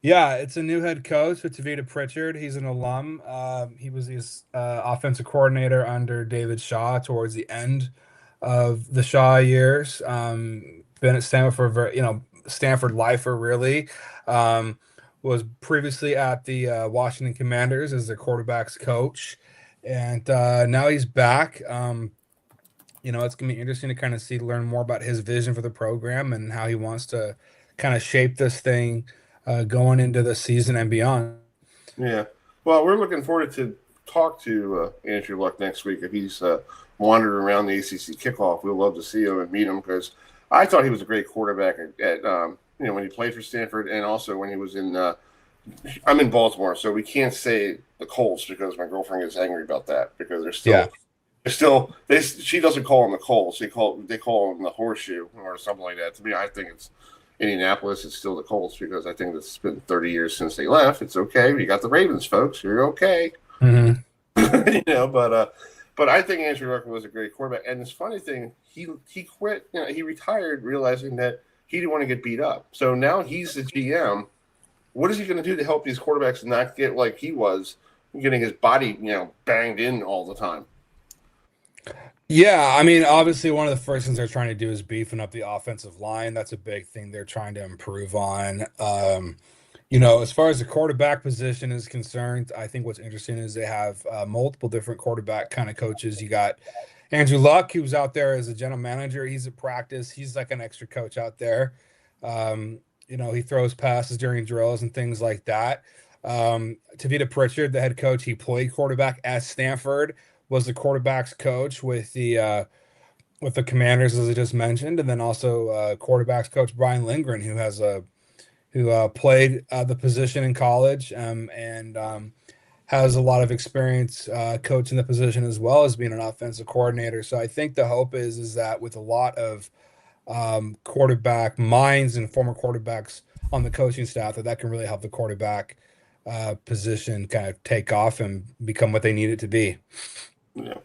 Yeah, it's a new head coach with Tavita Pritchard. He's an alum. He was his offensive coordinator under David Shaw towards the end of the Shaw years. Been at Stanford for Stanford lifer really. Was previously at the Washington Commanders as their quarterbacks coach, and now he's back. It's gonna be interesting to kind of learn more about his vision for the program and how he wants to kind of shape this thing going into the season and beyond. Yeah. Well, we're looking forward to talk to Andrew Luck next week. If he's wandering around the ACC kickoff, we'll love to see him and meet him, because I thought he was a great quarterback at when he played for Stanford, and also when he was in I'm in Baltimore, so we can't say the Colts because my girlfriend gets angry about that, because she doesn't call them the Colts. They call them the Horseshoe or something like that. To me, I think it's Indianapolis. It's still the Colts, because I think it's been 30 years since they left. It's okay. You got the Ravens, folks. You're okay. Mm-hmm. But I think Andrew Luck was a great quarterback. And this funny thing, he quit. He retired realizing that he didn't want to get beat up. So now he's the GM. What is he going to do to help these quarterbacks not get like he was, getting his body banged in all the time? Yeah, I mean, obviously one of the first things they're trying to do is beefing up the offensive line. That's a big thing they're trying to improve on. As far as the quarterback position is concerned, I think what's interesting is they have multiple different quarterback kind of coaches. You got Andrew Luck, who's out there as a general manager. He's at practice. He's like an extra coach out there. He throws passes during drills and things like that. Tavita Pritchard, the head coach, he played quarterback at Stanford, was the quarterback's coach with the Commanders, as I just mentioned, and then also quarterback's coach Brian Lindgren, who played the position in college and has a lot of experience coaching the position as well as being an offensive coordinator. So I think the hope is that with a lot of quarterback minds and former quarterbacks on the coaching staff, that can really help the quarterback position kind of take off and become what they need it to be. Yeah.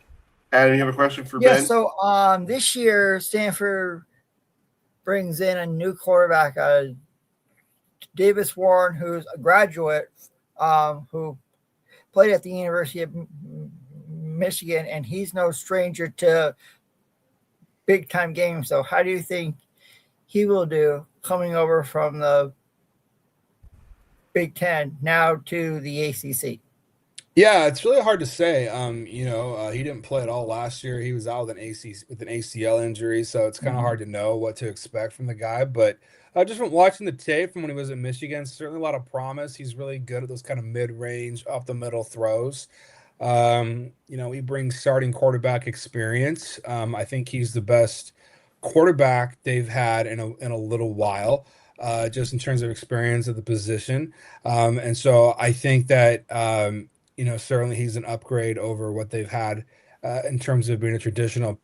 Adam, you have a question for Yeah, Ben? so this year Stanford brings in a new quarterback, Davis Warren, who's a graduate, who played at the University of Michigan, and he's no stranger to big time games. So how do you think he will do coming over from the Big Ten now to the ACC? Yeah, it's really hard to say. He didn't play at all last year. He was out with an ACL injury, so it's kind of hard to know what to expect from the guy. But just from watching the tape from when he was at Michigan, certainly a lot of promise. He's really good at those kind of mid-range, up the middle throws. He brings starting quarterback experience. I think he's the best quarterback they've had in a little while, just in terms of experience at the position. And so I think that certainly he's an upgrade over what they've had in terms of being a traditional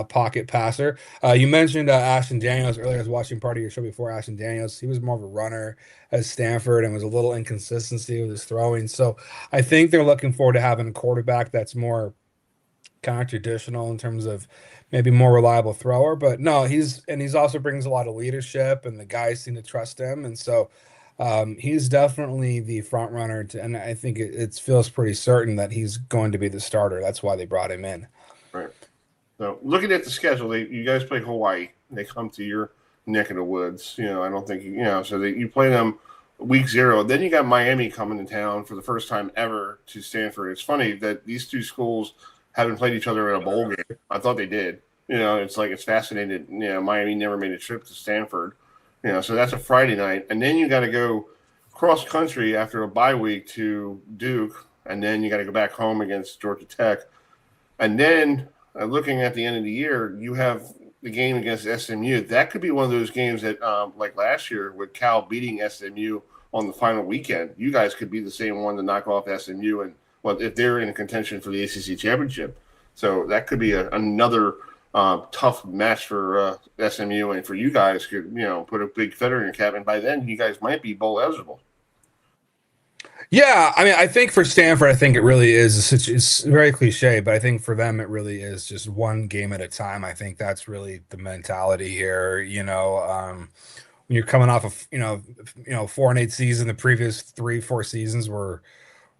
pocket passer. You mentioned Ashton Daniels earlier. I was watching part of your show before. Ashton Daniels, he was more of a runner at Stanford and was a little inconsistency with his throwing. So I think they're looking forward to having a quarterback that's more kind of traditional in terms of maybe more reliable thrower. But no, he's also brings a lot of leadership, and the guys seem to trust him. And so he's definitely the front runner, and I think it feels pretty certain that he's going to be the starter. That's why they brought him in. Right. So looking at the schedule, you guys play Hawaii. They come to your neck of the woods. I don't think so you play them week 0. Then you got Miami coming to town for the first time ever to Stanford. It's funny that these two schools haven't played each other in a bowl game. I thought they did. It's fascinating. Miami never made a trip to Stanford. So that's a Friday night. And then you got to go cross country after a bye week to Duke. And then you got to go back home against Georgia Tech. And then looking at the end of the year, you have the game against SMU. That could be one of those games that, like last year with Cal beating SMU on the final weekend, you guys could be the same one to knock off SMU. And if they're in contention for the ACC championship. So that could be another tough match for SMU, and for you guys could put a big feather in your cap, and by then you guys might be bowl eligible. Yeah, I mean, I think for Stanford, I think it really is. It's very cliche, but I think for them, it really is just one game at a time. I think that's really the mentality here. When you're coming off of 4-8 season, the previous 3-4 seasons were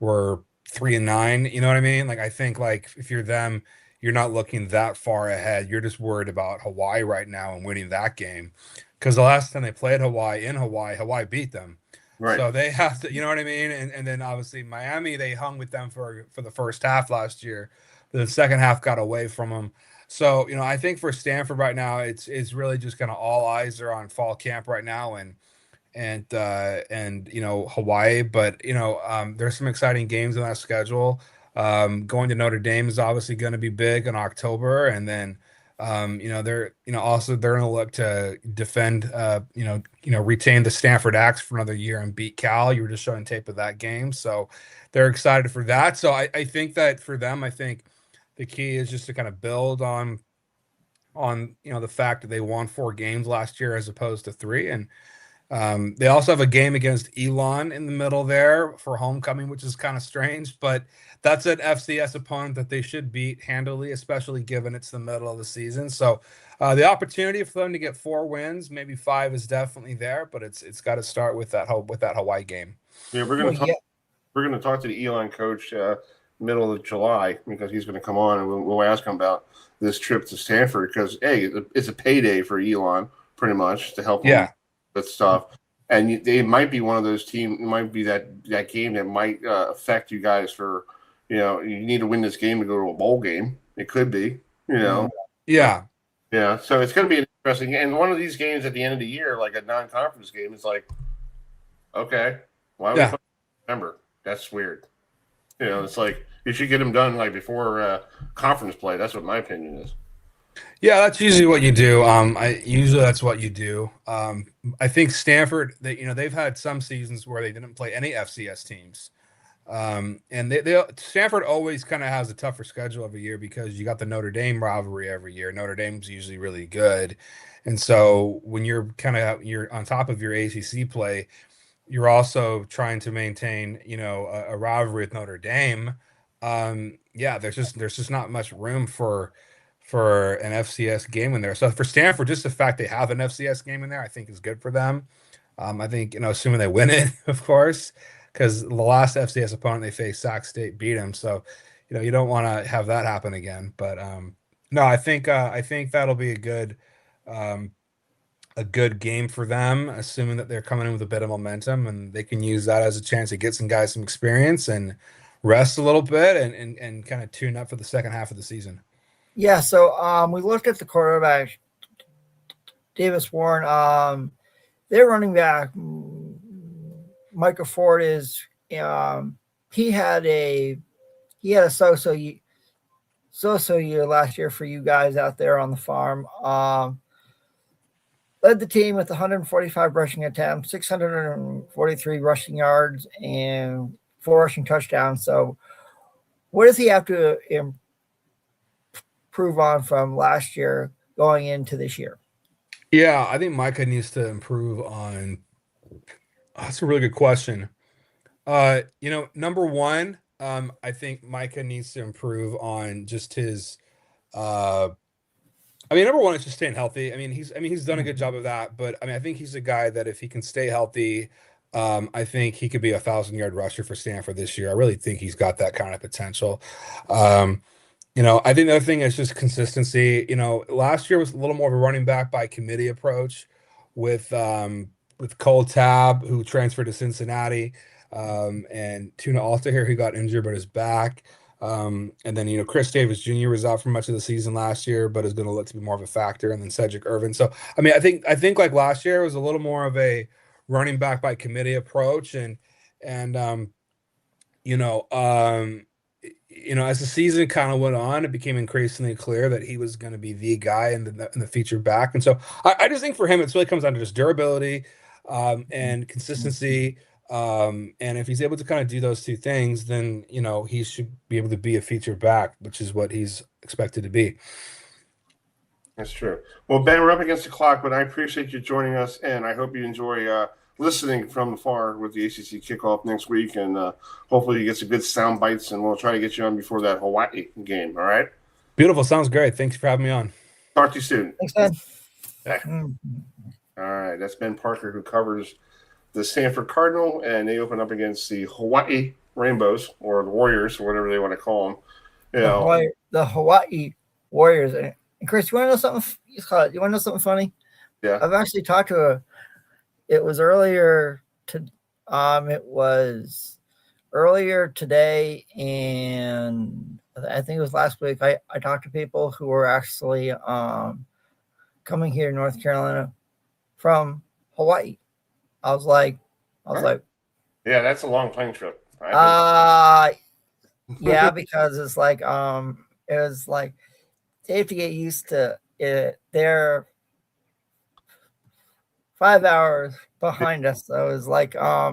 3-9. You know what I mean? Like, I think if you're them, you're not looking that far ahead. You're just worried about Hawaii right now and winning that game, because the last time they played Hawaii beat them. Right. So they have to, you know what I mean? And then obviously Miami, they hung with them for the first half last year. The second half got away from them. So, I think for Stanford right now, it's really just kind of all eyes are on fall camp right now and Hawaii. But, there's some exciting games in that schedule. Going to Notre Dame is obviously going to be big in October. And then, they're going to look to defend, retain the Stanford Axe for another year and beat Cal. You were just showing tape of that game. So they're excited for that. So I think that for them, I think the key is just to kind of build on the fact that they won 4 games last year as opposed to 3. And they also have a game against Elon in the middle there for homecoming, which is kind of strange, but that's an FCS opponent that they should beat handily, especially given it's the middle of the season. So the opportunity for them to get 4 wins, maybe 5, is definitely there, but it's got to start with that Hawaii game. Yeah, we're going to talk to the Elon coach middle of July, because he's going to come on and we'll ask him about this trip to Stanford, because it's a payday for Elon pretty much to help him with stuff. And they might be one of those teams. It might be that game that might affect you guys for, you need to win this game to go to a bowl game. It could be, Yeah. Yeah. So it's going to be interesting. And one of these games at the end of the year, like a non-conference game, is like, okay, why would we remember? That's weird. It's like you should get them done before conference play. That's what my opinion is. Yeah, that's usually what you do. That's what you do. I think Stanford, they've had some seasons where they didn't play any FCS teams. And Stanford always kind of has a tougher schedule every year because you got the Notre Dame rivalry every year. Notre Dame's usually really good. And so when you're on top of your ACC play, you're also trying to maintain, a rivalry with Notre Dame. yeah, there's just not much room for an FCS game in there. So for Stanford, just the fact they have an FCS game in there, I think is good for them. I think, assuming they win it, of course, because the last FCS opponent they faced, Sac State, beat them. So, you don't want to have that happen again. But no, I think that'll be a good game for them, assuming that they're coming in with a bit of momentum and they can use that as a chance to get some guys some experience and rest a little bit and kind of tune up for the second half of the season. Yeah, so we looked at the quarterback, Davis Warren. Their running back, Micah Ford, is he had a so-so year last year for you guys out there on the farm. Led the team with 145 rushing attempts, 643 rushing yards, and 4 rushing touchdowns. So what does he have to improve on from last year going into this year? Yeah, I think Micah needs to improve on. That's a really good question. Number one, I think Micah needs to improve on just his. Number one is just staying healthy. He's done a good job of that, but I think he's a guy that if he can stay healthy, I think he could be a 1,000-yard rusher for Stanford this year. I really think he's got that kind of potential. I think the other thing is just consistency. Last year was a little more of a running back by committee approach with Cole Tabb, who transferred to Cincinnati, and Tuna Altair, who got injured but is back. And then, Chris Davis Jr. was out for much of the season last year, but is going to look to be more of a factor. And then Cedric Irvin. So, I think like last year was a little more of a running back by committee approach. As the season kind of went on, it became increasingly clear that he was going to be the guy in the feature back. And so I just think for him, it really comes down to just durability and consistency. And if he's able to kind of do those two things, then, he should be able to be a feature back, which is what he's expected to be. That's true. Well, Ben, we're up against the clock, but I appreciate you joining us, and I hope you enjoy listening from afar with the ACC kickoff next week, and hopefully you get some good sound bites, and we'll try to get you on before that Hawaii game, all right? Beautiful. Sounds great. Thanks for having me on. Talk to you soon. Thanks, Ben. Okay. All right, that's Ben Parker, who covers the Stanford Cardinal, and they open up against the Hawaii Rainbows, or the Warriors, or whatever they want to call them. The Hawaii Warriors. And Chris, you want to know something? You want to know something funny? Yeah. I've actually talked to it was earlier today, and I think it was last week. I talked to people who were actually coming here to North Carolina from Hawaii. I was like, yeah, that's a long plane trip. Yeah, because it's like, it was like they have to get used to it. They're 5 hours behind us, so it's like, yeah,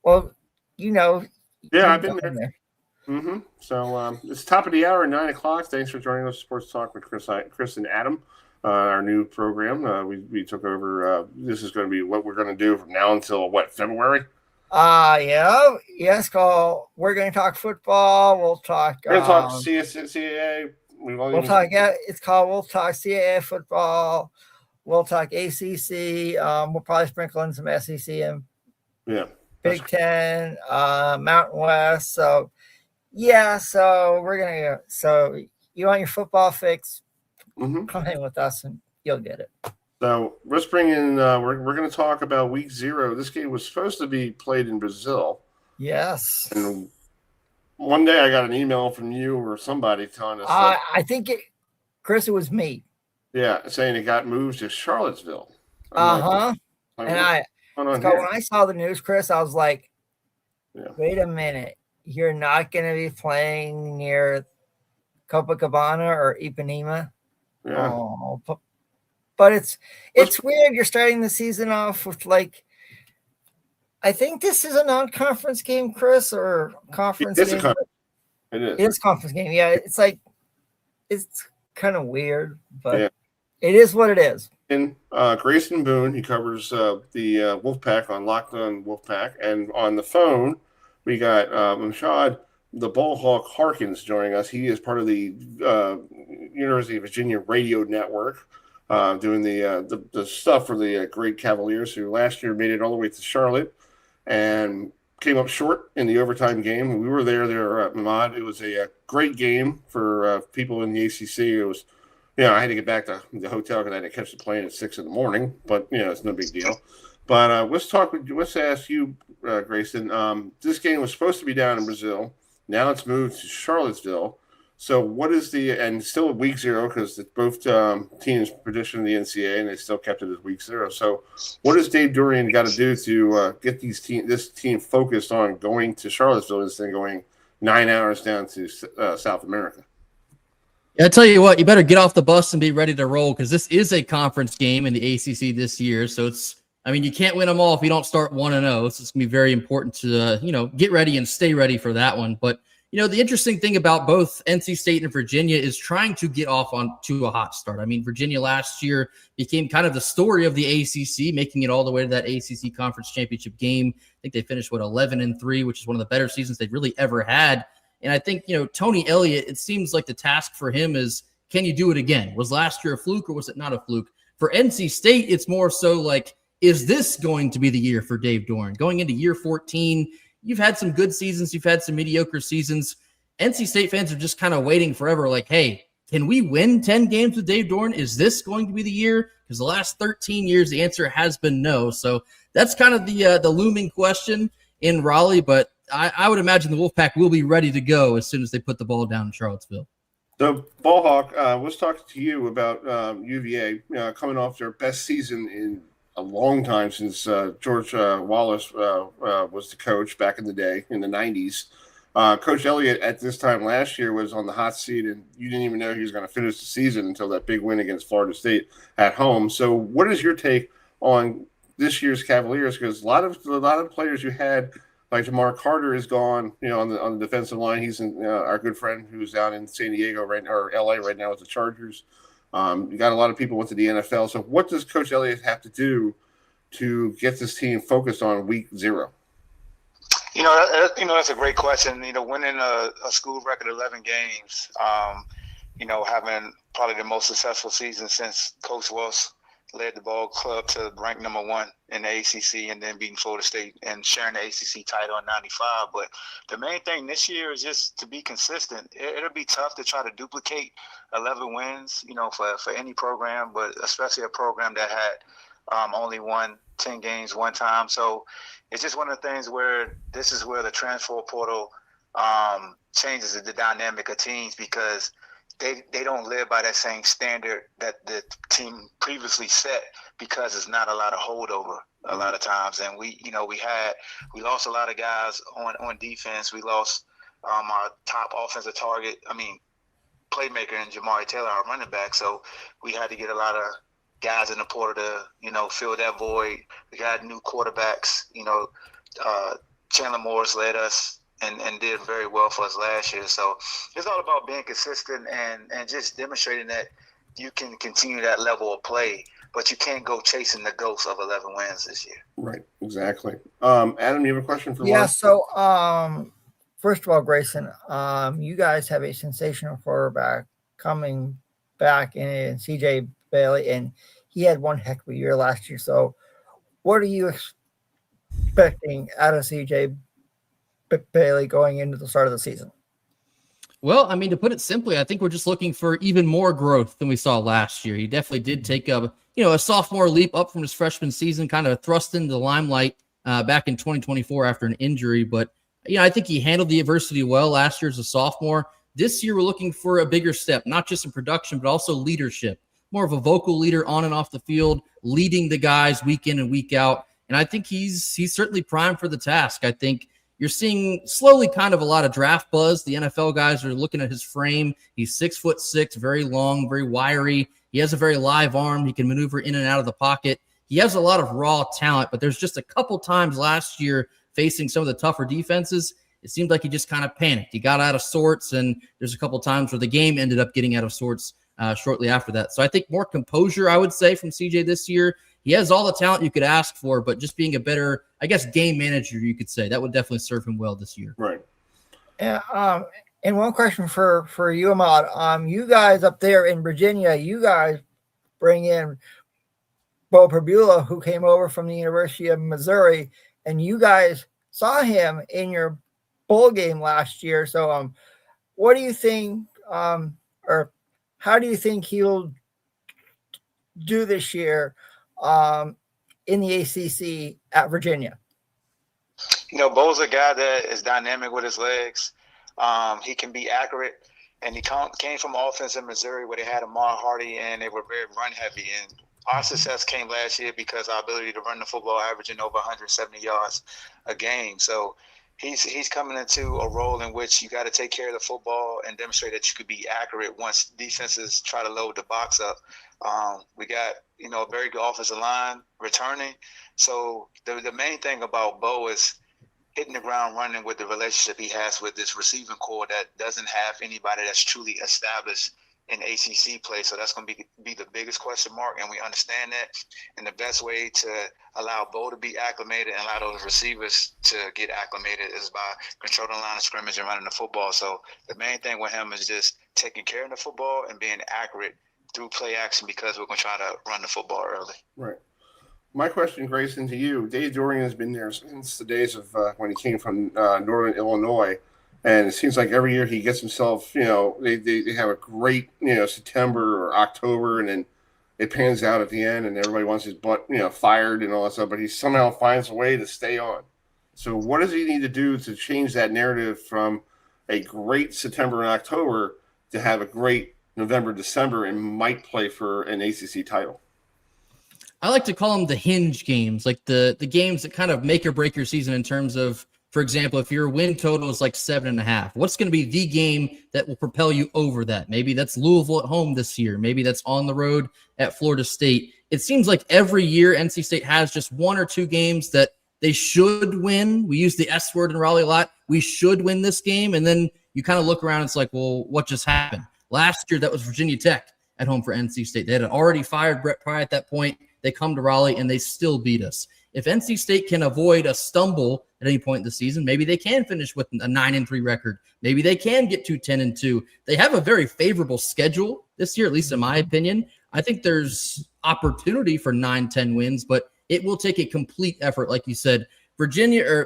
I've been there. Mm-hmm. So it's top of the hour, 9 o'clock. Thanks for joining us, Sports Talk with Chris and Adam. Our new program. We took over. This is going to be what we're going to do from now until February? Yeah. Yes, we're going to talk football. We'll talk. We're going to talk CAA. We'll talk. Yeah, we'll talk CAA football. We'll talk ACC. We'll probably sprinkle in some SEC and Big Ten, Mountain West. So yeah. So we're gonna. So you want your football fix? Mm-hmm. Come in with us and you'll get it. So let's bring in. We're going to talk about Week 0. This game was supposed to be played in Brazil. Yes. And one day I got an email from you or somebody telling us. I think Chris, it was me. Yeah, saying it got moved to Charlottesville. And when I saw the news, Chris, I was like, wait a minute. You're not going to be playing near Copacabana or Ipanema? Yeah. Oh, but it's weird. You're starting the season off with I think this is a non-conference game, Chris, or conference game. It is. It is a conference game. Yeah, it's kind of weird, but it is what it is. And Grayson Boone, he covers the Wolfpack on Locked On Wolfpack, and on the phone we got Mashad. the Ball Hawk Hawkins joining us. He is part of the University of Virginia radio network, doing the stuff for the great Cavaliers, who last year made it all the way to Charlotte and came up short in the overtime game. We were there at Ahmad. It was a great game for people in the ACC. It was, I had to get back to the hotel because I had to catch the plane at 6 a.m, but, it's no big deal. But let's ask you, Grayson, this game was supposed to be down in Brazil. Now it's moved to Charlottesville. So what is and still at week 0 because both teams petitioned the NCAA and they still kept it as week 0. So what does Dave Doeren got to do to get this team focused on going to Charlottesville instead of going 9 hours down to South America? I tell you what, you better get off the bus and be ready to roll because this is a conference game in the ACC this year. So you can't win them all if you don't start 1-0. So it's going to be very important to, get ready and stay ready for that one. But, the interesting thing about both NC State and Virginia is trying to get off to a hot start. Virginia last year became kind of the story of the ACC, making it all the way to that ACC Conference Championship game. I think they finished, 11-3, which is one of the better seasons they've really ever had. And I think, Tony Elliott, it seems like the task for him is, can you do it again? Was last year a fluke or was it not a fluke? For NC State, it's more so like, is this going to be the year for Dave Doeren? Going into year 14, you've had some good seasons. You've had some mediocre seasons. NC State fans are just kind of waiting forever like, hey, can we win 10 games with Dave Doeren? Is this going to be the year? Because the last 13 years, the answer has been no. So that's kind of the looming question in Raleigh. But I would imagine the Wolfpack will be ready to go as soon as they put the ball down in Charlottesville. So, Ball Hawk, let's talk to you about UVA coming off their best season in a long time since George Wallace was the coach back in the day in the 90s. Coach Elliott at this time last year was on the hot seat, and you didn't even know he was going to finish the season until that big win against Florida State at home. So what is your take on this year's Cavaliers? Because a lot of players you had, like Jamar Carter is gone, on the defensive line. He's our good friend who's down in San Diego or LA right now with the Chargers. You got a lot of people went to the NFL. So what does Coach Elliott have to do to get this team focused on week 0? That's a great question. Winning a school record 11 games, having probably the most successful season since Coach Wells led the ball club to rank number 1 in the ACC and then beating Florida State and sharing the ACC title in 95. But the main thing this year is just to be consistent. It'll be tough to try to duplicate 11 wins, for any program, but especially a program that had only won 10 games one time. So it's just one of the things where this is where the transfer portal changes the dynamic of teams because they don't live by that same standard that the team previously set because there's not a lot of holdover a lot of times. And we lost a lot of guys on defense. We lost our top offensive target. Playmaker and Jamari Taylor, our running back. So we had to get a lot of guys in the portal to, fill that void. We got new quarterbacks, Chandler Morris led us and did very well for us last year. So it's all about being consistent and just demonstrating that you can continue that level of play, but you can't go chasing the ghost of 11 wins this year. Right, exactly. Adam, you have a question for Yeah, Mark? So first of all, Grayson, you guys have a sensational quarterback coming back in CJ Bailey, and he had one heck of a year last year. So what are you expecting out of CJ Bailey going into the start of the season? Well, to put it simply, I think we're just looking for even more growth than we saw last year. He definitely did take a sophomore leap up from his freshman season, kind of thrust into the limelight back in 2024 after an injury. But, I think he handled the adversity well last year as a sophomore. This year, we're looking for a bigger step, not just in production, but also leadership. More of a vocal leader on and off the field, leading the guys week in and week out. And I think he's certainly primed for the task. I think you're seeing slowly kind of a lot of draft buzz. The NFL guys are looking at his frame. He's 6'6", very long, very wiry. He has a very live arm. He can maneuver in and out of the pocket. He has a lot of raw talent, but there's just a couple times last year facing some of the tougher defenses, it seemed like he just kind of panicked. He got out of sorts, and there's a couple times where the game ended up getting out of sorts shortly after that. So I think more composure, I would say, from CJ this year. He has all the talent you could ask for, but just being a better, game manager, you could say, that would definitely serve him well this year. Right. And one question for you, Ahmad. You guys up there in Virginia, you guys bring in Bo Perbula, who came over from the University of Missouri, and you guys saw him in your bowl game last year. So, what do you think, or how do you think he'll do this year in the ACC at Virginia? Bo's a guy that is dynamic with his legs. He can be accurate, and he came from offense in Missouri where they had Ahmad Hardy, and they were very run heavy. And our success came last year because our ability to run the football, averaging over 170 yards a game. So he's coming into a role in which you got to take care of the football and demonstrate that you could be accurate once defenses try to load the box up. We got a very good offensive line returning. So the main thing about Bo is hitting the ground running with the relationship he has with this receiving core that doesn't have anybody that's truly established in ACC play. So that's going to be the biggest question mark, and we understand that. And the best way to allow Bo to be acclimated and allow those receivers to get acclimated is by controlling the line of scrimmage and running the football. So the main thing with him is just taking care of the football and being accurate through play action, because we're going to try to run the football early. Right. My question, Grayson, to you. Dave Dorian has been there since the days of when he came from Northern Illinois. And it seems like every year he gets himself, they have a great, September or October, and then it pans out at the end and everybody wants his butt, fired and all that stuff. But he somehow finds a way to stay on. So what does he need to do to change that narrative from a great September and October to have a great November, December, and might play for an ACC title? I like to call them the hinge games, like the games that kind of make or break your season in terms of, for example, if your win total is like 7.5, what's going to be the game that will propel you over that? Maybe that's Louisville at home this year. Maybe that's on the road at Florida State. It seems like every year NC State has just one or two games that they should win. We use the S word in Raleigh a lot. We should win this game. And then you kind of look around and it's like, well, what just happened? Last year, that was Virginia Tech at home for NC State. They had already fired Brett Pry at that point. They come to Raleigh, and they still beat us. If NC State can avoid a stumble at any point in the season, maybe they can finish with a 9-3 record. Maybe they can get to 10-2. They have a very favorable schedule this year, at least in my opinion. I think there's opportunity for 9-10 wins, but it will take a complete effort, like you said. Virginia,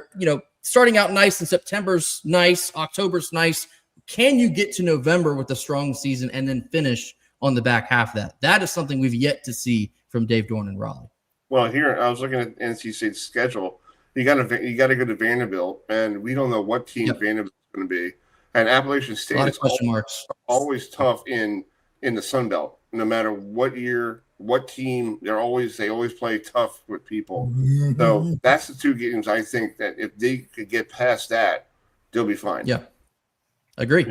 starting out nice in September's nice, October's nice. Can you get to November with a strong season and then finish on the back half of that? That is something we've yet to see from Dave Dorn and Raleigh. Well, here I was looking at NC State's schedule. You got to go to Vanderbilt, and we don't know what team Vanderbilt's going to be. And Appalachian State is always tough in the Sun Belt. No matter what year, what team, they always play tough with people. So that's the two games I think that if they could get past that, they'll be fine. Yeah. Agree.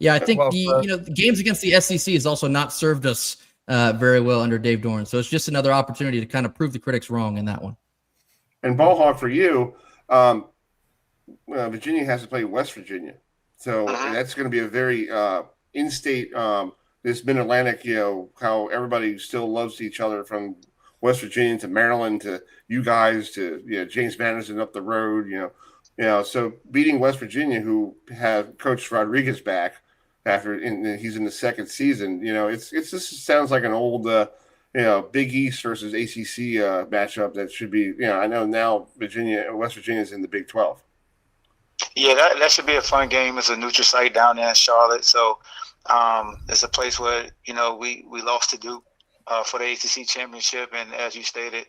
Yeah, I think the games against the SEC has also not served us very well under Dave Dorn. So it's just another opportunity to kind of prove the critics wrong in that one. And ball hog for you, Virginia has to play West Virginia. So that's going to be a very in-state, this mid-Atlantic, how everybody still loves each other from West Virginia to Maryland to you guys to James Madison up the road, so beating West Virginia, who have Coach Rodriguez back after he's in the second season, it's just sounds like an old, Big East versus ACC matchup that should be, I know now West Virginia is in the Big 12. Yeah, that should be a fun game. It's a neutral site down there in Charlotte, so it's a place where we lost to Duke for the ACC championship, and as you stated.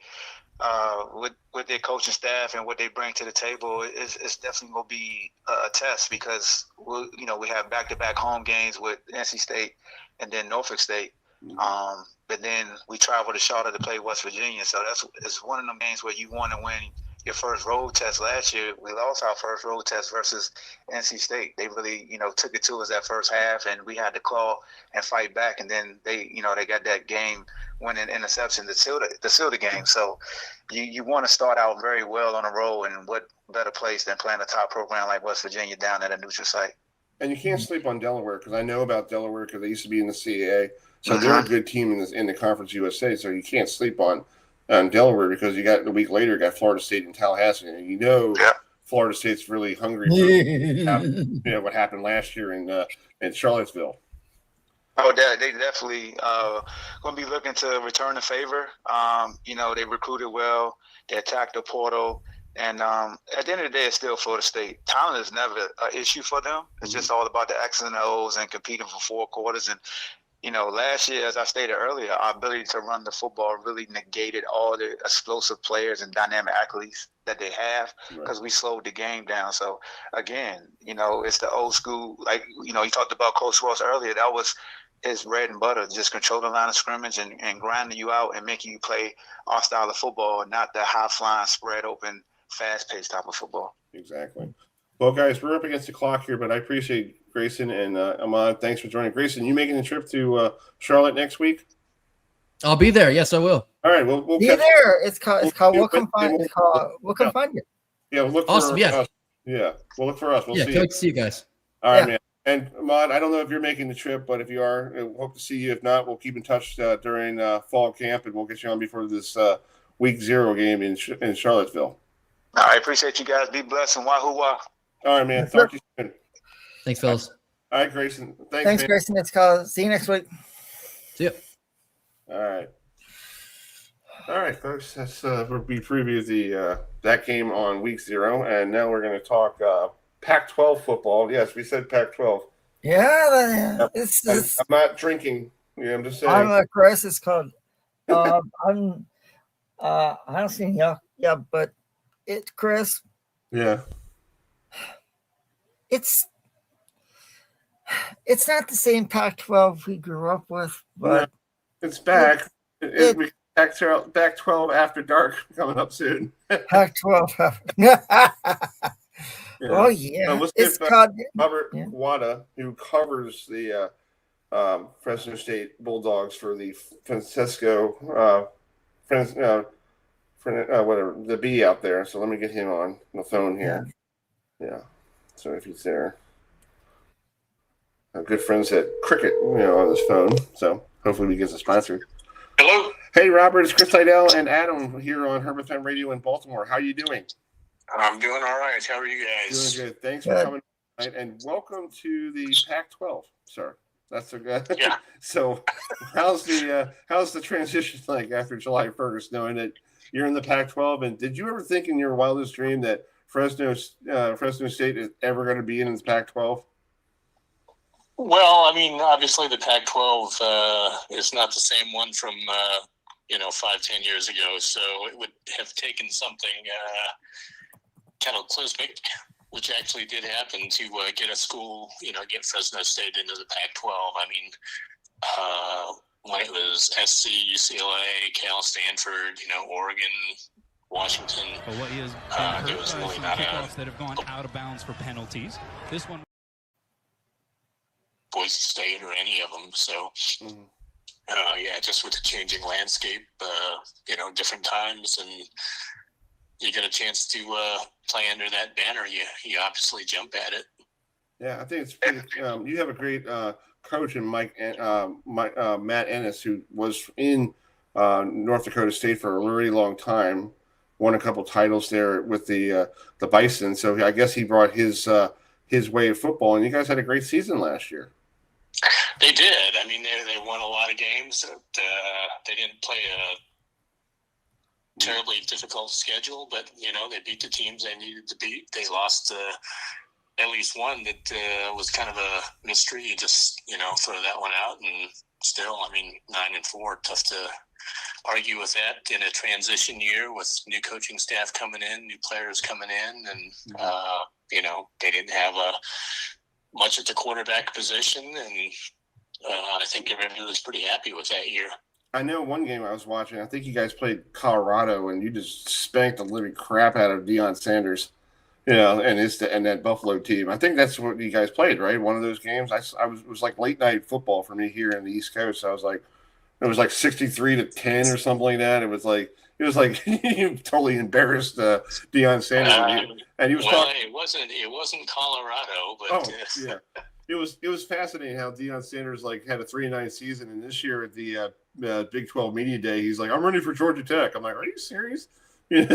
With their coaching staff and what they bring to the table, it's definitely going to be a test because we have back-to-back home games with NC State and then Norfolk State. But then we travel to Charlotte to play West Virginia. So it's one of them games where you want to win your first road test. Last year, we lost our first road test versus NC State. They really, took it to us that first half, and we had to claw and fight back. And then they got that game-winning interception to seal the game. So you want to start out very well on a roll, and what better place than playing a top program like West Virginia down at a neutral site. And you can't sleep on Delaware because I know about Delaware because they used to be in the CAA. So they're a good team in the Conference USA. So you can't sleep on Delaware because you got a week later, you got Florida State and Tallahassee. And Florida State's really hungry for what happened last year in Charlottesville. Oh, they definitely going to be looking to return the favor. They recruited well. They attacked the portal. And at the end of the day, it's still Florida State. Talent is never an issue for them. It's just all about the X's and O's and competing for 4 quarters. And, last year, as I stated earlier, our ability to run the football really negated all the explosive players and dynamic athletes that they have because we slowed the game down. So, again, it's the old school. Like, you talked about Coach Ross earlier. That was his bread and butter, just control the line of scrimmage and grinding you out and making you play our style of football, not the high-flying, spread-open, fast-paced type of football. Exactly. Well, guys, we're up against the clock here, but I appreciate Grayson and Ahmad. Thanks for joining. Grayson, you making the trip to Charlotte next week? I'll be there. Yes, I will. All right, we'll be there. It's called We'll Come Find You. Yeah, we'll look awesome, for us. Yeah, we'll look for us. We'll see. Can't wait to see you guys. All right, man. And Ahmad, I don't know if you're making the trip, but if you are, we hope to see you. If not, we'll keep in touch during fall camp, and we'll get you on before this week 0 game in Charlottesville. I appreciate you guys. Be blessed and wahoo wah. All right, man. Talk to you soon. Thanks, fellas. All right, Grayson. Thanks, Grayson. It's called. See you next week. See ya. All right, folks. That's we previewed that game on week 0, and now we're going to talk Pac-12 football. Yes, we said Pac-12. Yeah, I'm not drinking. Yeah, I'm just saying. I'm a Chris. It's called. I don't see. Yeah, but it's Chris. Yeah. It's not the same Pac-12 we grew up with, but it's back. Pac-12 after dark coming up soon. Pac-12. Oh yeah, it's called Robert Kuwada, who covers the Fresno State Bulldogs for the whatever the B out there. So let me get him on the phone here. Yeah. So if he's there, our good friends at Cricket, on his phone. So hopefully we get a sponsor. Hello. Hey, Robert, it's Chris Seidel and Adam here on Herbert Time Radio in Baltimore. How are you doing? I'm doing all right. How are you guys? Doing good. Thanks for coming tonight, and welcome to the Pac-12, sir. That's a good. Yeah. So, how's the transition like after July 1st, knowing that you're in the Pac-12? And did you ever think in your wildest dream that Fresno State is ever going to be in the Pac-12? Well, I mean, obviously the Pac-12 is not the same one from 5-10 years ago. So it would have taken something cataclysmic, which actually did happen, to get a school, get Fresno State into the Pac-12. I mean, when it was SC, UCLA, Cal, Stanford, Oregon, Washington. But what is there was really not kickoffs that have gone out of bounds for penalties. This one, Boise State or any of them. So, just with the changing landscape, different times, and you get a chance to play under that banner, you obviously jump at it. Yeah, I think it's pretty. You have a great coach in Matt Ennis, who was in North Dakota State for a really long time, won a couple titles there with the Bison. So I guess he brought his way of football, and you guys had a great season last year. They did. I mean, they won a lot of games. They didn't play a terribly difficult schedule, but they beat the teams they needed to beat. They lost at least one that was kind of a mystery. You just throw that one out, and still, I mean, 9-4, tough to argue with that in a transition year with new coaching staff coming in, new players coming in, and they didn't have much at the quarterback position, and I think everybody was pretty happy with that year. I know one game I was watching, I think you guys played Colorado, and you just spanked the living crap out of Deion Sanders, and that Buffalo team. I think that's what you guys played, right? One of those games. It was like late night football for me here in the East Coast. I was like, it was like 63-10 or something like that. It was like you totally embarrassed Deion Sanders, and he was. Well, it wasn't Colorado, but yeah. It was fascinating how Deion Sanders had a 3-9 season, and this year at the Big 12 Media Day, he's like, "I'm ready for Georgia Tech." I'm like, "Are you serious?" Come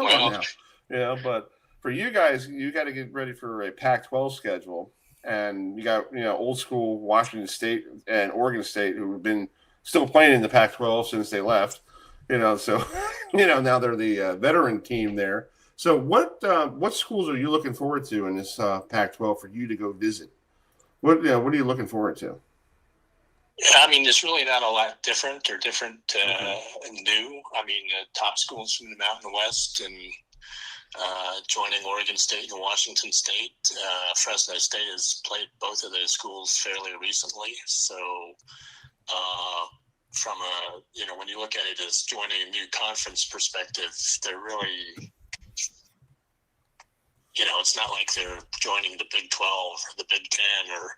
on now. Yeah, but for you guys, you got to get ready for a Pac-12 schedule, and you got old school Washington State and Oregon State who have been still playing in the Pac-12 since they left. So now they're the veteran team there. So what schools are you looking forward to in this Pac-12 for you to go visit? What are you looking forward to? Yeah, I mean, there's really not a lot different and new. I mean, the top schools from the Mountain West and joining Oregon State and Washington State. Fresno State has played both of those schools fairly recently. So from when you look at it as joining a new conference perspective, they're really, it's not like they're joining the Big 12 or the Big 10 or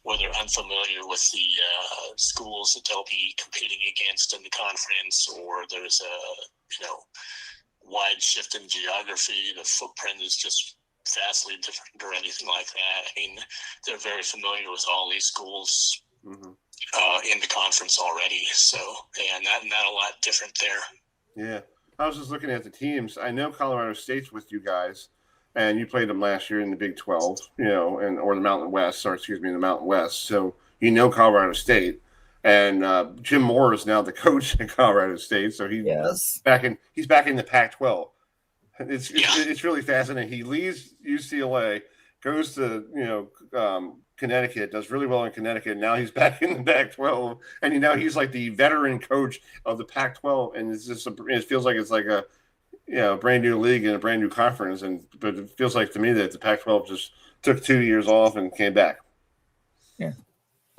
where they're unfamiliar with the schools that they'll be competing against in the conference, or there's a, wide shift in geography. The footprint is just vastly different or anything like that. I mean, they're very familiar with all these schools in the conference already. So, yeah, not a lot different there. Yeah. I was just looking at the teams. I know Colorado State's with you guys, and you played them last year in the Big 12, or the Mountain West, the Mountain West. So Colorado State, and Jim Moore is now the coach at Colorado State. So he's back in the Pac-12. It's really fascinating. He leaves UCLA, goes to Connecticut, does really well in Connecticut. Now he's back in the Pac-12, and now he's like the veteran coach of the Pac-12, and it feels like it's like a brand new league and a brand new conference, but it feels like to me that the Pac-12 just took 2 years off and came back. Yeah.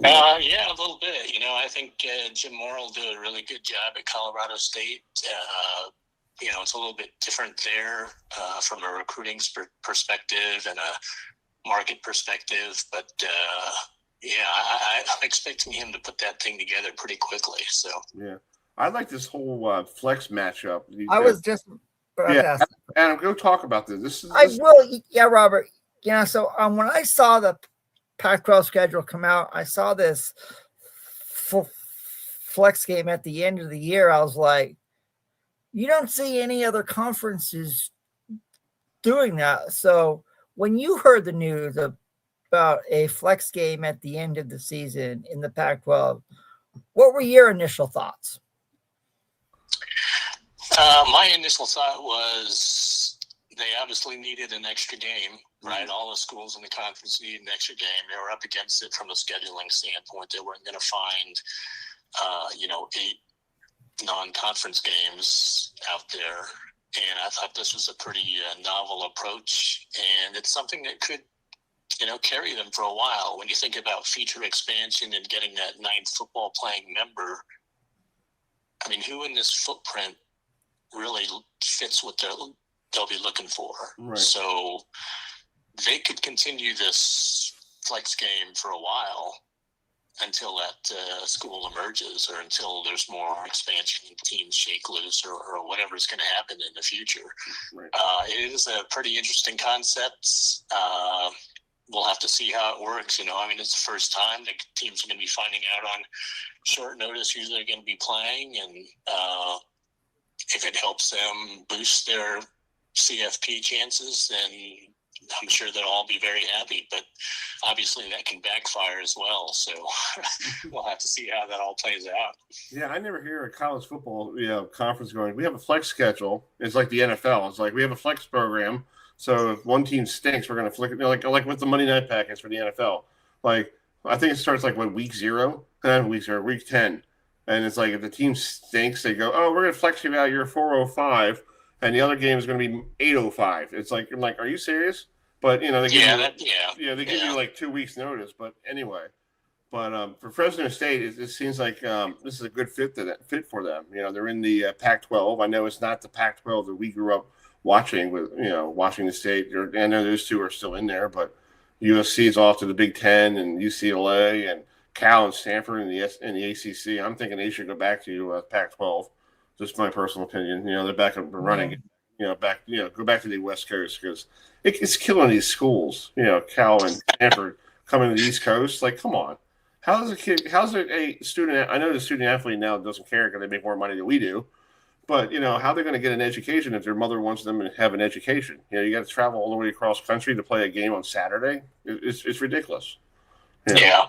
Yeah, a little bit. I think Jim Moore will do a really good job at Colorado State. It's a little bit different there from a recruiting perspective and a market perspective, but I'm expecting him to put that thing together pretty quickly. So yeah, I like this whole flex matchup. I was just Adam, go talk about this. I will. Yeah, Robert. So when I saw the Pac-12 schedule come out, I saw this flex game at the end of the year. I was like, you don't see any other conferences doing that. So when you heard the news about a flex game at the end of the season in the Pac-12, what were your initial thoughts? My initial thought was they obviously needed an extra game, right? All the schools in the conference needed an extra game. They were up against it from a scheduling standpoint. They weren't going to find, 8 non-conference games out there. And I thought this was a pretty novel approach. And it's something that could, carry them for a while. When you think about feature expansion and getting that 9th football playing member, I mean, who in this footprint really fits what they'll be looking for? Right. So they could continue this flex game for a while until that school emerges, or until there's more expansion and teams shake loose, or whatever's going to happen in the future. Right. It is a pretty interesting concept. We'll have to see how it works. It's the first time the teams are going to be finding out on short notice who they're going to be playing, and if it helps them boost their CFP chances, then I'm sure they'll all be very happy. But obviously that can backfire as well. So we'll have to see how that all plays out. Yeah, I never hear a college football conference going, we have a flex schedule. It's like the NFL. It's like we have a flex program. So if one team stinks, we're going to flick it. Like with the Monday night package for the NFL. Like I think it starts week 0, week 10. And it's like if the team stinks, they go, oh, we're going to flex you out. You're 405. And the other game is going to be 805. It's like, I'm like, are you serious? But, they give you like 2 weeks notice. But anyway, for Fresno State, it seems like this is a good fit for them. They're in the Pac-12. I know it's not the Pac-12 that we grew up watching with, Washington State. I know those two are still in there, but USC is off to the Big 10, and UCLA and Cal and Stanford in the ACC. I'm thinking they should go back to Pac-12. Just my personal opinion. They're back up and running. Go back to the West Coast, because it's killing these schools. Cal and Stanford coming to the East Coast. Like, come on. How's a student? I know the student athlete now doesn't care because they make more money than we do. But, how they're going to get an education if their mother wants them to have an education? You got to travel all the way across country to play a game on Saturday. It's ridiculous. Yeah.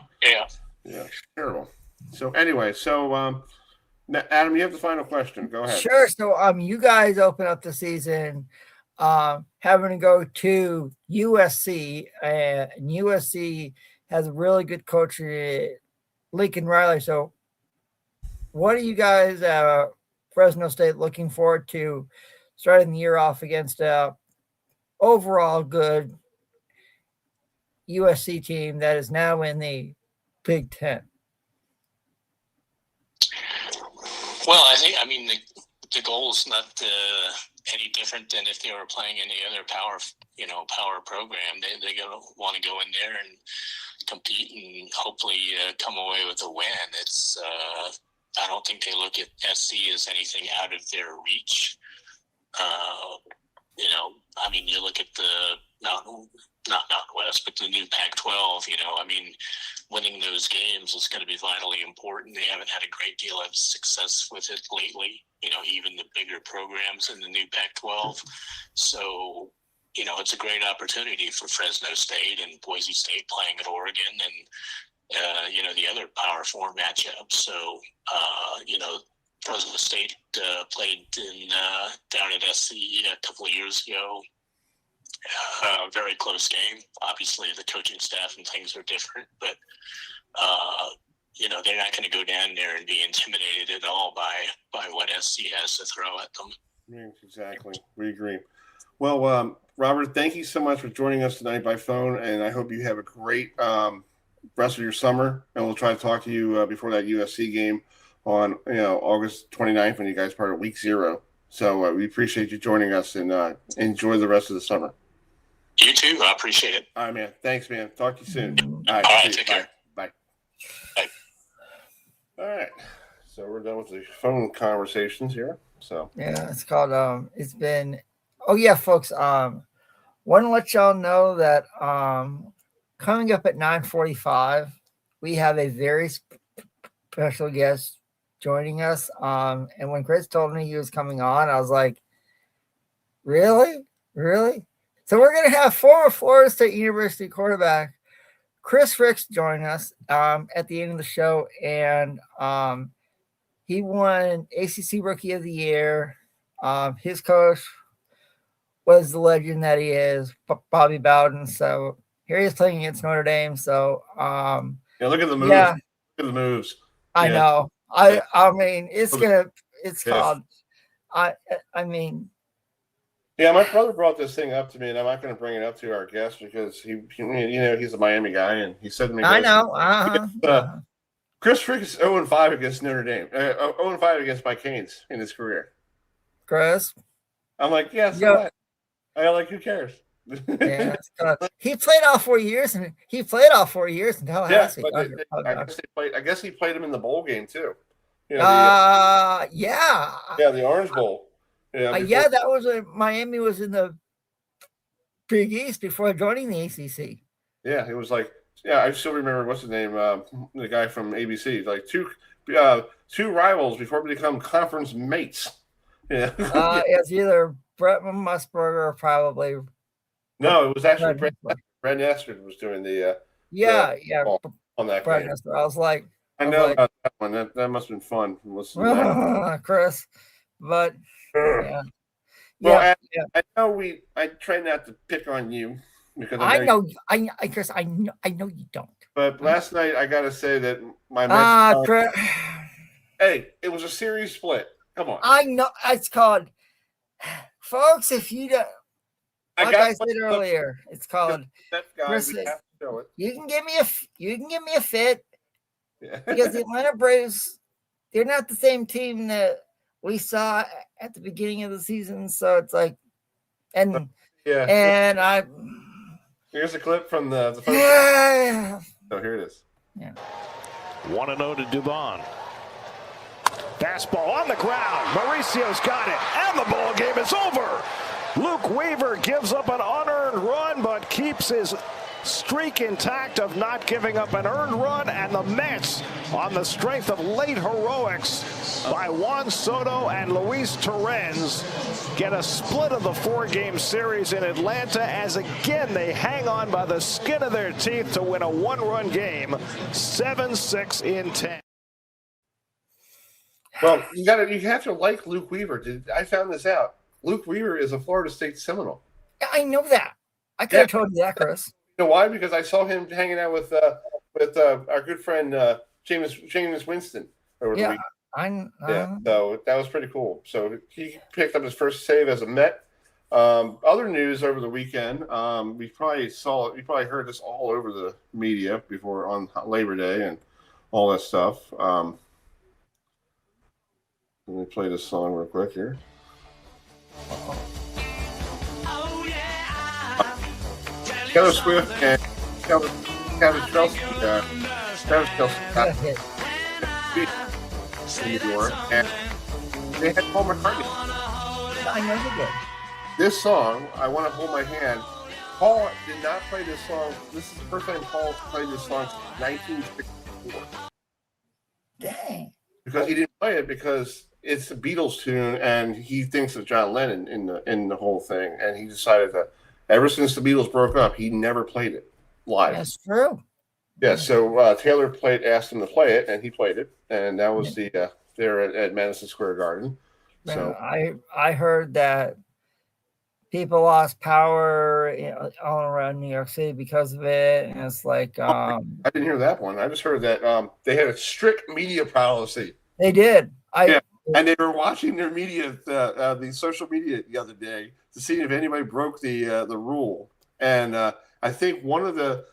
Yeah, terrible. So anyway, Adam, you have the final question. Go ahead. Sure. So you guys open up the season having to go to USC, and USC has a really good coach, Lincoln Riley. So what are you guys Fresno State looking forward to starting the year off against a overall good USC team that is now in the Big Ten? Well, I mean, the goal is not any different than if they were playing any other power program. They want to go in there and compete and hopefully come away with a win. It's I don't think they look at SC as anything out of their reach. I mean, you look at the not Mountain West, but the new Pac-12. I mean, winning those games is going to be vitally important. They haven't had a great deal of success with it lately. Even the bigger programs in the new Pac-12. So, it's a great opportunity for Fresno State and Boise State playing at Oregon and the other Power 4 matchups. So, Fresno State played down at SC a couple of years ago. Very close game. Obviously, the coaching staff and things are different, but they're not going to go down there and be intimidated at all by what SC has to throw at them. Yes, exactly. We agree. Well, Robert, thank you so much for joining us tonight by phone, and I hope you have a great rest of your summer. And we'll try to talk to you before that USC game on August 29th when you guys start at week 0. So we appreciate you joining us, and enjoy the rest of the summer. You too. I appreciate it. All right, man. Thanks, man. Talk to you soon. All right, take care. Bye. All right. So we're done with the phone conversations here. So yeah, it's called it's been folks, want to let y'all know that coming up at 9:45 we have a very special guest joining us, and when Chris told me he was coming on, I was like, really? So we're going to have former Florida State University quarterback Chris Ricks join us at the end of the show, and he won ACC Rookie of the Year. His coach was the legend that he is, Bobby Bowden. So here he is playing against Notre Dame. So look at the moves. Yeah, look at the moves. I know. I mean, it's called. I mean. Yeah, my brother brought this thing up to me, and I'm not going to bring it up to our guest because he's a Miami guy, and he said to me, I know. Chris Frick is 0-5 against Notre Dame, 0-5 against my Canes in his career. Chris, I'm like, yes. Yeah, who cares? Yeah, he played all 4 years, and he played all 4 years in Tallahassee. Yeah, I guess he played him in the bowl game too. Yeah, the Orange Bowl. Yeah, that was Miami was in the Big East before joining the ACC. Yeah, it was like, I still remember what's his name, the guy from ABC, like two rivals before we become conference mates. Yeah, it's either Brett Musburger or probably. No, it was actually Brent Esther was doing the. On that Brett game. Esther. I was like, about that one. That must have been fun. Chris, but. I know I try not to pick on you because Chris, I know you don't. But last night I got to say that my Chris, hey, it was a series split. Come on, I know it's called, folks. If you don't, like I said earlier, it's called. Chris, you can give me a fit because the Atlanta Braves, they're not the same team that we saw at the beginning of the season, so it's like, and here's a clip from the first. Yeah. So here it is. Yeah. 1-0 to Dubon. Fastball on the ground. Mauricio's got it, and the ball game is over. Luke Weaver gives up an unearned run, but keeps his streak intact of not giving up an earned run, and the Mets, on the strength of late heroics by Juan Soto and Luis Torrens, get a split of the 4-game series in Atlanta as again they hang on by the skin of their teeth to win a 1-run game, 7-6 in 10. Well, you have to like Luke Weaver. I found this out. Luke Weaver is a Florida State Seminole. I know that. I could have told you that, Chris. You know why? Because I saw him hanging out with our good friend Jameis Winston over the weekend. So that was pretty cool. So he picked up his first save as a Met. Other news over the weekend, we probably heard this all over the media before on Labor Day and all that stuff. Let me play this song real quick here. Taylor Swift and Travis Kelce got in the door, and they had Paul McCartney. I know they did. This song, I Want to Hold My Hand, Paul did not play this song. This is the first time Paul played this song since 1964. Dang. Because he didn't play it because it's a Beatles tune, and he thinks of John Lennon in the whole thing, and he decided that ever since the Beatles broke up, he never played it live. That's true. Yeah, so Taylor asked him to play it, and he played it, and that was there at Madison Square Garden. So I heard that people lost power all around New York City because of it, and it's like I didn't hear that one. I just heard that they had a strict media policy. They did. And they were watching their media, the social media the other day to see if anybody broke the rule. And I think one of the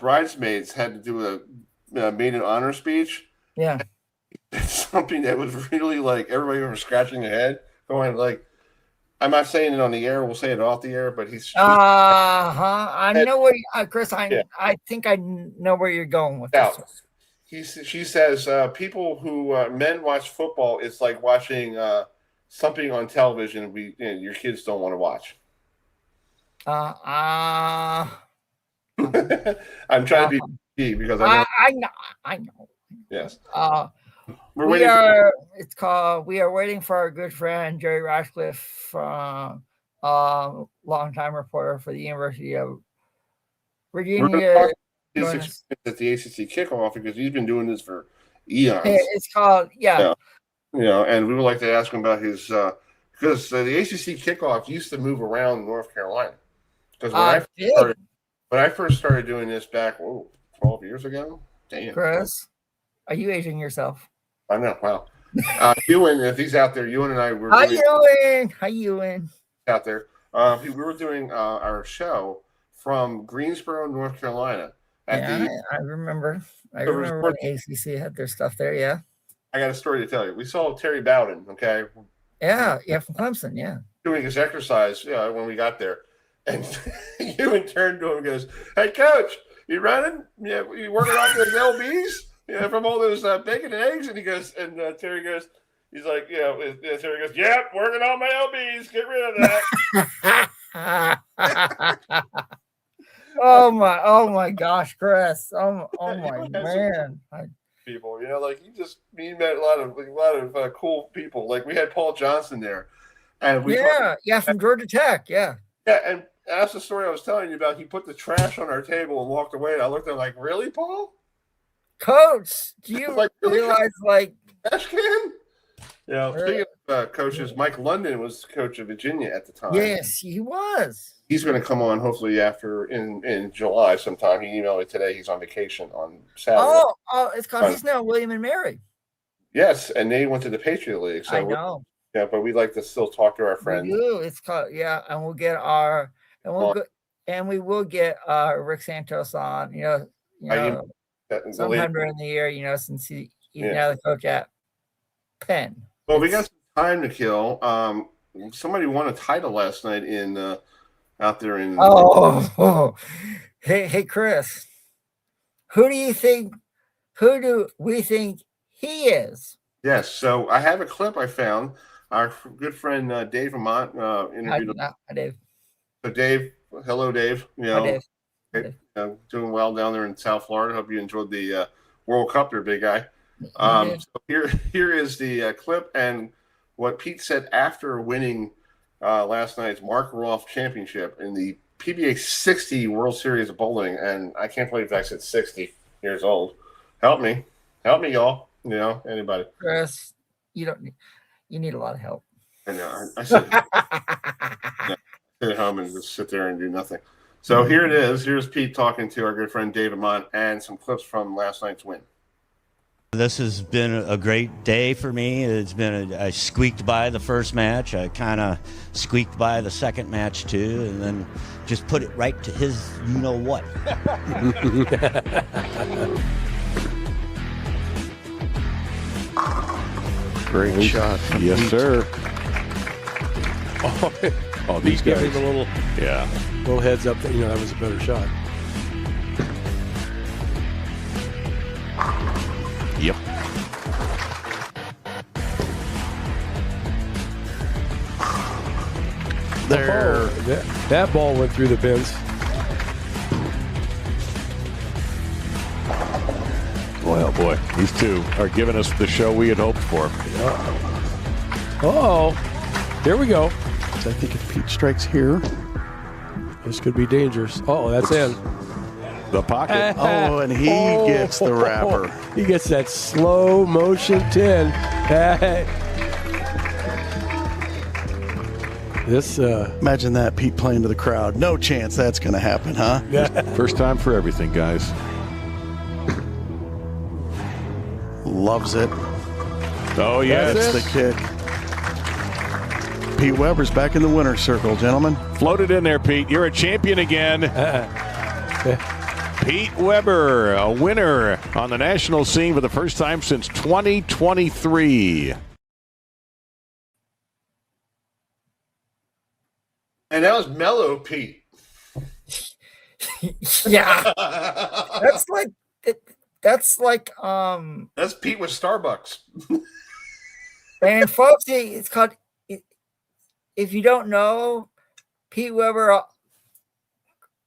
bridesmaids had to do a maiden honor speech. Yeah. It's something that was really like everybody was scratching their head, going like, I'm not saying it on the air. We'll say it off the air, but he's. I know where, Chris. I think I know where you're going with this. She says people who men watch football. It's like watching something on television your kids don't want to watch. I'm trying to be because I know. Yes. We are waiting for our good friend Jerry Ratcliffe, longtime reporter for the University of Virginia. His experience at the ACC kickoff because he's been doing this for eons. It's called and we would like to ask him about his because the ACC kickoff used to move around North Carolina. Because when I first started doing this back 12 years ago, damn. Chris, are you aging yourself? I know. Wow. Ewan, if he's out there, Ewan and I were. Hi, Ewan. Out there, we were doing our show from Greensboro, North Carolina. I remember. I remember when ACC had their stuff there. Yeah. I got a story to tell you. We saw Terry Bowden. Okay. Yeah, from Clemson. Yeah. Doing his exercise. When we got there, and Ewan turned to him and goes, "Hey, Coach, you running? Yeah, you working on those LBs? From all those bacon and eggs?" And he goes, and Terry goes, he's like, Terry goes, "Yep, working on my LBs. Get rid of that." Oh my gosh, Chris. Oh my man. People, he met a lot of cool people. Like we had Paul Johnson there, and from Georgia Tech, and that's the story I was telling you about. He put the trash on our table and walked away. And I looked at him like, "Really, Paul? Coach, do you realize trash can?" Speaking of coaches, Mike London was coach of Virginia at the time. Yes, he was. He's going to come on hopefully after in July sometime. He emailed me today. He's on vacation on Saturday. Oh, it's because he's now William and Mary. Yes, and they went to the Patriot League. So I know. But we'd like to still talk to our friends. We do. It's called and we'll get we will get Rick Santos on. Sometime during the year. Since he's now the coach at Penn. Well, we got some time to kill. Somebody won a title last night out there in. Hey, Chris. Who do we think he is? Yes. So I have a clip I found. Our good friend Dave Ahmad interviewed him. Hi, Dave. So Dave, hello, Dave. Hi, Dave. Doing well down there in South Florida. Hope you enjoyed the World Cup there, big guy. So here is the clip and what Pete said after winning last night's Mark Rolfe Championship in the PBA 60 World Series of Bowling. And I can't believe I said 60 years old. Help me, y'all. Anybody. Chris, you need a lot of help. I know. I sit at home and just sit there and do nothing. So here it is. Here's Pete talking to our good friend Dave Ahmad and some clips from last night's win. This has been a great day for me. It's been I squeaked by the first match. I kind of squeaked by the second match too, and then just put it right to his you-know-what. Great shot. Yes, sir. Oh, these guys. Giving a little heads up that that was a better shot. Yep. There. That ball went through the bins. Well, boy, these two are giving us the show we had hoped for. Oh, here we go. So I think if Pete strikes here, this could be dangerous. Oh, that's in. The pocket. Oh, and he gets the wrapper. He gets that slow motion 10. Imagine that, Pete playing to the crowd. No chance that's going to happen, huh? First time for everything, guys. Loves it. Oh, yeah. That's the kick. Pete Weber's back in the winner's circle, gentlemen. Floated in there, Pete. You're a champion again. Pete Weber, a winner on the national scene for the first time since 2023. And that was Mellow Pete. Yeah. That's Pete with Starbucks. And folks, it's called, if you don't know, Pete Weber,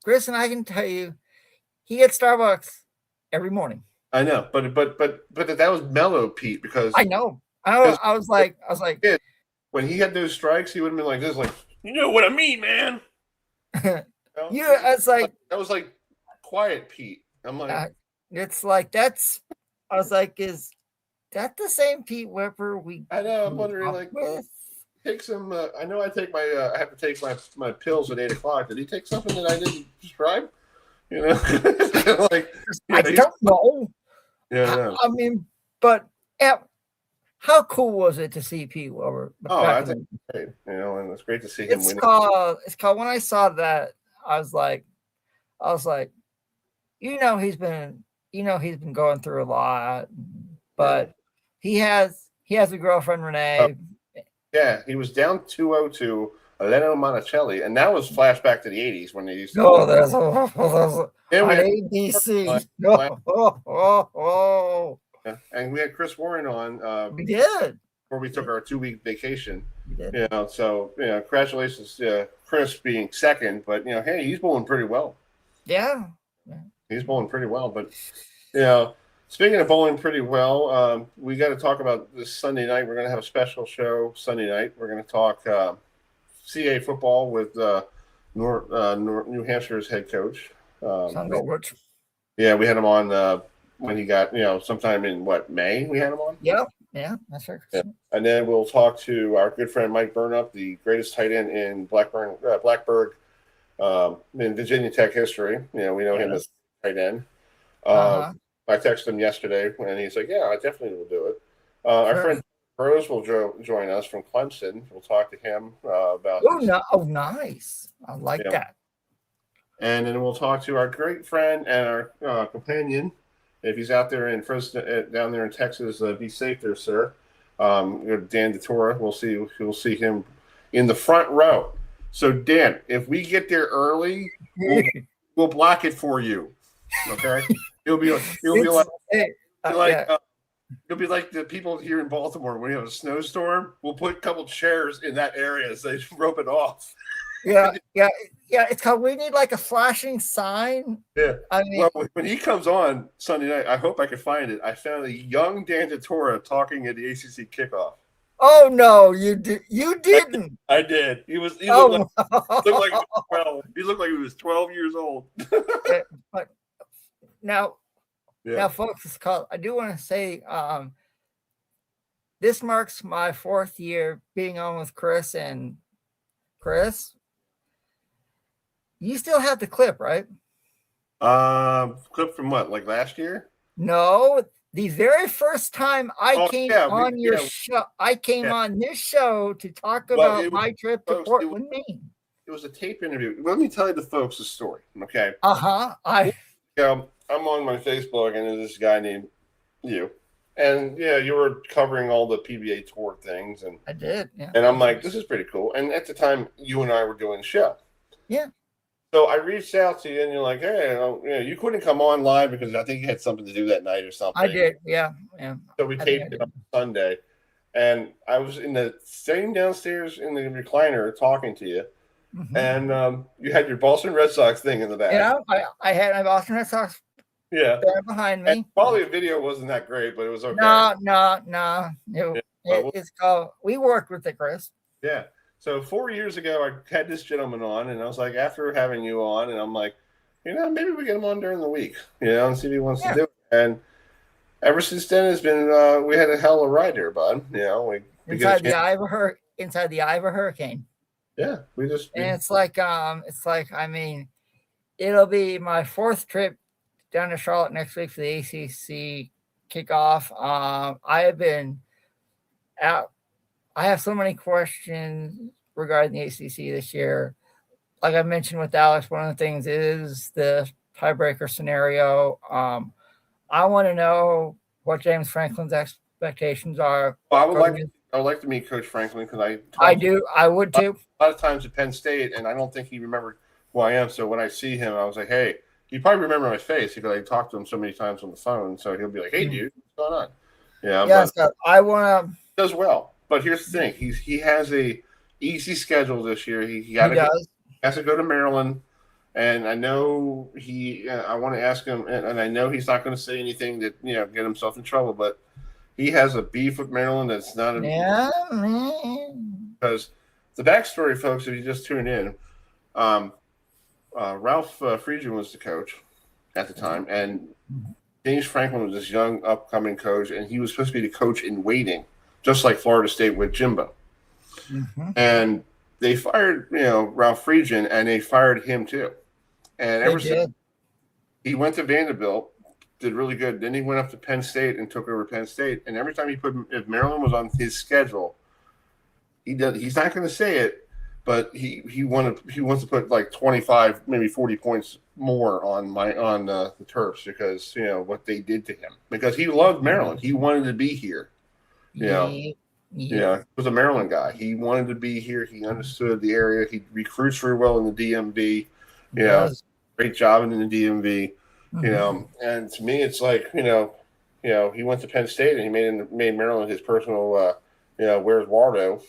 Grayson, I can tell you, he gets Starbucks every morning. I know, but that was Mellow Pete because I know. I was like, when he had those strikes, he would have been like this, like, you know what I mean, man. It's like that was like quiet Pete. I'm like, it's like that's. I was like, is that the same Pete Weber I know. I'm wondering, like, take some. I know I take my. I have to take my pills at 8:00. Did he take something that I didn't prescribe? Like I don't know. Yeah. I mean, but how cool was it to see Pete Weber? I think great. And it's great to see him It's win. It's called. When I saw that, I was like, he's been going through a lot, but he has a girlfriend, Renee. Yeah, he was down 2-0 to Eleno Monticelli, and that was flashback to the 80s when they used to. Oh, that's on ABC. And we had Chris Warren on. We did. Before we took our 2-week vacation. We did. So congratulations to Chris being second, but hey, he's bowling pretty well. Yeah. He's bowling pretty well, but speaking of bowling pretty well, we got to talk about this Sunday night. We're going to have a special show Sunday night. We're going to talk CA football with New Hampshire's head coach. Yeah, we had him on when he got sometime in May. We had him on. Yeah, that's right. Yeah. And then we'll talk to our good friend Mike Burnup, the greatest tight end in Blackburg, in Virginia Tech history. We know him as tight end. I texted him yesterday, and he's like, "Yeah, I definitely will do it." Our friend Rose will join us from Clemson. We'll talk to him about. Oh, nice! I like that. And then we'll talk to our great friend and our companion. If he's out there in Fresno, down there in Texas, be safe there, sir. Dan DeTora, we'll see him in the front row. So Dan, if we get there early, we'll block it for you. Okay, you'll be like the people here in Baltimore when you have a snowstorm. We'll put a couple chairs in that area so they rope it off. Yeah. It's called. We need like a flashing sign. Yeah. I mean, well, when he comes on Sunday night, I hope I can find it. I found a young Dan Tortora talking at the ACC kickoff. Oh no, you didn't. I did. He looked like he was 12. He looked like he was 12 years old. But now, folks, it's called. I do want to say, this marks my 4th year being on with Chris, and Chris, you still have the clip, right? Clip from what? Like last year? No, the very first time I came on your show, I came on this show to talk about my trip to Portland, Maine. It was a tape interview. Let me tell you the folks the story, okay? I'm on my Facebook, and there's this guy named you. And you were covering all the PBA tour things, and I did. Yeah. And I'm like, this is pretty cool. And at the time, you and I were doing the show. Yeah. So I reached out to you, and you're like, hey, you couldn't come on live because I think you had something to do that night or something. I did. Yeah. So we taped it on Sunday, and I was sitting downstairs in the recliner talking to you, and you had your Boston Red Sox thing in the back. Yeah, I had my Boston Red Sox. Yeah, there behind me. And probably the video wasn't that great, but it was okay. No. It's called. We worked with it, Chris. Yeah. So 4 years ago, I had this gentleman on, and I was like, after having you on, and I'm like, maybe we get him on during the week, and see if he wants to do it. And ever since then, it's been we had a hell of a ride there, bud. Inside the eye of a hurricane. Yeah, and it's like I mean, it'll be my 4th trip down to Charlotte next week for the ACC kickoff. I have been out. I have so many questions regarding the ACC this year. Like I mentioned with Alex, one of the things is the tiebreaker scenario. I want to know what James Franklin's expectations are. Well, I would like to meet Coach Franklin because I would too. A lot of times at Penn State, and I don't think he remembered who I am. So when I see him, I was like, hey. He probably remember my face because I talked to him so many times on the phone. So he'll be like, "Hey, dude, what's going on?" Yeah, Scott, I want to. Does well, but here's the thing: he has a easy schedule this year. He has to go to Maryland, and I know I want to ask him, and I know he's not going to say anything that get himself in trouble, but he has a beef with Maryland that's not. Because the backstory, folks, if you just tune in. Ralph Friedgen was the coach at the time, and James Franklin was this young upcoming coach, and he was supposed to be the coach in waiting, just like Florida State with Jimbo. And they fired, Ralph Friedgen, and they fired him too. And ever since he went to Vanderbilt, did really good. Then he went up to Penn State and took over Penn State. And every time if Maryland was on his schedule, he's not going to say it. But he wants to put like 25, maybe 40 points more on the Terps because what they did to him. Because he loved Maryland, he wanted to be here. He was a Maryland guy. He wanted to be here. He understood the area. He recruits very well in the DMV. Great job in the DMV. And to me, it's like he went to Penn State and he made Maryland his personal. Where's Waldo?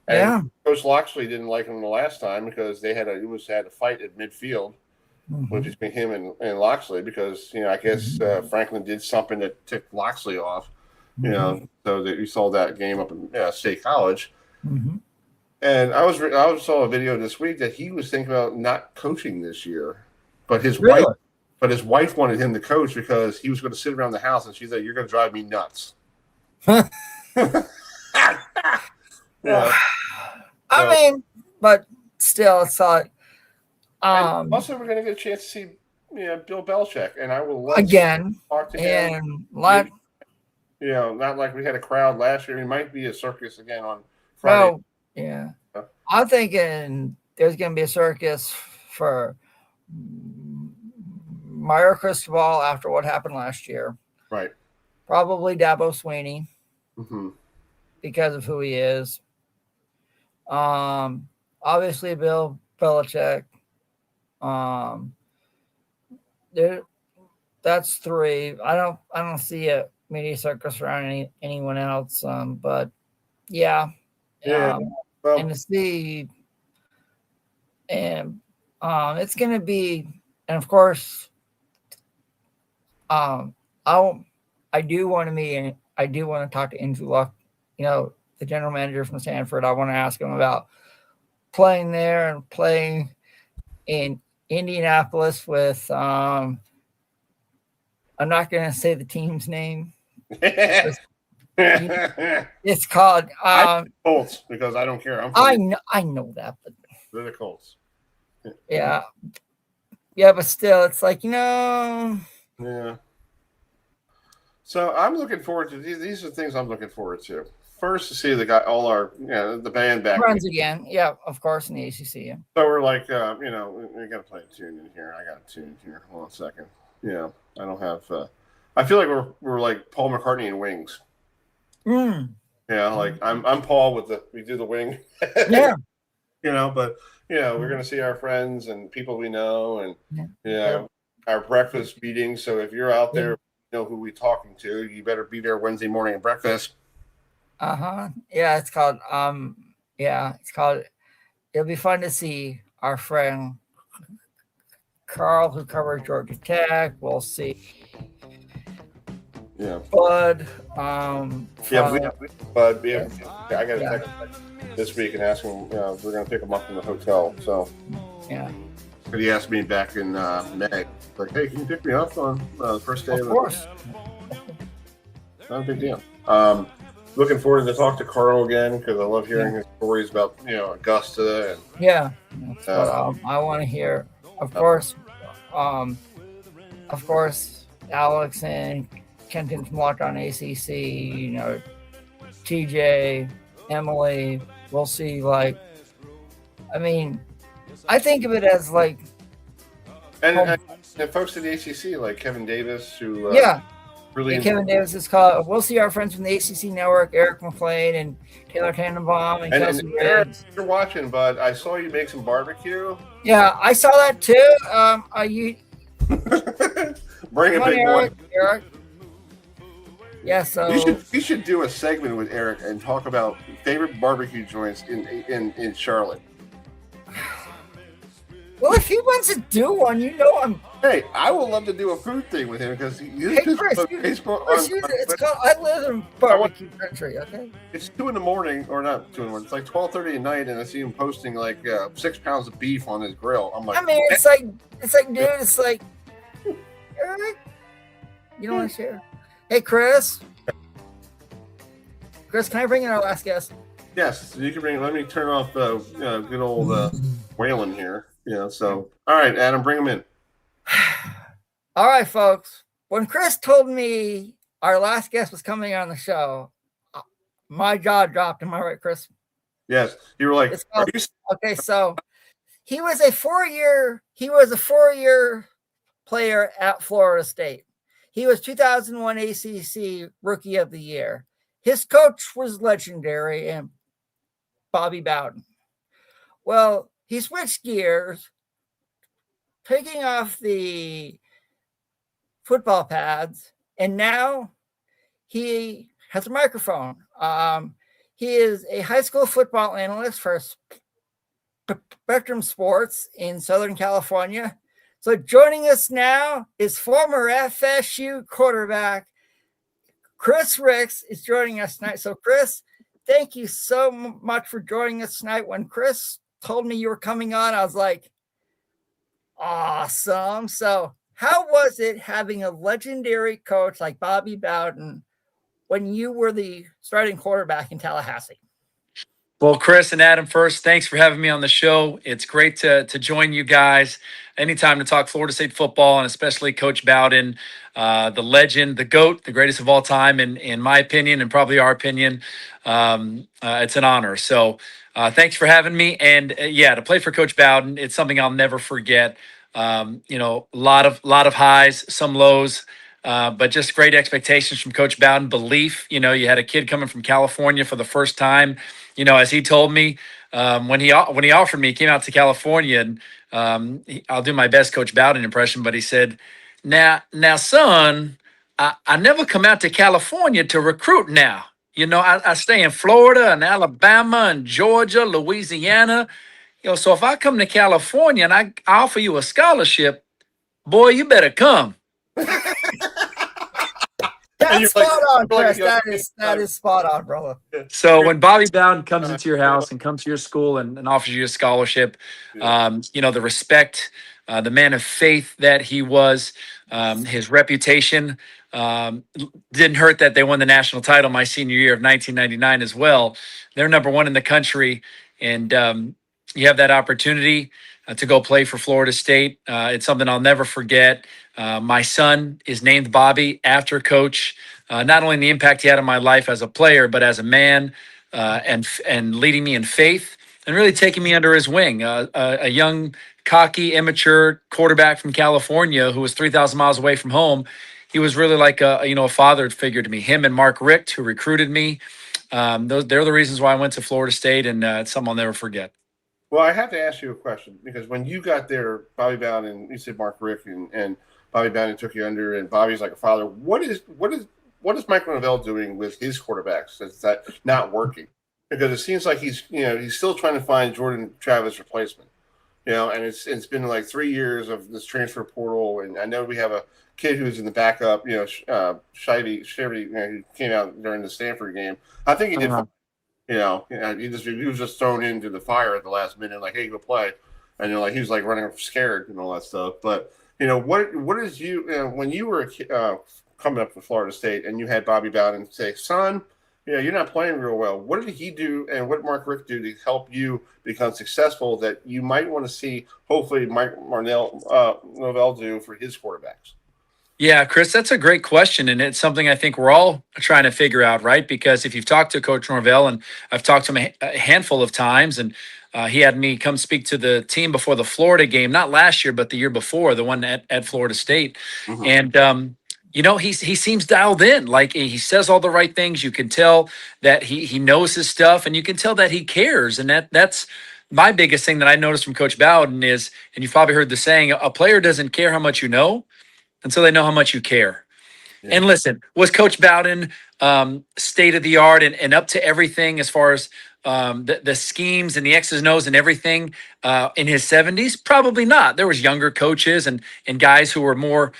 And Coach Loxley didn't like him the last time because they had a fight at midfield between him and Loxley because I guess Franklin did something that ticked Loxley off, so that you saw that game up in State College. And I saw a video this week that he was thinking about not coaching this year, but his wife wanted him to coach because he was going to sit around the house and she said, "You're going to drive me nuts." I mean, but still, it's like. Also, we're going to get a chance to see, Bill Belichick, and I will love again to talk to him. Not like we had a crowd last year. It might be a circus again on Friday. I'm thinking there's going to be a circus for Mario Cristobal after what happened last year. Right. Probably Dabo Swinney because of who he is. Obviously Bill Belichick. That's 3. I don't see a media circus around anyone else. But and to see and it's going to be, and of course, I do want to meet, and I do want to talk to Andrew Luck, the general manager from Stanford. I want to ask him about playing there and playing in Indianapolis with, I'm not going to say the team's name. It's called Colts, because I don't care. I know that, but they're the Colts. Yeah, but still, it's like, Yeah. So I'm looking forward to these are things I'm looking forward to. First, to see the band back again. Yeah, of course, in the ACC. Yeah. So we're like, we got to play a tune in here. I got a tune here. Hold on a second. I don't have. I feel like we're like Paul McCartney and Wings. Yeah, like I'm Paul we do the wing. Yeah. But we're gonna see our friends and people we know, and our breakfast meetings. So if you're out there, who we talking to, you better be there Wednesday morning at breakfast. Yeah, it's called. It'll be fun to see our friend Carl, who covers Georgia Tech. We'll see. Yeah. Bud. Bud. I got to text this week and ask him. We're going to pick him up from the hotel. So. Yeah. But he asked me back in May, like, "Hey, can you pick me up on the first day?" Of course. Not a big deal. Looking forward to talk to Carl again, because I love hearing his stories about Augusta and that's what I want to hear. Of course, Alex and Kenton from Locked On ACC, TJ, Emily. We'll see. I think of it as like, and folks in the ACC like Kevin Davis, who Kevin Davis is called. We'll see our friends from the ACC Network, Eric McLean and Taylor Tannenbaum and Kelsey Eric, Riggs. you're watching, bud. I saw you make some barbecue. Yeah, I saw that too. Bring it, big boy. Eric. Yeah, so you should do a segment with Eric and talk about favorite barbecue joints in Charlotte. Well, if he wants to do one, I'm. Hey, I would love to do a food thing with him, because Chris, it's called. I live in barbecue country. Okay. It's 2 a.m, or not 2 a.m. It's like 12:30 at night, and I see him posting like 6 pounds of beef on his grill. I'm like, it's like, dude, it's like, Eric, you don't want to share? Hey, Chris, can I bring in our last guest? Yes, you can bring. Let me turn off good old Waylon here. So all right, Adam, bring him in. All right, folks. When Chris told me our last guest was coming on the show, my jaw dropped. Am I right, Chris? Yes, you were like, okay. So he was a 4-year player at Florida State. He was 2001 ACC Rookie of the Year. His coach was legendary, and Bobby Bowden. Well, he switched gears, taking off the football pads, and now he has a microphone. He is a high school football analyst for Spectrum Sports in Southern California. So joining us now is former FSU quarterback Chris Ricks is joining us tonight. So Chris, thank you so much for joining us tonight. When Chris told me you were coming on, I was like, awesome. So how was it having a legendary coach like Bobby Bowden when you were the starting quarterback in Tallahassee? Well, Chris and Adam, first, thanks for having me on the show. It's great to join you guys anytime to talk Florida State football, and especially Coach Bowden, the legend, the GOAT, the greatest of all time, in my opinion, and probably our opinion. It's an honor. So thanks for having me. And to play for Coach Bowden, it's something I'll never forget. A lot of highs, some lows. But just great expectations from Coach Bowden. Belief, you had a kid coming from California for the first time. As he told me when he offered me, he came out to California, and I'll do my best Coach Bowden impression. But he said, "Now, son, I never come out to California to recruit. Now, I stay in Florida and Alabama and Georgia, Louisiana. So if I come to California and I offer you a scholarship, boy, you better come. That's spot on, Chris. That is spot on, brother. So when Bobby Bowden comes into your house and comes to your school and offers you a scholarship, the respect, the man of faith that he was, his reputation didn't hurt that they won the national title my senior year of 1999 as well. They're number one in the country, and you have that opportunity to go play for Florida State. It's something I'll never forget. My son is named Bobby after Coach. Not only the impact he had on my life as a player, but as a man, and leading me in faith and really taking me under his wing. A young, cocky, immature quarterback from California who was 3,000 miles away from home. He was really like a father figure to me. Him and Mark Richt, who recruited me. They're the reasons why I went to Florida State, and it's something I'll never forget. Well, I have to ask you a question, because when you got there, Bobby Bowden, you said Mark Richt, and Bobby Bowden took you under, and Bobby's like a father. What is Mike Norvell doing with his quarterbacks that's that not working? Because it seems like he's still trying to find Jordan Travis replacement. And it's been like 3 years of this transfer portal, and I know we have a kid who's in the backup, Shivey, who came out during the Stanford game. I think he did. He was just thrown into the fire at the last minute, like, hey, go play, and he was like running scared and all that stuff. But what is when you were coming up to Florida State and you had Bobby Bowden say, son, you're not playing real well. What did he do, and what did Mark Richt do to help you become successful that you might want to see, hopefully, Mike Norvell do for his quarterbacks? Yeah, Chris, that's a great question. And it's something I think we're all trying to figure out, right? Because if you've talked to Coach Norvell, and I've talked to him a handful of times, and he had me come speak to the team before the Florida game, not last year, but the year before, the one at Florida State. Mm-hmm. And, he seems dialed in. Like, he says all the right things. You can tell that he knows his stuff, and you can tell that he cares. And that's my biggest thing that I noticed from Coach Bowden is, and you've probably heard the saying, a player doesn't care how much you know until they know how much you care. Yeah. And listen, was Coach Bowden state of the art and up to everything as far as the schemes and the X's and O's and everything in his 70s? Probably not. There was younger coaches and guys who were more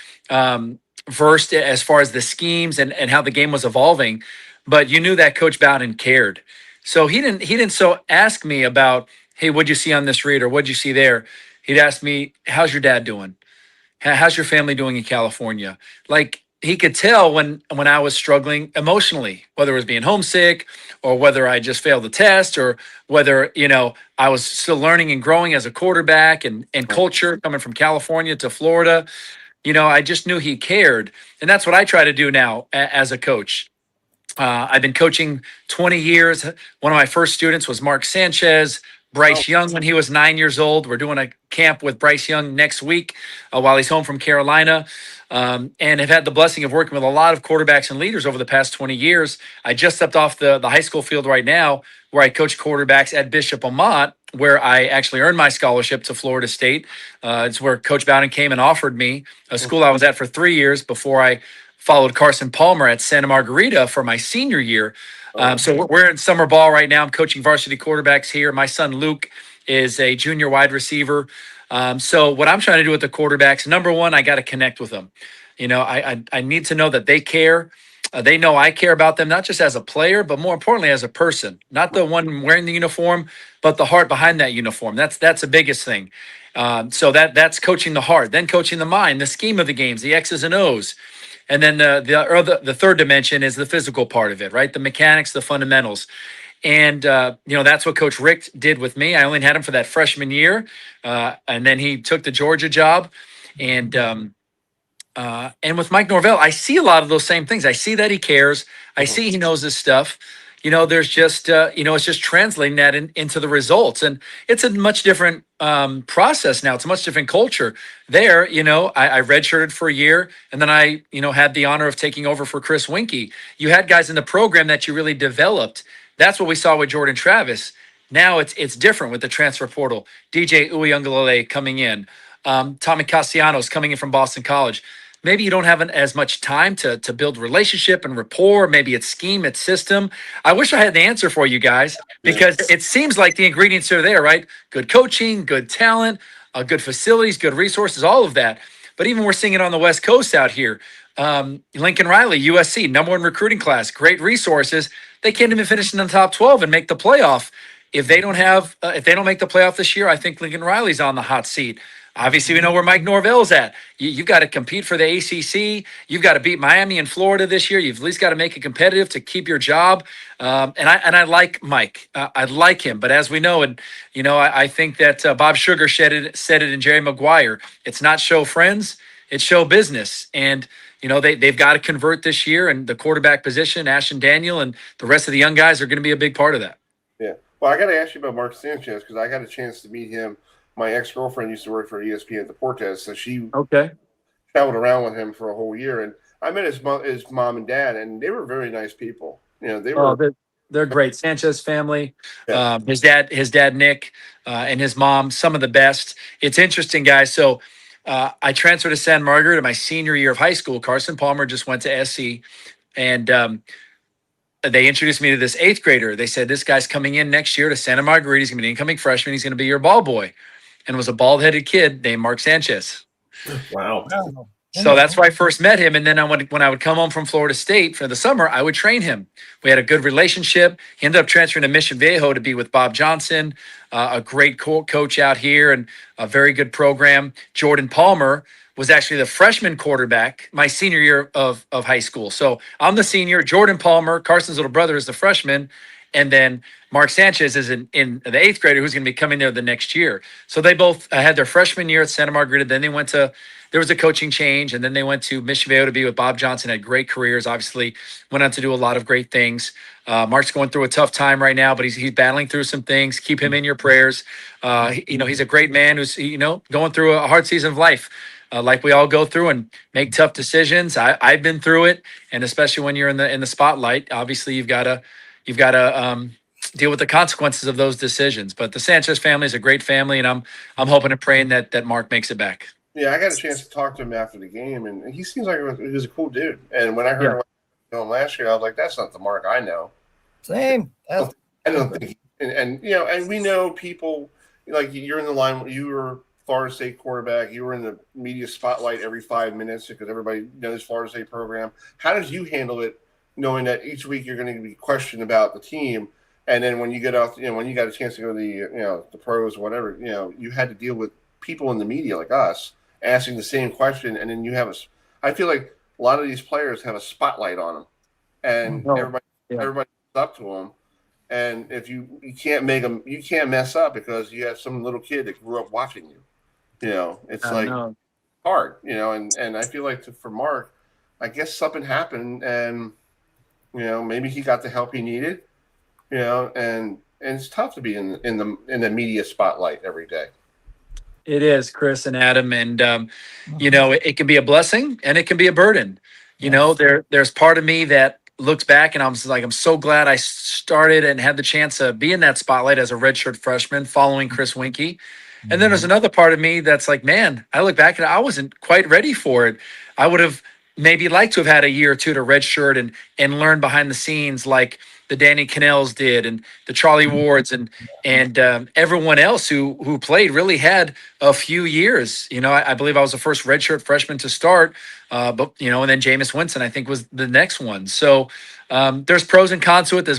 versed as far as the schemes and how the game was evolving. But you knew that Coach Bowden cared. So he didn't so ask me about, hey, what'd you see on this read or what'd you see there? He'd ask me, how's your dad doing? How's your family doing in California? Like, he could tell when I was struggling emotionally, whether it was being homesick or whether I just failed the test or whether, I was still learning and growing as a quarterback and culture coming from California to Florida. I just knew he cared. And that's what I try to do now as a coach. I've been coaching 20 years. One of my first students was Mark Sanchez, Bryce Young when he was 9 years old. We're doing a camp with Bryce Young next week while he's home from Carolina, and have had the blessing of working with a lot of quarterbacks and leaders over the past 20 years. I just stepped off the high school field right now where I coach quarterbacks at Bishop Ahmad, where I actually earned my scholarship to Florida State. It's where Coach Bowden came and offered me a school I was at for 3 years before I followed Carson Palmer at Santa Margarita for my senior year. So we're in summer ball right now. I'm coaching varsity quarterbacks here. My son, Luke, is a junior wide receiver. So what I'm trying to do with the quarterbacks, number one, I got to connect with them. I need to know that they care. They know I care about them, not just as a player, but more importantly, as a person, not the one wearing the uniform, but the heart behind that uniform. That's the biggest thing. So that's coaching the heart, then coaching the mind, the scheme of the games, the X's and O's. And then the third dimension is the physical part of it, right? The mechanics, the fundamentals. And, that's what Coach Richt did with me. I only had him for that freshman year. And then he took the Georgia job. And with Mike Norvell, I see a lot of those same things. I see that he cares. I see he knows his stuff. There's just, it's just translating that into the results. And it's a much different process now. It's a much different culture. There, I redshirted for a year, and then I, had the honor of taking over for Chris Winkie. You had guys in the program that you really developed. That's what we saw with Jordan Travis. Now it's different with the transfer portal. DJ Uiagalelei coming in. Tommy Castellanos coming in from Boston College. maybe you don't have as much time to build relationship and rapport. Maybe it's scheme, it's system. I wish I had the answer for you guys, because it seems like the ingredients are there, right? Good coaching, good talent, good facilities, good resources, all of that. But even we're seeing it on the West Coast out here. Lincoln Riley, USC, #1 recruiting class, great resources. They can't even finish in the top 12 and make the playoff. If they don't make the playoff this year, I think Lincoln Riley's on the hot seat. Obviously, we know where Mike Norvell's at. You've got to compete for the ACC. You've got to beat Miami and Florida this year. You've at least got to make it competitive to keep your job. And I like Mike. I like him. But as we know, and I think that Bob Sugar said it in Jerry Maguire. It's not show friends, it's show business. And they've got to convert this year, and the quarterback position, Ashton Daniel, and the rest of the young guys are going to be a big part of that. Yeah. Well, I got to ask you about Mark Sanchez, because I got a chance to meet him. My ex-girlfriend used to work for ESPN at Deportes, so she traveled around with him for a whole year. And I met his mom and dad, and they were very nice people. They're great. Sanchez family, his dad Nick, and his mom, some of the best. It's interesting, guys. So I transferred to Santa Margarita my senior year of high school. Carson Palmer just went to SC, and they introduced me to this 8th grader. They said, this guy's coming in next year to Santa Margarita. He's going to be an incoming freshman. He's going to be your ball boy. And it was a bald-headed kid named Mark Sanchez. Wow. So that's where I first met him. And then when I would come home from Florida State for the summer, I would train him. We had a good relationship. He ended up transferring to Mission Viejo to be with Bob Johnson, a great coach out here, and a very good program. Jordan Palmer was actually the freshman quarterback my senior year of high school. So I'm the senior. Jordan Palmer, Carson's little brother, is the freshman. And then Mark Sanchez is in the 8th grader who's going to be coming there the next year. So they both had their freshman year at Santa Margarita. Then they went to, there was a coaching change, and then they went to Mission Viejo to be with Bob Johnson, had great careers, obviously went on to do a lot of great things. Mark's going through a tough time right now, but he's battling through some things. Keep him in your prayers. He's a great man who's, going through a hard season of life. Like we all go through and make tough decisions. I've been through it. And especially when you're in the spotlight, obviously you've got to deal with the consequences of those decisions. But the Sanchez family is a great family, and I'm hoping and praying that Mark makes it back. Yeah, I got a chance to talk to him after the game, and he seems like he was a cool dude. And when I heard him last year, I was like, that's not the Mark I know. Same. I don't think, and we know people, like you're in the line, you were Florida State quarterback, you were in the media spotlight every 5 minutes because everybody knows Florida State program. How did you handle it, knowing that each week you're going to be questioned about the team, and then when you get off, when you got a chance to go to the pros or whatever, you had to deal with people in the media like us asking the same question, and then you have I feel like a lot of these players have a spotlight on them, and everybody's up to them, and if you can't make them, you can't mess up because you have some little kid that grew up watching you. It's hard, and I feel like for Mark, I guess something happened, and maybe he got the help he needed, and it's tough to be in the media spotlight every day. It is, Chris and Adam, and it can be a blessing and it can be a burden. There's part of me that looks back and I'm so glad I started and had the chance to be in that spotlight as a redshirt freshman following Chris Winkie. And then there's another part of me that's like, man, I look back and I wasn't quite ready for it. I would have maybe liked to have had a year or two to redshirt and learn behind the scenes like the Danny Cannells did, and the Charlie Wards, and everyone else who played really had a few years. I believe I was the first redshirt freshman to start, and then Jameis Winston I think was the next one. So there's pros and cons to it. There's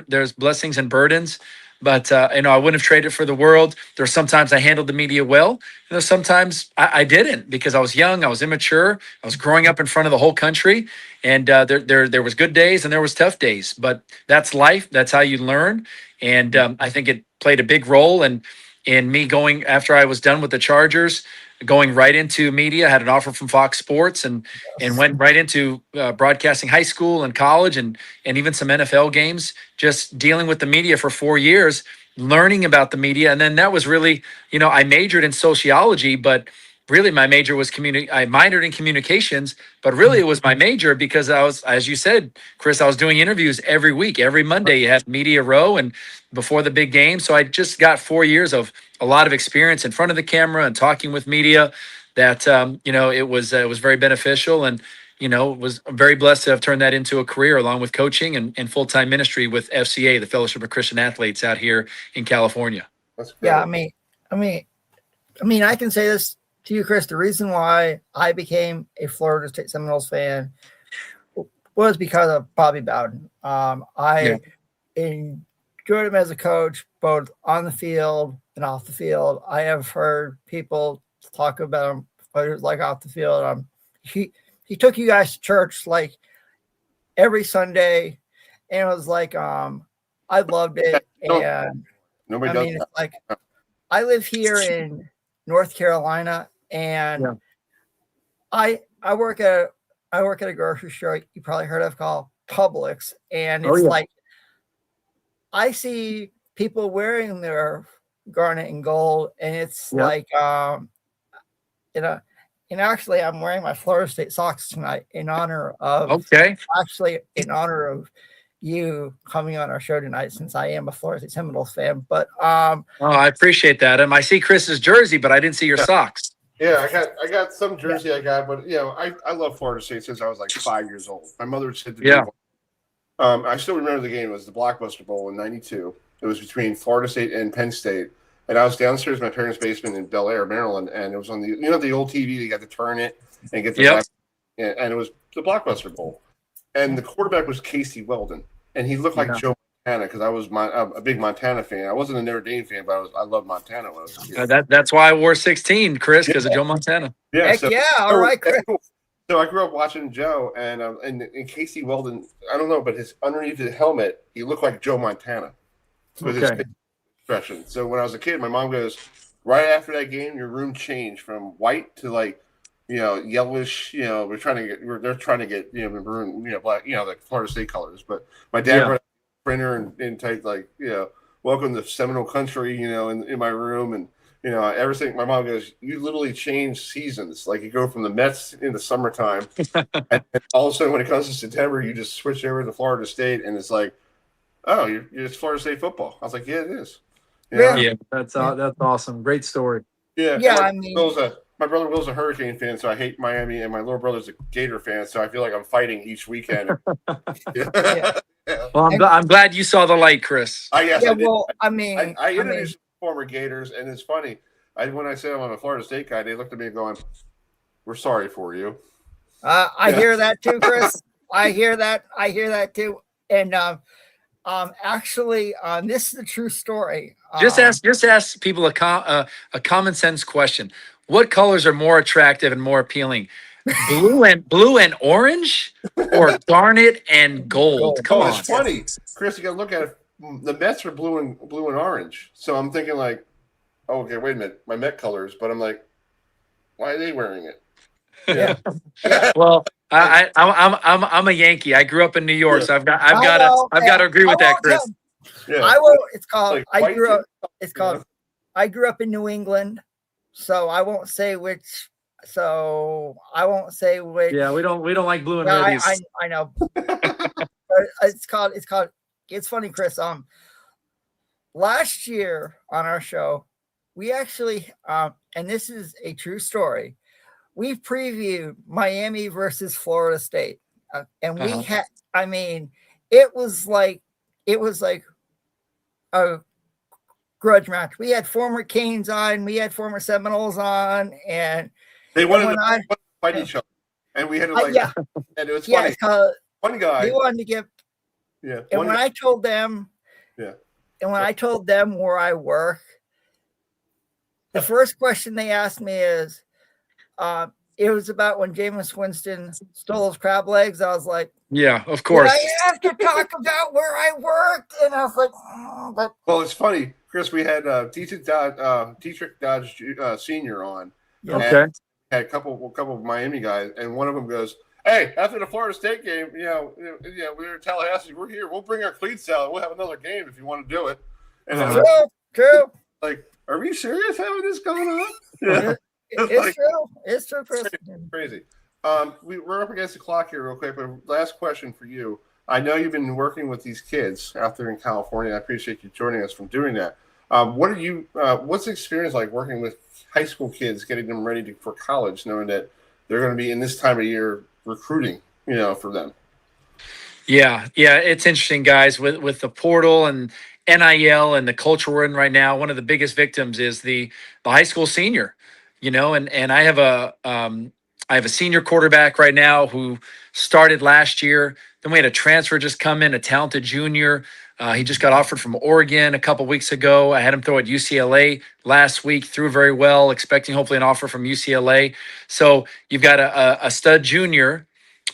there's blessings and burdens. But, I wouldn't have traded for the world. There's sometimes I handled the media well. And there's sometimes I didn't because I was young. I was immature. I was growing up in front of the whole country. And there was good days and there was tough days. But that's life. That's how you learn. And I think it played a big role in me going after I was done with the Chargers, going right into media. I had an offer from Fox Sports and went right into broadcasting high school and college and even some NFL games, just dealing with the media for 4 years, learning about the media. And then that was really, I majored in sociology, but really my major was I minored in communications, but really it was my major because I was, as you said, Chris, I was doing interviews every week. Every Monday you had Media Row and before the big game. So I just got 4 years of a lot of experience in front of the camera and talking with media that it was very beneficial, and was very blessed to have turned that into a career along with coaching and full-time ministry with FCA, the Fellowship of Christian Athletes out here in California. Yeah, I mean, I can say this to you, Chris. The reason why I became a Florida State Seminoles fan was because of Bobby Bowden. I enjoyed him as a coach, both on the field and off the field. I have heard people talk about him, what he was like off the field. He took you guys to church like every Sunday, and it was like I loved it. And nobody does that. It's like I live here in North Carolina, and I work at a grocery store you probably heard of called Publix, and it's like I see people wearing their garnet and gold, and it's like and actually I'm wearing my Florida State socks tonight in honor of you coming on our show tonight, since I am a Florida State Seminoles fan. But I appreciate that. I see Chris's jersey, but I didn't see your socks. Yeah, I got some jersey I got, but I love Florida State since I was like 5 years old. My mother said to me, I still remember the game. It was the Blockbuster Bowl in '92. It was between Florida State and Penn State. And I was downstairs in my parents' basement in Bel Air, Maryland, and it was on the old TV. You got to turn it and get the and it was the Blockbuster Bowl. And the quarterback was Casey Weldon, and he looked like Joe Montana, because I was a big Montana fan. I wasn't a Notre Dame fan, but I loved Montana when I was a kid. That's why I wore 16, Chris, because of Joe Montana. Yeah, all right, Chris. So I grew up watching Joe, and Casey Weldon. I don't know, but underneath his helmet, he looked like Joe Montana with his expression. So when I was a kid, my mom goes, right after that game, your room changed from white to yellowish. They're trying to get maroon, black, like Florida State colors. But my dad brought a printer and typed welcome to Seminole Country, in my room, and everything. My mom goes, you literally change seasons. Like you go from the Mets in the summertime, and all of a sudden when it comes to September, you just switch over to Florida State, and it's like, oh, you're Florida State football. I was like, yeah, it is. That's awesome. Great story. Yeah. My brother Will's a Hurricane fan, so I hate Miami, and my little brother's a Gator fan, so I feel like I'm fighting each weekend. Well, I'm glad you saw the light, Chris. I introduced former Gators, and it's funny. When I said I'm a Florida State guy, they looked at me going, "We're sorry for you." I hear that too, Chris. I hear that too. And actually, this is a true story. Just ask people a common sense question. What colors are more attractive and more appealing? Blue and orange, or garnet and gold? Come on. It's funny, Chris. You got to look at it. The Mets are blue and orange. So I'm thinking like, oh, okay, wait a minute, my Met colors. But I'm like, why are they wearing it? Yeah. Well, I'm a Yankee. I grew up in New York, so I've got to agree with that, Chris. Yeah. I grew up in New England, so I won't say which. Yeah, we don't like blue and red. I know. It's funny, Chris. Last year on our show, we actually and this is a true story, we previewed Miami versus Florida State, and we had. I mean, it was like a grudge match. We had former Canes on, we had former Seminoles on, and they wanted to fight each other, and we had to and it was funny. One guy they wanted to get. Yeah. And when I told them, I told them where I work, the first question they asked me is, it was about when Jameis Winston stole those crab legs. I was like, yeah, of course. I have to talk about where I worked, and I was like, but. Well, it's funny, Chris. We had Dietrich Dodge Senior on. Okay. Had a couple of Miami guys, and one of them goes, "Hey, after the Florida State game, we were in Tallahassee. We're here. We'll bring our cleats out. We'll have another game if you want to do it." And True. Like, are we serious having this going on? Yeah. It's true. It's true, Chris. Crazy. We're up against the clock here real quick, but last question for you. I know you've been working with these kids out there in California. I appreciate you joining us from doing that. What's the experience like working with high school kids, getting them ready for college, knowing that they're going to be in this time of year recruiting, for them. Yeah, it's interesting, guys, with the portal and NIL and the culture we're in right now. One of the biggest victims is the high school senior, and I have a senior quarterback right now who started last year. Then we had a transfer just come in, a talented junior. He just got offered from Oregon a couple weeks ago. I had him throw at UCLA last week, threw very well, expecting hopefully an offer from UCLA. So you've got a stud junior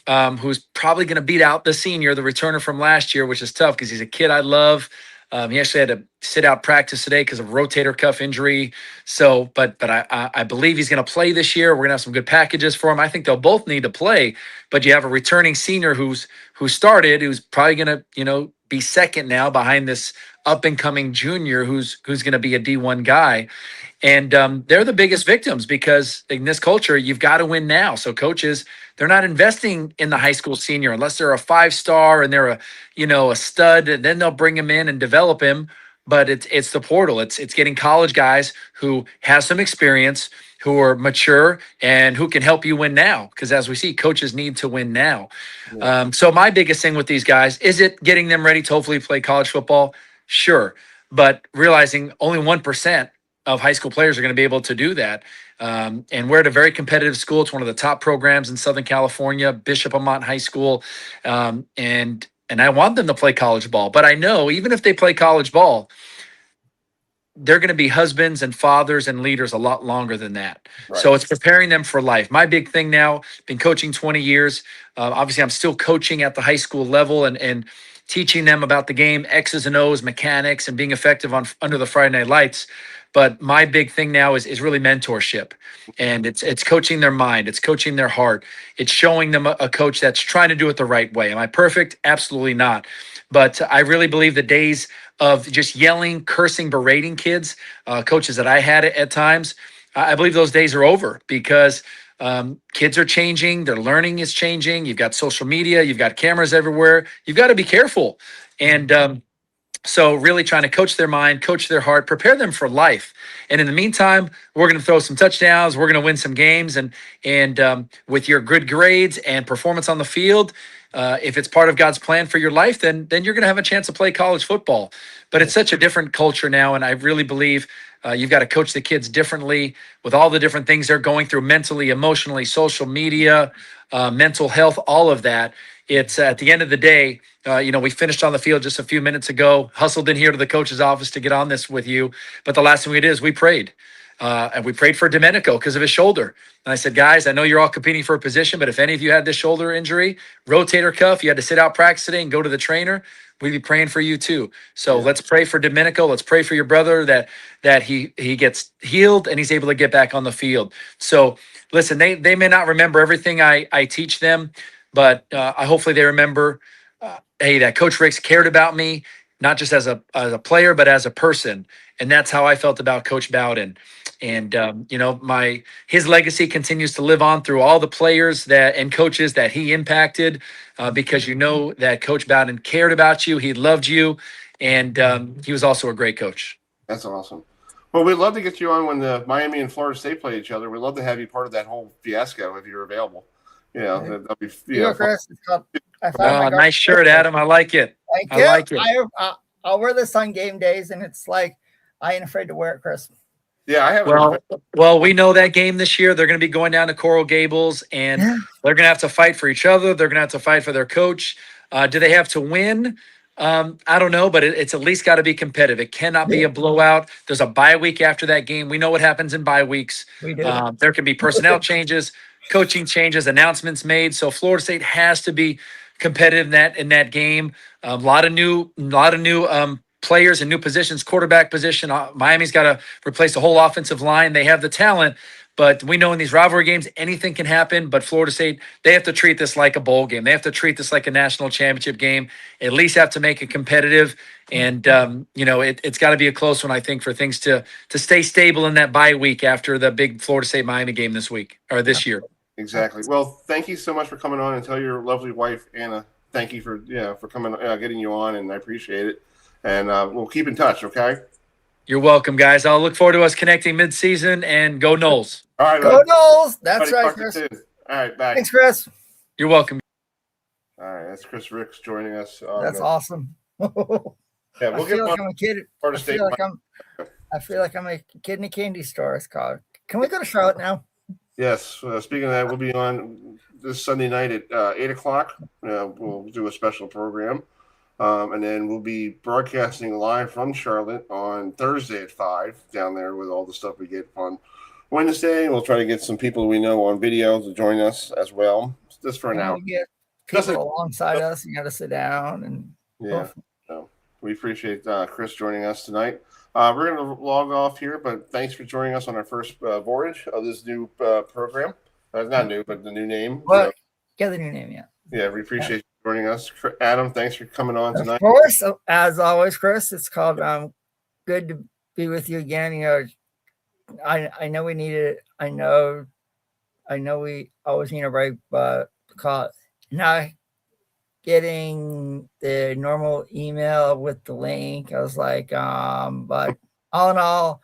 who's probably going to beat out the senior, the returner from last year, which is tough because he's a kid I love. He actually had to sit out practice today because of rotator cuff injury. So, but I believe he's going to play this year. We're going to have some good packages for him. I think they'll both need to play, but you have a returning senior who started, who's probably going to, be second now behind this up and coming junior who's going to be a D1 guy. And they're the biggest victims because in this culture, you've got to win now. So coaches, they're not investing in the high school senior unless they're a 5-star and they're a stud, and then they'll bring him in and develop him. But it's the portal. It's getting college guys who have some experience, who are mature, and who can help you win now. Because as we see, coaches need to win now. Yeah. So my biggest thing with these guys, is it getting them ready to hopefully play college football? Sure. But realizing only 1% of high school players are going to be able to do that. And we're at a very competitive school. It's one of the top programs in Southern California, Bishop Amat High School. And I want them to play college ball. But I know even if they play college ball, they're going to be husbands and fathers and leaders a lot longer than that. Right. So it's preparing them for life. My big thing now, been coaching 20 years. Obviously, I'm still coaching at the high school level and teaching them about the game, X's and O's, mechanics, and being effective under the Friday Night Lights. But my big thing now is really mentorship, and it's coaching their mind. It's coaching their heart. It's showing them a coach that's trying to do it the right way. Am I perfect? Absolutely not. But I really believe the days of just yelling, cursing, berating kids, coaches that I had at times, I believe those days are over because kids are changing. Their learning is changing. You've got social media. You've got cameras everywhere. You've got to be careful. And so really trying to coach their mind, coach their heart, prepare them for life. And in the meantime, we're going to throw some touchdowns. We're going to win some games. And with your good grades and performance on the field, if it's part of God's plan for your life, then you're going to have a chance to play college football. But it's such a different culture now. And I really believe you've got to coach the kids differently with all the different things they're going through mentally, emotionally, social media, mental health, all of that. It's at the end of the day, we finished on the field just a few minutes ago, hustled in here to the coach's office to get on this with you. But the last thing we did is we prayed. And we prayed for Domenico because of his shoulder. And I said, guys, I know you're all competing for a position, but if any of you had this shoulder injury, rotator cuff, you had to sit out practice today and go to the trainer, we'd be praying for you too. So let's pray for Domenico. Let's pray for your brother that he gets healed and he's able to get back on the field. So listen, they may not remember everything I teach them, but hopefully they remember, hey, that Coach Ricks cared about me, not just as a player, but as a person. And that's how I felt about Coach Bowden. And, his legacy continues to live on through all the players and coaches that he impacted because that Coach Bowden cared about you. He loved you. And he was also a great coach. That's awesome. Well, we'd love to get you on when the Miami and Florida State play each other. We'd love to have you part of that whole fiasco if you're available. That'd be Chris. Nice shirt, Adam. I like it. Thank you. I like it. I'll wear this on game days, and it's like I ain't afraid to wear it, Chris. Yeah, I have. Well, we know that game this year. They're going to be going down to Coral Gables, and they're going to have to fight for each other. They're going to have to fight for their coach. Do they have to win? I don't know, but it's at least got to be competitive. It cannot be a blowout. There's a bye week after that game. We know what happens in bye weeks. We do. There can be personnel changes, coaching changes, announcements made. So Florida State has to be competitive in that game. A lot of new players and new positions, quarterback position. Miami's got to replace the whole offensive line. They have the talent, but we know in these rivalry games, anything can happen. But Florida State, they have to treat this like a bowl game. They have to treat this like a national championship game. At least have to make it competitive. And, it's got to be a close one, I think, for things to stay stable in that bye week after the big Florida State-Miami game this year. Exactly. Well, thank you so much for coming on, and tell your lovely wife, Anna, thank you for coming, getting you on, and I appreciate it. And we'll keep in touch, okay? You're welcome, guys. I'll look forward to us connecting mid-season, and go Noles. All right, Go Noles. That's right, talk to you Chris. soon. All right, bye. Thanks, Chris. You're welcome. All right, that's Chris Ricks joining us. That's awesome. Yeah, we'll I feel like I'm a kid. I feel like I'm a kid in a candy store. It's called. Can we go to Charlotte now? Yes. Speaking of that, we'll be on this Sunday night at 8 o'clock. We'll do a special program. And then we'll be broadcasting live from Charlotte on Thursday at 5 down there with all the stuff we get on Wednesday. We'll try to get some people we know on video to join us as well, just for an hour. Get people alongside us. You got to sit down and so we appreciate Chris joining us tonight. We're going to log off here, but thanks for joining us on our first voyage of this new program. Not new, but the new name. Well, the new name, yeah. Yeah, we appreciate you joining us. Adam, thanks for coming on tonight. Of course, as always, Chris, it's called good to be with you again. You know, I know we need it. I know we always need a break, but because not getting the normal email with the link, I was like, but all in all,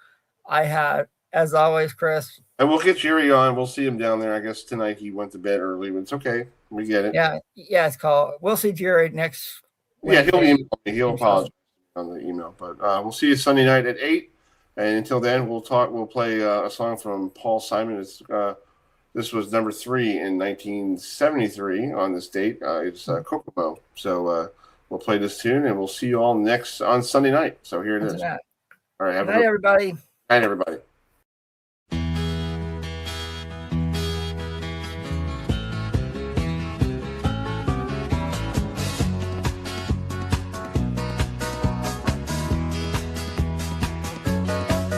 I had, as always, Chris. And we'll get Jerry on. We'll see him down there. I guess tonight he went to bed early, but it's okay. We get it. Yeah, it's called. We'll see Jerry next. Yeah, he'll email me. He'll apologize on the email, but we'll see you Sunday night at 8. And until then, we'll talk. We'll play a song from Paul Simon. This was number 3 in 1973 on this date. It's Kokomo. So we'll play this tune, and we'll see you all on Sunday night. So here it is. All right, have a good night, everybody. Night, everybody.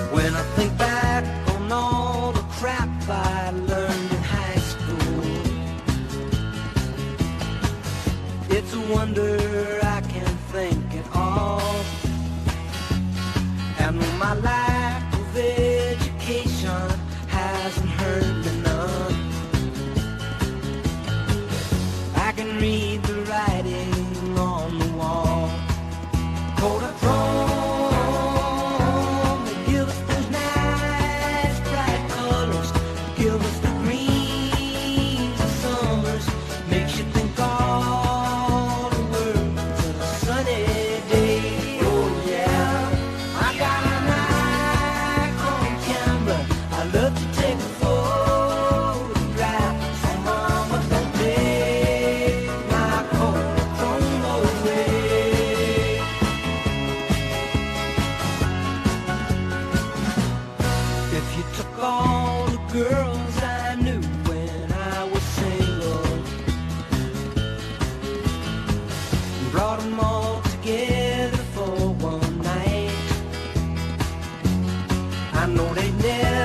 When I think back on all the crap I learned in high school, it's a wonder I can think at all. And when my lack of education hasn't hurt me none, I can read the writing on the wall. Kodachrome, give us those nice bright colors, give us the greens of summers, makes you think all the world's in a sunny day. Oh yeah, I got a Nikon camera, I love to take a photograph, so mama don't take my Kodachrome away. If you took all the girls I knew when I was single and brought them all together for one night, I know they'd never